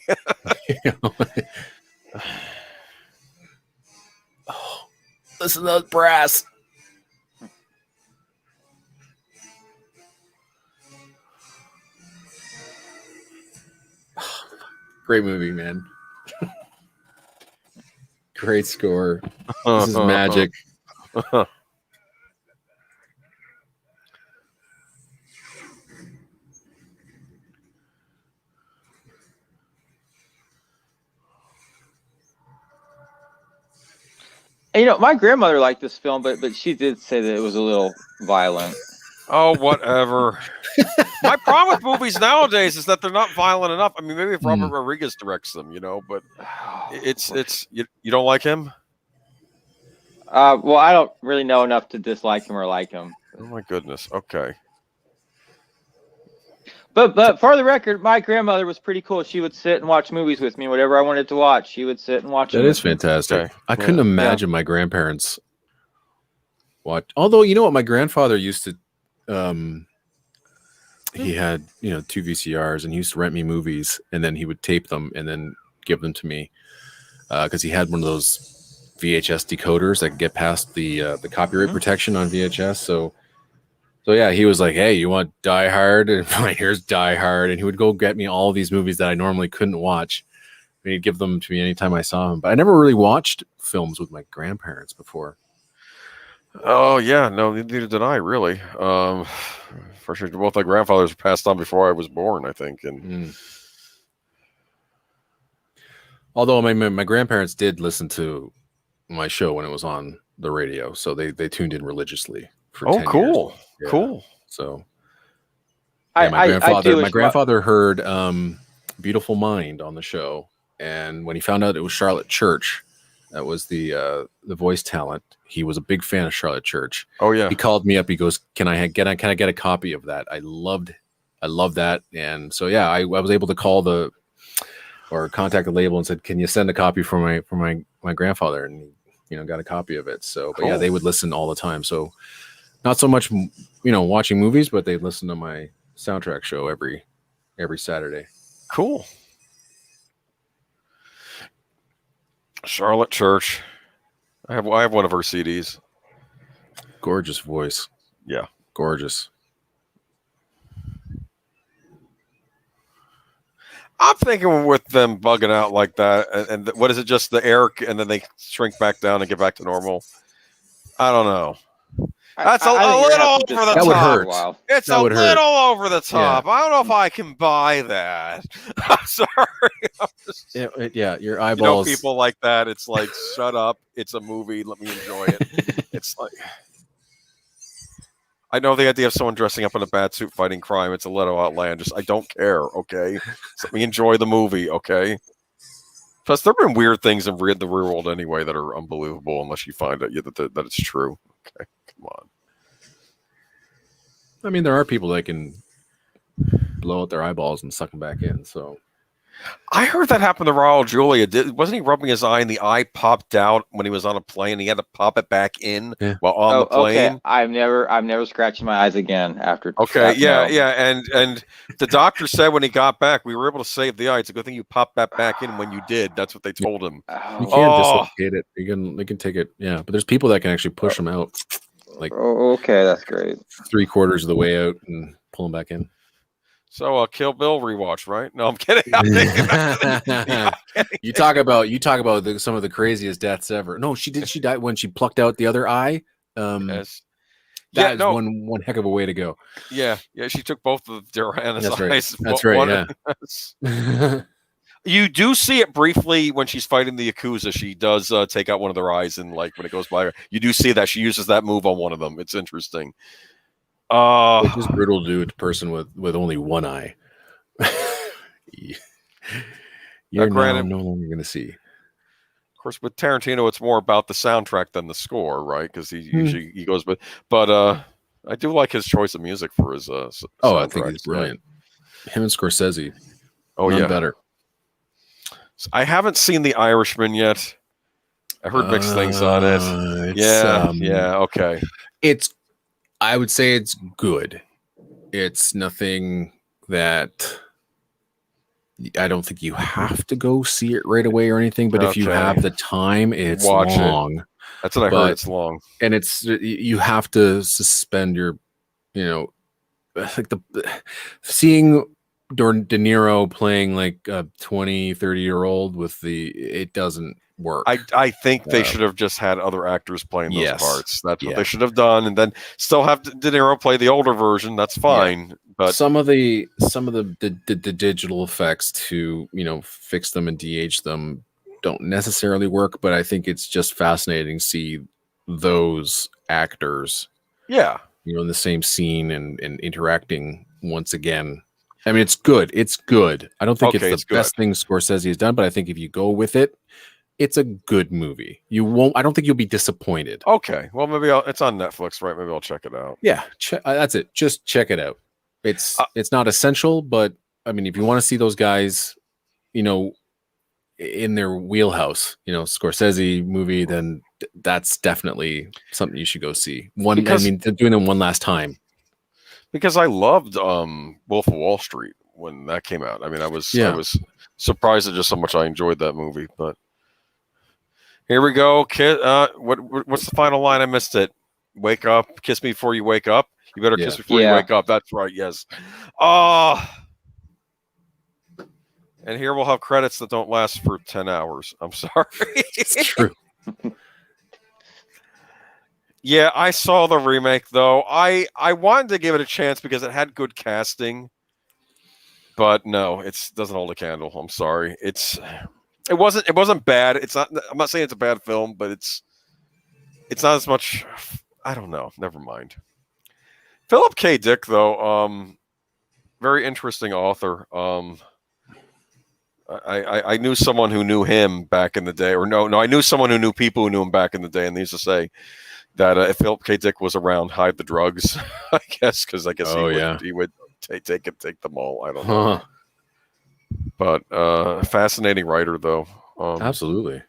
Oh, listen to those brass. Great movie, man. Great score. This is magic. And, my grandmother liked this film, but she did say that it was a little violent. Oh, whatever. My problem with movies nowadays is that they're not violent enough. I mean, maybe if Robert Rodriguez directs them, but it's you don't like him? Well, I don't really know enough to dislike him or like him. Oh my goodness. Okay. But for the record, my grandmother was pretty cool. She would sit and watch movies with me, whatever I wanted to watch. She would sit and watch. That is fantastic. Okay. I couldn't imagine my grandparents watch. Although, you know what, my grandfather used to. He had, 2 VCRs, and he used to rent me movies, and then he would tape them and then give them to me because he had one of those VHS decoders that could get past the copyright protection on VHS. So yeah, he was like, "Hey, you want Die Hard?" And I'm like, "Here's Die Hard," and he would go get me all these movies that I normally couldn't watch. And he'd give them to me anytime I saw him. But I never really watched films with my grandparents before. Oh yeah, no, neither did I really. For sure, both my grandfathers passed on before I was born, I think. And although my grandparents did listen to my show when it was on the radio, so they tuned in religiously for 10 cool years. Yeah. Cool. So my grandfather heard Beautiful Mind on the show, and when he found out it was Charlotte Church, that was the voice talent, he was a big fan of Charlotte Church. Oh yeah. He called me up. He goes, "Can I get a copy of that?" I loved that. And so yeah, I was able to contact the label and said, "Can you send a copy for my grandfather?" And he, got a copy of it. So, but yeah, they would listen all the time. So not so much, watching movies, but they'd listen to my soundtrack show every Saturday. Cool. Charlotte Church. I have one of her CDs. Gorgeous voice. Yeah. Gorgeous. I'm thinking with them bugging out like that, and what is it, just the air, and then they shrink back down and get back to normal? I don't know. That's a little over the top. That would hurt. It's a little over the top. Yeah. I don't know if I can buy that. I'm sorry. Yeah, your eyeballs. People like that. It's like, shut up. It's a movie. Let me enjoy it. It's like, I know the idea of someone dressing up in a bat suit fighting crime. It's a little outlandish. I don't care. Okay, so let me enjoy the movie. Okay. Plus, there have been weird things in the real world anyway that are unbelievable unless you find out that it's true. Okay, come on. I mean, there are people that can blow out their eyeballs and suck them back in. So I heard that happened to Raul Julia. Wasn't he rubbing his eye and the eye popped out when he was on a plane? He had to pop it back in while on the plane. Okay. I've never scratched my eyes again after. Okay, that, yeah, and the doctor said when he got back, we were able to save the eye. It's a good thing you popped that back in when you did. That's what they told him. you can't dislocate it. They can take it. Yeah, but there's people that can actually push them out, like okay, that's great. 3/4 of the way out and pull them back in. So Kill Bill rewatch, right? No, I'm kidding. You talk about some of the craziest deaths ever. No, she died when she plucked out the other eye. Yes. That is one heck of a way to go. Yeah. She took both of Diana's eyes. That's right. Yeah. You do see it briefly when she's fighting the Yakuza. She does take out one of their eyes, and like when it goes by her, you do see that she uses that move on one of them. It's interesting. It's just brutal to do it to a person with only one eye. You're no longer going to see. Of course, with Tarantino, it's more about the soundtrack than the score, right? Because he usually he goes, but I do like his choice of music for his. I think he's brilliant. Him and Scorsese. None better. So I haven't seen The Irishman yet. I heard mixed things on it. Okay. I would say it's good. It's nothing that I don't think you have to go see it right away or anything. But if you have the time, it's long. That's what I heard. It's long, and you have to suspend your, like seeing De Niro playing like a 20, 30-year-old it doesn't work. I think they should have just had other actors playing those parts. That's what they should have done, and then still have De Niro play the older version. That's fine. Yeah. But some of the digital effects to fix them and de-age them don't necessarily work. But I think it's just fascinating to see those actors, in the same scene and interacting once again. I mean, it's good. It's good. I don't think it's the best thing Scorsese has done, but I think if you go with it, it's a good movie. I don't think you'll be disappointed. Okay. Well, maybe it's on Netflix, right? Maybe I'll check it out. Yeah. That's it. Just check it out. It's not essential, but I mean, if you want to see those guys, in their wheelhouse, Scorsese movie, then that's definitely something you should go see. Doing them one last time. Because I loved Wolf of Wall Street when that came out. I mean, I was surprised at just how much I enjoyed that movie. But here we go. What's the final line? I missed it. Wake up, kiss me before you wake up. You better kiss before you wake up. That's right. Yes. And here we'll have credits that don't last for 10 hours. I'm sorry. It's true. Yeah, I saw the remake though. I wanted to give it a chance because it had good casting, but no, it doesn't hold a candle. I'm sorry. It wasn't bad. I'm not saying it's a bad film, but it's not as much. I don't know. Never mind. Philip K. Dick though, very interesting author. I knew someone who knew him back in the day, or no, I knew someone who knew people who knew him back in the day, and they used to say that if Philip K. Dick was around, hide the drugs, I guess, because I guess he would take them all. I don't know. But fascinating writer, though. Absolutely.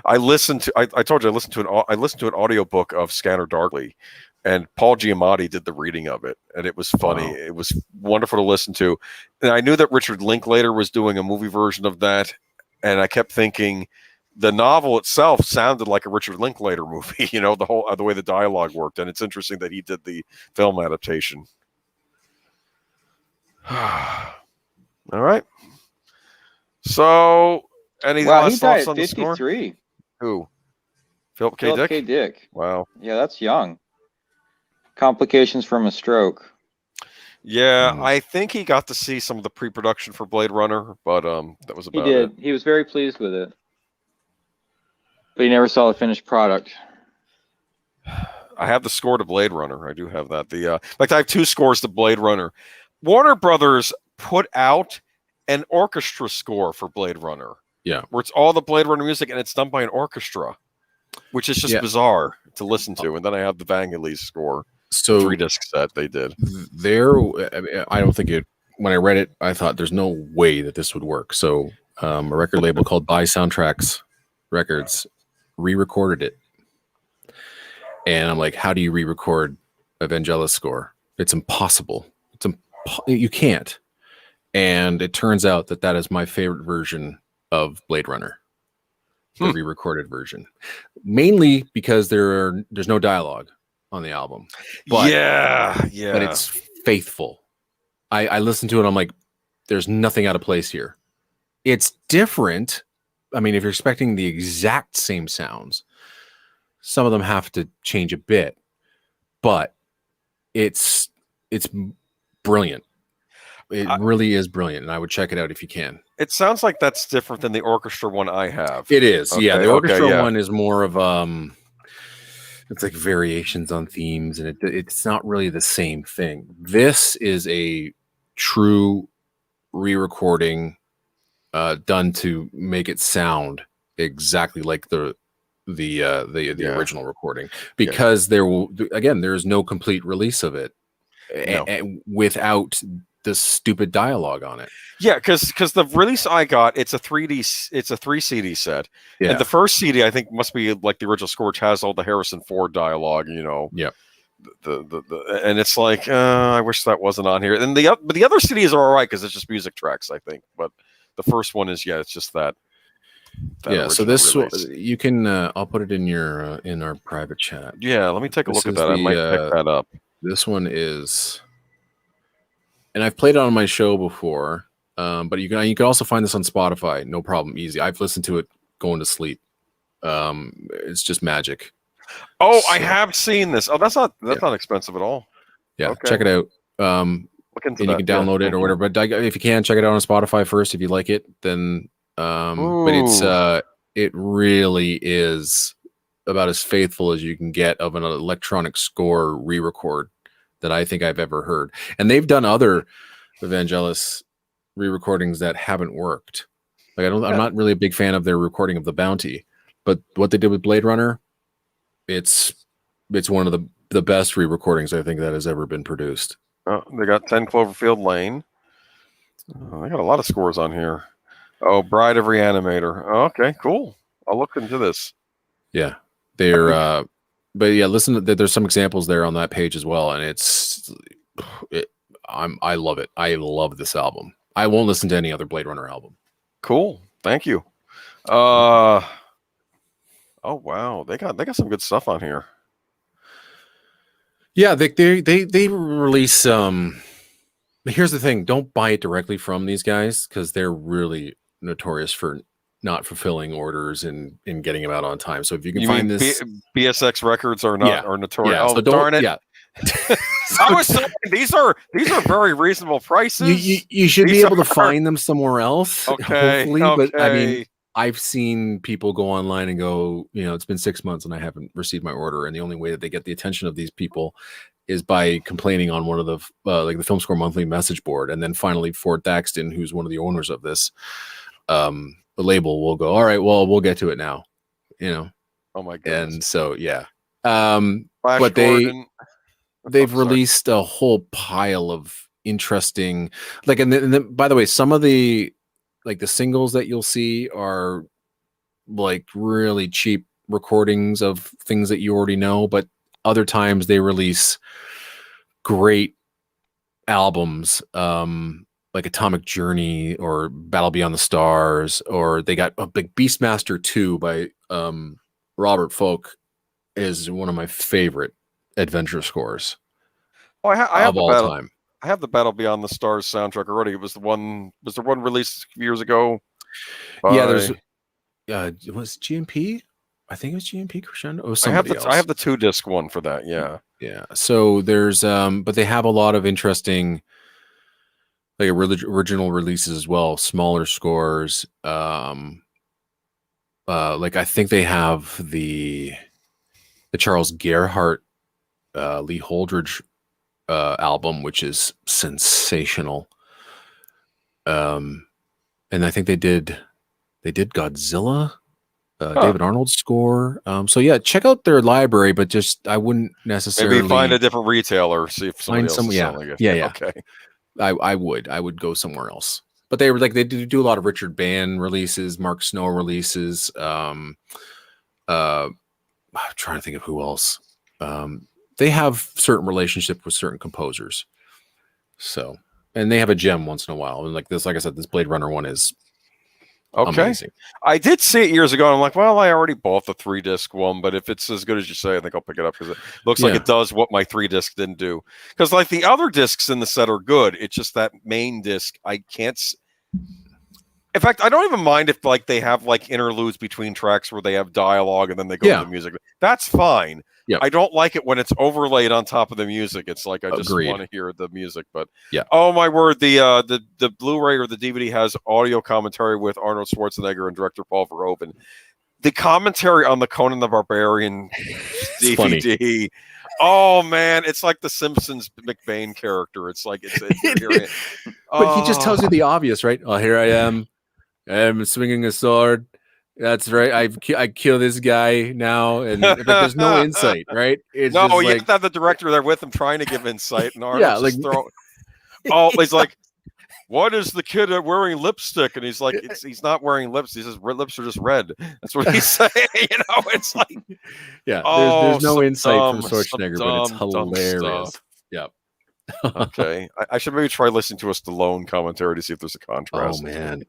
I told you I listened to an audiobook of Scanner Darkly, and Paul Giamatti did the reading of it, and it was funny. Wow. It was wonderful to listen to. And I knew that Richard Linklater was doing a movie version of that, and I kept thinking the novel itself sounded like a Richard Linklater movie, the way the dialogue worked. And it's interesting that he did the film adaptation. All right. So, any last thoughts on the score? 53. Who? Philip K. Dick. Wow. Yeah, that's young. Complications from a stroke. Yeah, I think he got to see some of the pre-production for Blade Runner, but that was about it. He did. He was very pleased with it. But he never saw the finished product. I have the score to Blade Runner. I do have that. In fact, I have 2 scores to Blade Runner. Warner Brothers put out an orchestra score for Blade Runner. Yeah. where it's all the Blade Runner music and it's done by an orchestra, which is just bizarre to listen to. And then I have the Vangelis score, So 3-disc set they did. I don't think it. When I read it, I thought there's no way that this would work. So a record label called Buy Soundtracks Records re-recorded it, and I'm like, how do you re-record a Vangelis score? It's impossible. You can't. And it turns out that is my favorite version of Blade Runner, the re-recorded version, mainly because there's no dialogue on the album. But, but it's faithful. I listened to it. I'm like, there's nothing out of place here. It's different. I mean, if you're expecting the exact same sounds, some of them have to change a bit, but it's brilliant. It really is brilliant, and I would check it out if you can. It sounds like that's different than the orchestra one I have. It is, okay, yeah. The orchestra one is more of it's like variations on themes, and it's not really the same thing. This is a true re-recording done to make it sound exactly like the original recording, because there is no complete release of it without the stupid dialogue on it. Yeah, because the release I got, it's a 3 CD set. Yeah. And the first CD I think must be like the original score, which has all the Harrison Ford dialogue, Yeah. And it's like, I wish that wasn't on here. And the other CDs are all right because it's just music tracks, I think. But the first one is, it's just that yeah. So this release. You can I'll put it in your in our private chat. Yeah, let me take a look at that. I might pick that up. This one is, and I've played it on my show before, but you can also find this on Spotify, no problem, easy. I've listened to it going to sleep. It's just magic. Oh, I have seen this. Oh, that's not expensive at all. Yeah, okay. Check it out. Look into and that. You can download it or whatever. But if you can, check it out on Spotify first if you like it. Then, but it really is about as faithful as you can get of an electronic score re-record that I think I've ever heard. And they've done other Vangelis re-recordings that haven't worked. Like I'm not really a big fan of their recording of The Bounty, but what they did with Blade Runner, it's one of the best re-recordings I think that has ever been produced. Oh, they got 10 Cloverfield Lane. Oh, they got a lot of scores on here. Oh, Bride of Reanimator. Oh, okay, cool. I'll look into this. Yeah, they're. But yeah, listen. There's some examples there on that page as well, and I love it. I love this album. I won't listen to any other Blade Runner album. Cool. Thank you. Oh wow, they got some good stuff on here. Yeah, they release. Here's the thing: don't buy it directly from these guys because they're really notorious for not fulfilling orders and getting them out on time. So if you can find this, BSX records are notorious. Yeah, oh, so darn it! Yeah. I was saying these are very reasonable prices. You should be able to find them somewhere else. Okay, hopefully, but I mean, I've seen people go online and go, it's been 6 months and I haven't received my order, and the only way that they get the attention of these people is by complaining on one of the like the Film Score Monthly message board, and then finally Ford Thaxton, who's one of the owners of this the label, will go, all right, well, we'll get to it now, Oh my goodness. And so yeah, Flash but Gordon. they've released a whole pile of interesting, like, and then by the way, some of the like the singles that you'll see are like really cheap recordings of things that you already know, but other times they release great albums, like Atomic Journey or Battle Beyond the Stars, or they got a big Beastmaster 2 by Robert Folk is one of my favorite adventure scores. Oh, I have of all time. I have the Battle Beyond the Stars soundtrack already. It was the one released a few years ago. Yeah, there's was GMP? I think it was GMP Crescendo. It was somebody else. I have the 2-disc one for that. Yeah. Yeah. So there's but they have a lot of interesting like original releases as well, smaller scores. Like I think they have the Charles Gerhardt Lee Holdridge album, which is sensational. And I think they did They did Godzilla, David Arnold's score. So yeah, check out their library, but just I wouldn't necessarily Maybe find a different retailer, see if somebody else is yeah, selling it. yeah. Okay. I would go somewhere else. But they were like they do a lot of Richard Band releases, Mark Snow releases. I'm trying to think of who else. They have certain relationship with certain composers. So, and they have a gem once in a while. And like I said, this Blade Runner one is amazing. I did see it years ago, and I'm like, well, I already bought the 3-disc one, but if it's as good as you say, I think I'll pick it up because it looks like it does what my 3-disc didn't do. Because like the other discs in the set are good. It's just that main disc, I can't. In fact, I don't even mind if like they have like interludes between tracks where they have dialogue and then they go to the music. That's fine. I don't like it when it's overlaid on top of the music. It's like I just want to hear the music. But oh my word, the Blu-ray or the DVD has audio commentary with Arnold Schwarzenegger and director Paul Verhoeven. The commentary on the Conan the Barbarian DVD. Funny. Oh man, it's like the Simpsons McBain character. It's like it's but he just tells you the obvious, right? Oh, here I am. I'm swinging a sword. That's right. I kill this guy now, and but there's no insight, right? It's no, you like, have to have the director there with him trying to give insight. And Arnold's he's like, what is the kid wearing lipstick? And he's like, he's not wearing lips. He says lips are just red. That's what he's saying. It's like, there's no insight from Schwarzenegger, but it's hilarious. Yep. Okay, I should maybe try listening to a Stallone commentary to see if there's a contrast. Oh man,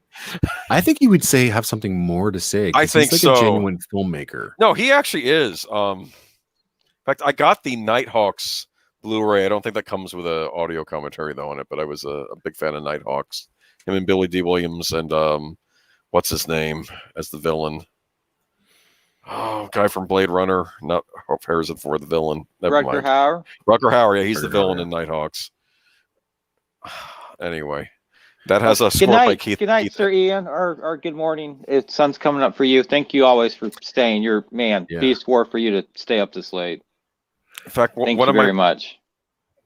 I think he would have something more to say. I think he's like a genuine filmmaker. No, he actually is. In fact, I got the Nighthawks Blu-ray. I don't think that comes with an audio commentary though on it, but I was a big fan of Nighthawks. Him and Billy D. Williams and what's his name as the villain? Oh, guy from Blade Runner, not Harrison Ford, the villain. Never mind. Hauer. Rutger Hauer, yeah, he's the villain in Nighthawks. Anyway, that has a score by Keith. Good night, Sir Ian, or good morning. Sun's coming up for you. Thank you always for staying. You're beast war for you to stay up this late. In fact, thank you very much.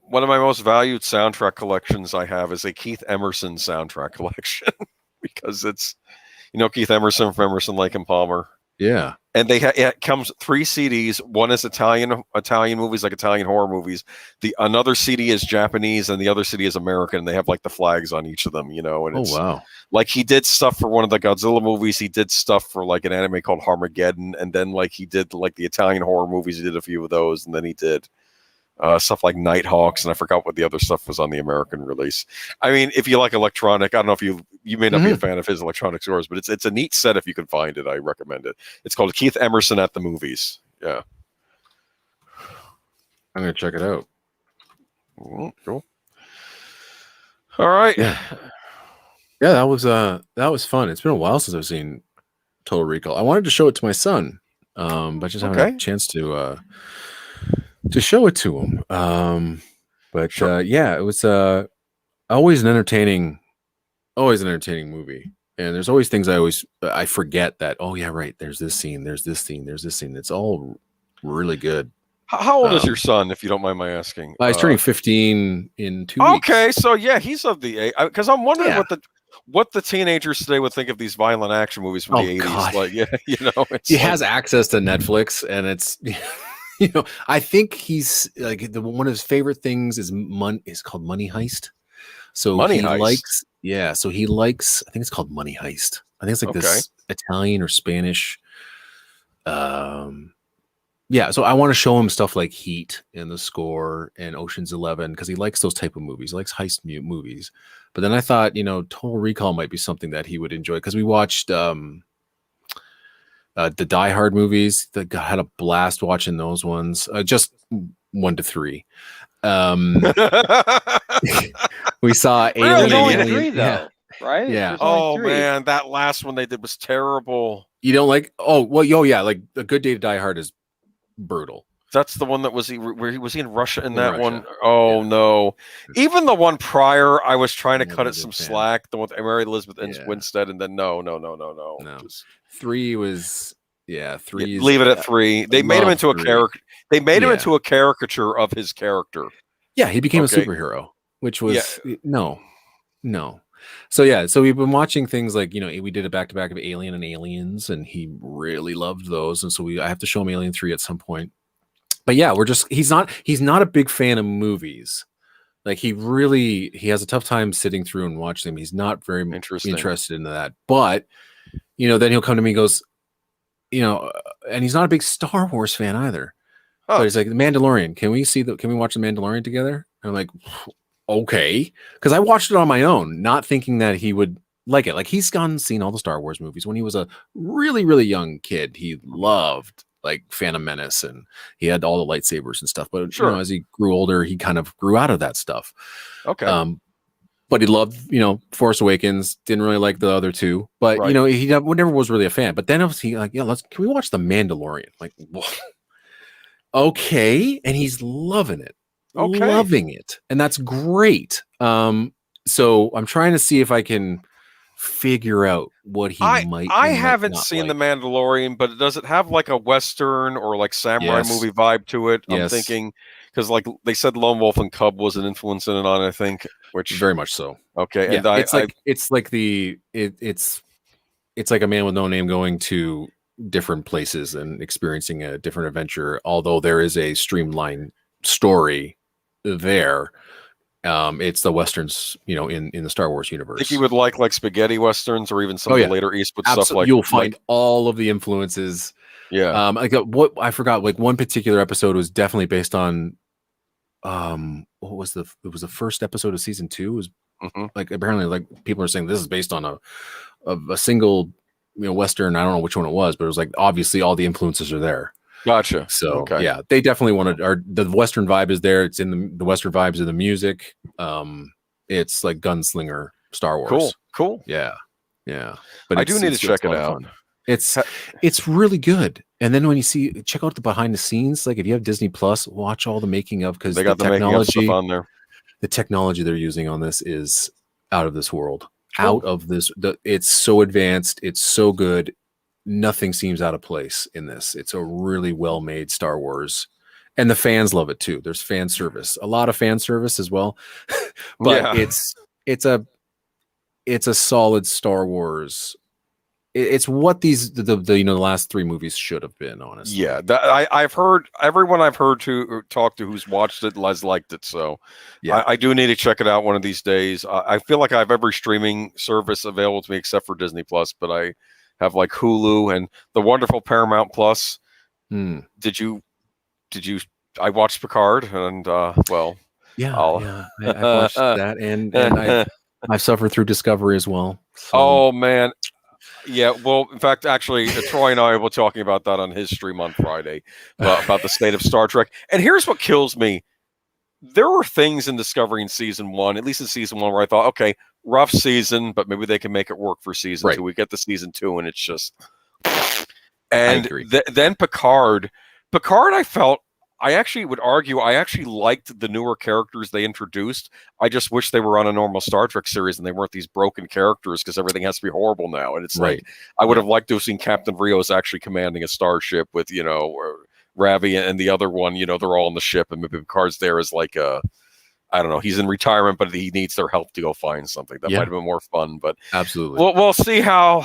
One of my most valued soundtrack collections I have is a Keith Emerson soundtrack collection because it's, Keith Emerson from Emerson, Lake and Palmer. Yeah. And it comes 3 CDs. One is Italian movies, like Italian horror movies. Another CD is Japanese, and the other CD is American. And they have like the flags on each of them, And it's, wow! Like he did stuff for one of the Godzilla movies. He did stuff for like an anime called Harmageddon, and then like he did like the Italian horror movies. He did a few of those, and then he did stuff like Nighthawks, and I forgot what the other stuff was on the American release. I mean, if you like electronic, I don't know if you may not be a fan of his electronic scores, but it's a neat set if you can find it. I recommend it. It's called Keith Emerson at the Movies. Yeah, I'm gonna check it out. Cool. All right. Yeah, that was fun. It's been a while since I've seen Total Recall. I wanted to show it to my son, but just haven't had a chance to show it to him. But it was always an entertaining movie. And there's always things I forget that, oh yeah, right, there's this scene, there's this scene, there's this scene. It's all really good. How old is your son, if you don't mind my asking? He's turning 15 in 2 weeks. Okay, so yeah, he's of the age, because I'm wondering what the teenagers today would think of these violent action movies from the 80s. God. Like, he has access to Netflix, and it's I think he's like one of his favorite things is called Money Heist. So he likes, so he likes, I think it's called Money Heist. I think it's like this Italian or Spanish. So I want to show him stuff like Heat and The Score and Ocean's 11 because he likes those type of movies. He likes heist movies. But then I thought, Total Recall might be something that he would enjoy because we watched the Die Hard movies. Had a blast watching those ones. Just 1 to 3. We saw Alien. 3 though, right? Yeah. Oh man, that last one they did was terrible. You don't like? Oh well, like A Good Day to Die Hard is brutal. That's the one that was where he was in Russia in that one. Oh no! Even the one prior, I was trying to cut it some slack. The one with Mary Elizabeth Winstead, and then no. 3 was 3. Leave it at 3. They made him into a character. They made him into a caricature of his character. Yeah, he became a superhero, which was no. So yeah, so we've been watching things like, we did a back to back of Alien and Aliens, and he really loved those, and so I have to show him Alien 3 at some point. But yeah, he's not a big fan of movies. Like he has a tough time sitting through and watching them. He's not very interested in that. But then he'll come to me and goes, and he's not a big Star Wars fan either. But he's like, The Mandalorian. Can we watch The Mandalorian together? And I'm like, okay, because I watched it on my own, not thinking that he would like it. Like he's gone and seen all the Star Wars movies when he was a really, really young kid. He loved like Phantom Menace, and he had all the lightsabers and stuff. But as he grew older, he kind of grew out of that stuff. Okay. But he loved, Force Awakens. Didn't really like the other two, but Right. He never was really a fan. But then he like, can we watch The Mandalorian? Like, okay, and he's loving it. Okay. Loving it, and that's great. So I'm trying to see if I can figure out what he might. I haven't seen The Mandalorian, but does it have like a Western or like samurai movie vibe to it? I'm thinking because like they said, Lone Wolf and Cub was an influence in it on, I think, which very much so. Okay, yeah, and it's like a man with no name going to different places and experiencing a different adventure. Although there is a streamlined story there. It's the Westerns, in the Star Wars universe. I think you would like spaghetti Westerns or even some of the later Eastwood stuff. Like you'll find all of the influences. Yeah. Like what I forgot, like one particular episode was definitely based on, it was the first episode of season 2. It was like, apparently like people are saying this is based on a single, Western. I don't know which one it was, but it was like, obviously all the influences are there. Gotcha. So yeah, they definitely wanted the Western vibe is there. It's in the Western vibes of the music. It's like gunslinger Star Wars. Cool. Yeah. But I do need to check it out. It's really good. And then when you check out the behind the scenes, like if you have Disney Plus, watch all the making of, because they got the technology stuff on there. The technology they're using on this is out of this world. Cool. It's so advanced. It's so good. Nothing seems out of place in this. It's a really well-made Star Wars, and the fans love it too. There's fan service, a lot of fan service as well, but it's a solid Star Wars. It's what the last 3 movies should have been, honestly. Yeah, I've heard everyone I've heard to talk to who's watched it has liked it. So yeah, I do need to check it out one of these days. I feel like I have every streaming service available to me except for Disney Plus, but I have like Hulu and the wonderful Paramount Plus. Did you? I watched Picard, and I watched that, and I've suffered through Discovery as well. So. Oh man, yeah. Well, in fact, actually, Troy and I were talking about that on his stream on Friday about the state of Star Trek. And here's what kills me: there were things in Discovery in season 1, at least in season 1, where I thought, okay, rough season, but maybe they can make it work for season 2. We get to season 2, and it's just. And then Picard, I actually would argue I actually liked the newer characters they introduced. I just wish they were on a normal Star Trek series and they weren't these broken characters because everything has to be horrible now. And it's like I would have liked to have seen Captain Rios actually commanding a starship with Ravi and the other one. They're all on the ship, and maybe Picard's there as like I don't know. He's in retirement, but he needs their help to go find something. That might have been more fun. But absolutely, we'll see how.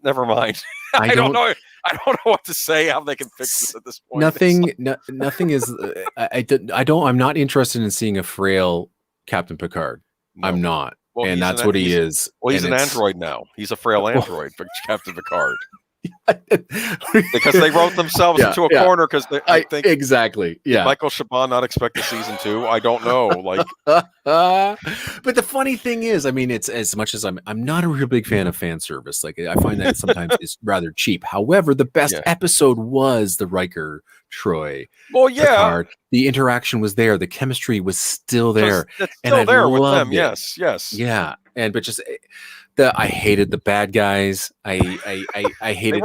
Never mind. I don't know. I don't know what to say. How they can fix this at this point. Nothing is. I'm not interested in seeing a frail Captain Picard. No. I'm not, and that's what he is. Well, he's an android now. He's a frail android, Captain Picard. Because they wrote themselves into a corner because I think exactly. Yeah, Michael Chabon not expect a season 2. I don't know. Like, but the funny thing is, I mean, it's as much as I'm not a real big fan of fan service. Like, I find that sometimes it's rather cheap. However, the best episode was the Riker Troy. Well, yeah, Picard. The interaction was there. The chemistry was still there. It's still there with them. Yes. Yeah, but just. I hated the bad guys. I hated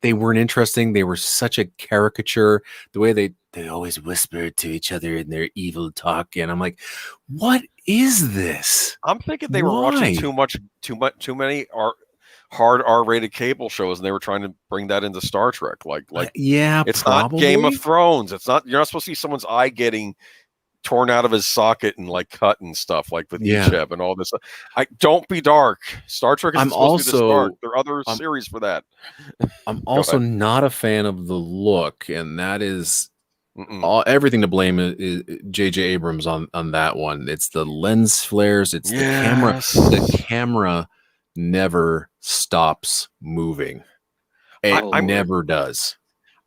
they weren't interesting. They were such a caricature. The way they always whispered to each other in their evil talk, and I'm like, what is this? I'm thinking they were watching too many hard R-rated cable shows, and they were trying to bring that into Star Trek. Like it's probably. Not Game of Thrones. It's not. You're not supposed to see someone's eye getting torn out of his socket and like cut and stuff like with Yeah. Icheb and all this. I don't be dark. Star Trek is I'm supposed to be this also- dark. There are other I'm- series for that. I'm also ahead. not a fan of the look, and that is Mm-mm. everything to blame is J.J. Abrams on that one. It's the lens flares. It's the camera. Yes. The camera never stops moving. It I'm- never does.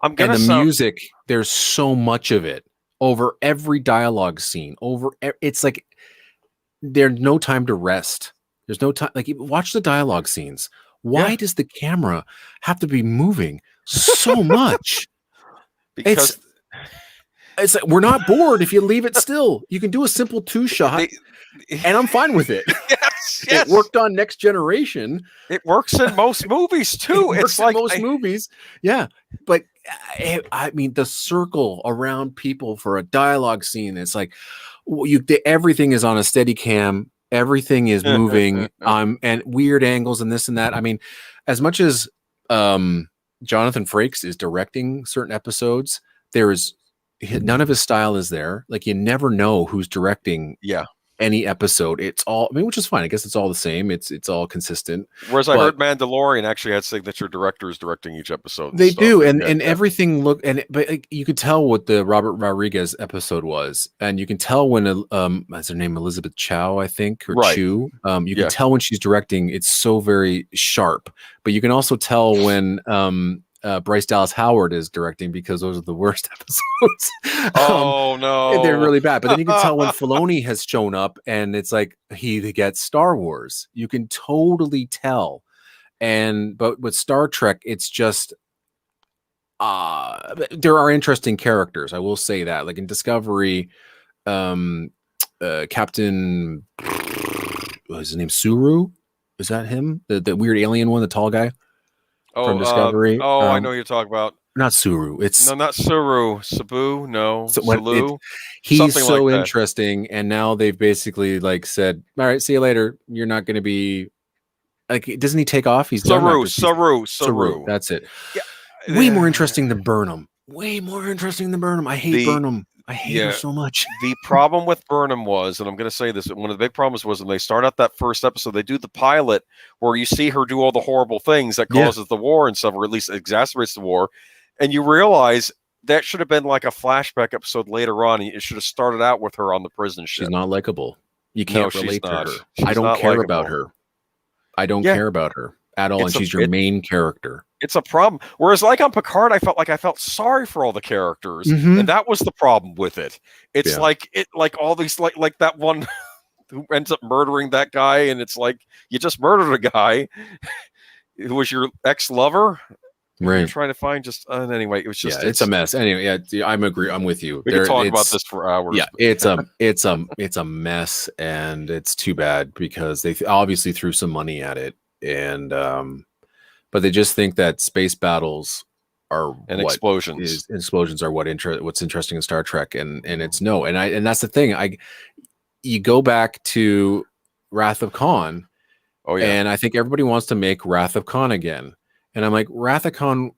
I'm And gonna the sound, music, there's so much of it over every dialogue scene. It's like there's no time to rest. There's no time. Like, watch the dialogue scenes. Why Yeah. does the camera have to be moving so much? because It's like, we're not bored if you leave it still. You can do a simple 2-shot, and I'm fine with it. yes, It worked on Next Generation. It works in most movies too. It It's works in like most movies. Yeah, but I mean, the circle around people for a dialogue scene. It's like everything is on a steady cam. Everything is moving. And weird angles and this and that. I mean, as much as Jonathan Frakes is directing certain episodes, there is none of his style is there. Like, you never know who's directing yeah. any episode. It's all, I mean, which is fine. I guess it's all the same. It's all consistent. Whereas I But- heard Mandalorian actually had signature directors directing each episode. and They stuff. do, and Yeah. everything but like, you could tell what the Robert Rodriguez episode was, and you can tell when what's her name, Elizabeth Chow, I think, or Right. Chu. You Yeah. can tell when she's directing. It's so very sharp, but you can also tell when Bryce Dallas Howard is directing, because those are the worst episodes. Oh no, They're really bad. But then you can tell when Filoni has shown up, and it's like he gets Star Wars. You can totally tell. But with Star Trek, it's just there are interesting characters. I will say that. Like in Discovery, Captain, what is his name? Suru? Is that him? The weird alien one, the tall guy from Discovery. I know who you're talking about. Not Suru. It's No, not Suru. Sabu. No, Salu. he's Something so like that. interesting, and now they've basically like said, "All right, see you later. You're not going to be like." Doesn't he take off? He's done after season- Saru. That's it. Yeah. Way more interesting than Burnham. Way more interesting than Burnham. I hate Burnham. I hate her so much. The problem with Burnham was, and I'm going to say this, one of the big problems was when they start out that first episode, they do the pilot where you see her do all the horrible things that causes the war and stuff, or at least exacerbates the war. And you realize that should have been like a flashback episode later on. It should have started out with her on the prison ship. She's not likable. You can't she's relate to not. her. She's I don't not care about likable. her. I don't care about her at all. It's And she's your main character. It's a problem. Whereas, like on Picard, I felt sorry for all the characters, Mhm. and that was the problem with it. It's Yeah. like all these like that one who ends up murdering that guy, and it's like you just murdered a guy who was your ex-lover. You're Right. trying to find just anyway. It was just It's a mess. Anyway, I'm with you. We can talk about this for hours. Yeah, it's a mess, and it's too bad because they obviously threw some money at it, and but they just think that space battles are and what explosions. explosions are what's interesting in Star Trek, and it's no, and that's the thing. You go back to Wrath of Khan, Oh yeah, and I think everybody wants to make Wrath of Khan again. And I'm like, Wrath of Khan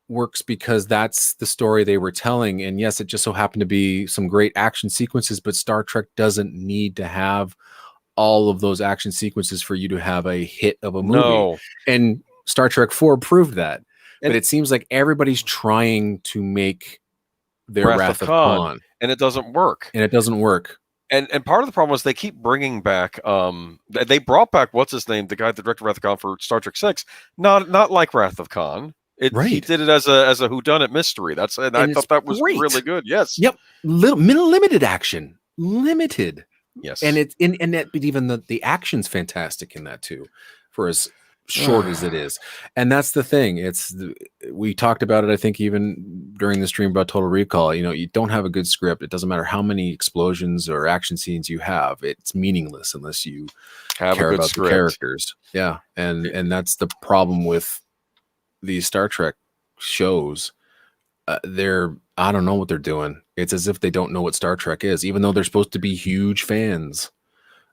works because that's the story they were telling. And yes, it just so happened to be some great action sequences, but Star Trek doesn't need to have all of those action sequences for you to have a hit of a movie. no, And Star Trek 4 proved that. And- But it seems like everybody's trying to make their Wrath of Khan, and it doesn't work. and it doesn't work. And part of the problem is they keep bringing back. They brought back what's his name, the guy that directed Wrath of Khan for Star Trek 6. Not like Wrath of Khan. He Right. did it as a whodunit mystery. I And thought it's that was great. really good. Yes. Yep. Limited action. Limited. Yes. And it's in that, but even the action's fantastic in that too, for as short as it is. And that's the thing. We talked about it, I think, even during the stream about Total Recall. You don't have a good script. It doesn't matter how many explosions or action scenes you have. It's meaningless unless you Have care a good about script. the characters. Yeah. And that's the problem with these Star Trek shows. I don't know what they're doing. It's as if they don't know what Star Trek is, even though they're supposed to be huge fans.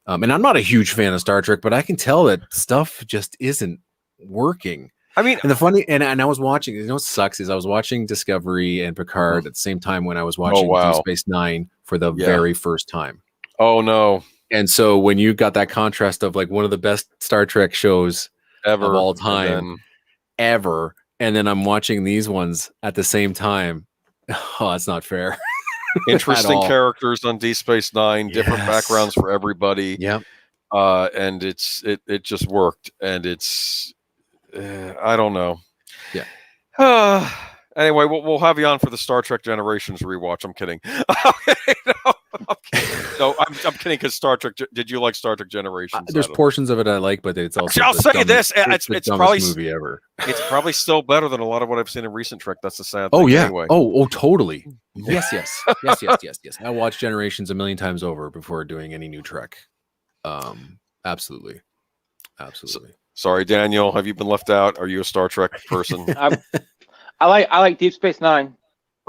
And I'm not a huge fan of Star Trek, but I can tell that stuff just isn't working. I mean, And the funny, and I was watching, you know what sucks is I was watching Discovery and Picard at the same time when I was watching wow. Deep Space Nine for the Yeah. very first time. oh no, And so when you got that contrast of like one of the best Star Trek shows ever of all and time then- ever, and then I'm watching these ones at the same time. Oh, that's not fair. interesting all. characters on Deep Space Nine, different Yes. backgrounds for everybody. Yep. And it just worked, and it's I don't know. Yeah. Anyway, we'll have you on for the Star Trek Generations rewatch. I'm kidding. Okay, no, I'm kidding. No, I'm kidding because Star Trek. Did you like Star Trek Generations? There's portions of it I like, but it's also I'll the say dumbest- this: the it's dumbest probably movie ever. it's probably still better than a lot of what I've seen in recent Trek. That's the sad Oh thing. yeah. Anyway. Oh, totally. Yes. I watched Generations a million times over before doing any new Trek. Absolutely. Sorry, Daniel. Have you been left out? Are you a Star Trek person? I like Deep Space Nine.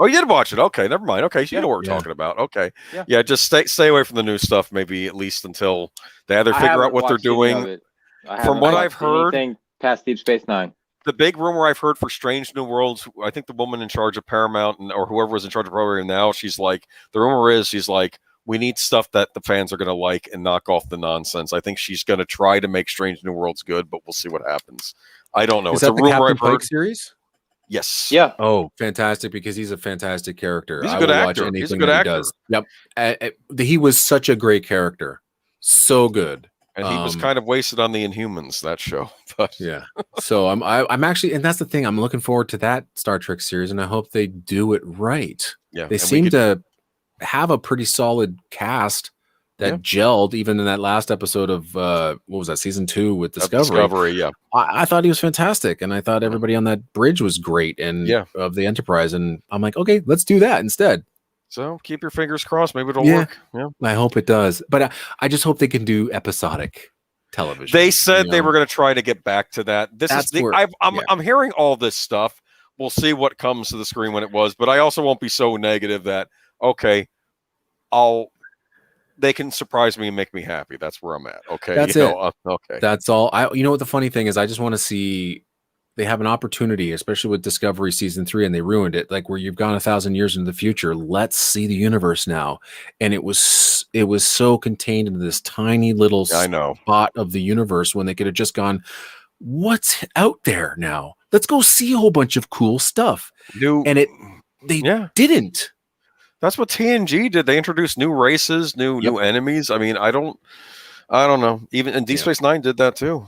Oh, you did watch it. Okay, never mind. Okay, so you Yeah. know what we're Yeah. talking about. Okay, Yeah. yeah. Just stay away from the new stuff. Maybe at least until they either I figure out haven't what they're watched any of doing. it. I From haven't what watched I've heard- anything past Deep Space Nine. The big rumor I've heard for Strange New Worlds, I think the woman in charge of Paramount or whoever was in charge of program now, she's like, the rumor is she's like, we need stuff that the fans are going to like and knock off the nonsense. I think she's going to try to make Strange New Worlds good, but we'll see what happens. I don't know. Is It's a that the rumor Captain I've heard. Pike series? Yes. Yeah. Oh, fantastic! Because he's a fantastic character. He's a I good will actor. watch He's a anything good that actor. he does. Yep. He was such a great character. So good. And he was kind of wasted on the Inhumans, that show. But Yeah. So I'm actually, and that's the thing. I'm looking forward to that Star Trek series, and I hope they do it right. yeah, They and we seem could- to have a pretty solid cast that gelled, even in that last episode of what was that, season 2 with Discovery. yeah. I thought he was fantastic, and I thought everybody on that bridge was great, and Yeah. of the Enterprise. And I'm like, okay, let's do that instead. So keep your fingers crossed. Maybe it'll Yeah. work. Yeah. I hope it does, but I just hope they can do episodic television. They said you they know? were going to try to get back to that. This That's is the, where- I'm hearing all this stuff. We'll see what comes to the screen when it was, but I also won't be so negative that okay, they can surprise me and make me happy. That's where I'm at. Okay, That's you it. know, okay. That's all. You know what the funny thing is? I just want to see. They have an opportunity, especially with Discovery season 3, and they ruined it. Like where you've gone 1,000 years into the future. Let's see the universe now, and it was so contained into this tiny little I know. spot of the universe when they could have just gone, what's out there now? Let's go see a whole bunch of cool stuff. And they didn't. That's what TNG did. They introduced new races, new enemies. I mean, I don't know. Even and Deep Space Nine did that too.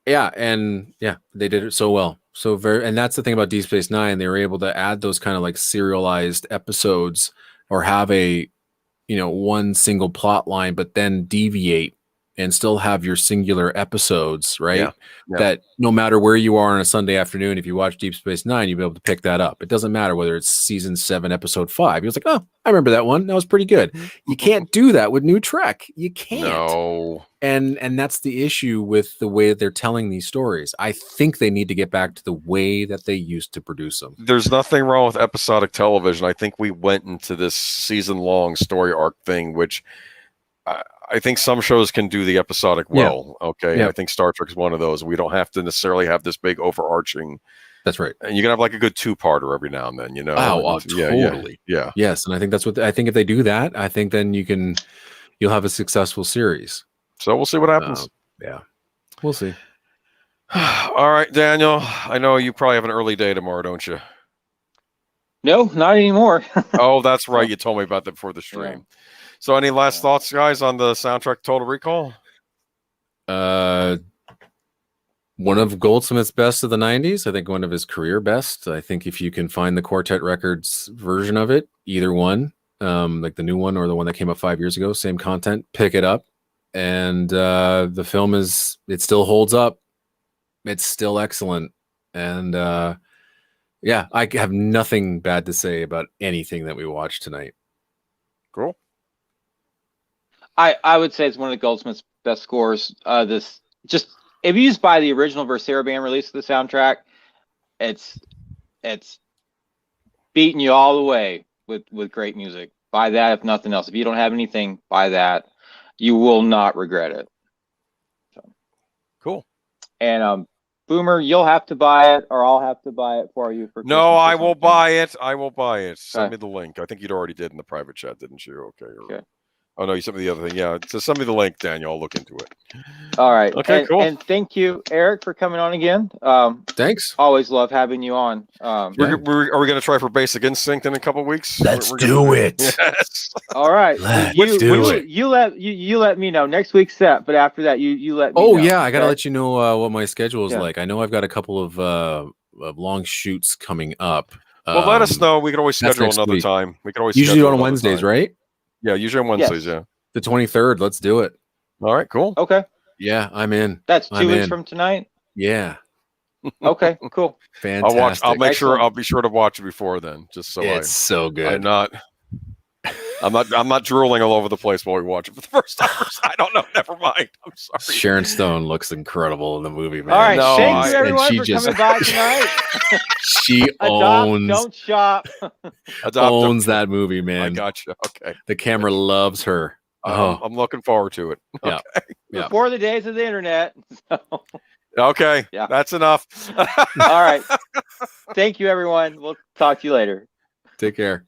Yeah, and they did it so well. So and that's the thing about Deep Space Nine. They were able to add those kind of like serialized episodes or have a, one single plot line, but then deviate and still have your singular episodes, right? Yeah. That no matter where you are on a Sunday afternoon, if you watch Deep Space Nine, you'll be able to pick that up. It doesn't matter whether it's season 7, episode 5. You're like, oh, I remember that one. That was pretty good. You can't do that with new Trek. You can't. No. And that's the issue with the way that they're telling these stories. I think they need to get back to the way that they used to produce them. There's nothing wrong with episodic television. I think we went into this season-long story arc thing, which I think some shows can do the episodic well. Okay. Yeah. I think Star Trek is one of those. We don't have to necessarily have this big overarching. That's right. And you can have like a good 2-parter every now and then, Oh, And- totally. Yeah. Yes. And I think that's what I think if they do that, I think then you'll have a successful series. So we'll see what happens. Yeah. We'll see. All right, Daniel. I know you probably have an early day tomorrow, don't you? No, not anymore. Oh, that's right. You told me about that before the stream. Yeah. So any last thoughts, guys, on the soundtrack Total Recall? One of Goldsmith's best of the 90s. I think one of his career best. I think if you can find the Quartet Records version of it, either one, like the new one or the one that came up 5 years ago, same content, pick it up. And the film it still holds up. It's still excellent. And I have nothing bad to say about anything that we watched tonight. Cool. I would say it's one of the Goldsmiths' best scores. If you just buy the original Versera band release of the soundtrack, it's beating you all the way with great music. Buy that if nothing else. If you don't have anything, buy that. You will not regret it. So. Cool. And Boomer, you'll have to buy it, or I'll have to buy it for you. For No, Christmas or I will something. buy it. I will buy it. Send Okay. me the link. I think you'd already did in the private chat, didn't you? Okay. Okay. Oh no, you sent me the other thing. Yeah, so send me the link, Daniel. I'll look into it. All right. Okay, cool. And thank you, Eric, for coming on again. Thanks. Always love having you on. Are we going to try for Basic Instinct in a couple weeks? Let's We're do gonna it. Yes. All right. Let's do it. You let me know next week's set, but after that, you let me know. Oh yeah, I gotta okay? let you know what my schedule is Yeah. like. I know I've got a couple of long shoots coming up. Well, let us know. We can always that's schedule next another week. time. We can always Usually schedule on another Wednesdays, time. right? Yeah, usually on Wednesdays. Yes. Yeah. The 23rd. Let's do it. All right. Cool. Okay. Yeah, I'm in. That's 2 I'm weeks in. from tonight. Yeah, Okay. Cool. fantastic. I'll watch. I'll make sure. Excellent. I'll be sure to watch it before then, just so It's so I'm good. not. I'm not drooling all over the place while we watch it for the first time. I don't know. Never mind. I'm sorry. Sharon Stone looks incredible in the movie, man. All right. No, Thank you, I- everyone, she for just- coming by tonight. She Adopt, owns don't shop. Adopt owns them. that movie, I man. gotcha. Okay. The camera loves her. Oh, I'm looking forward to it. Yeah. Yeah. Before the days of the internet. So, Okay. Yeah. That's enough. all right. Thank you, everyone. We'll talk to you later. take care.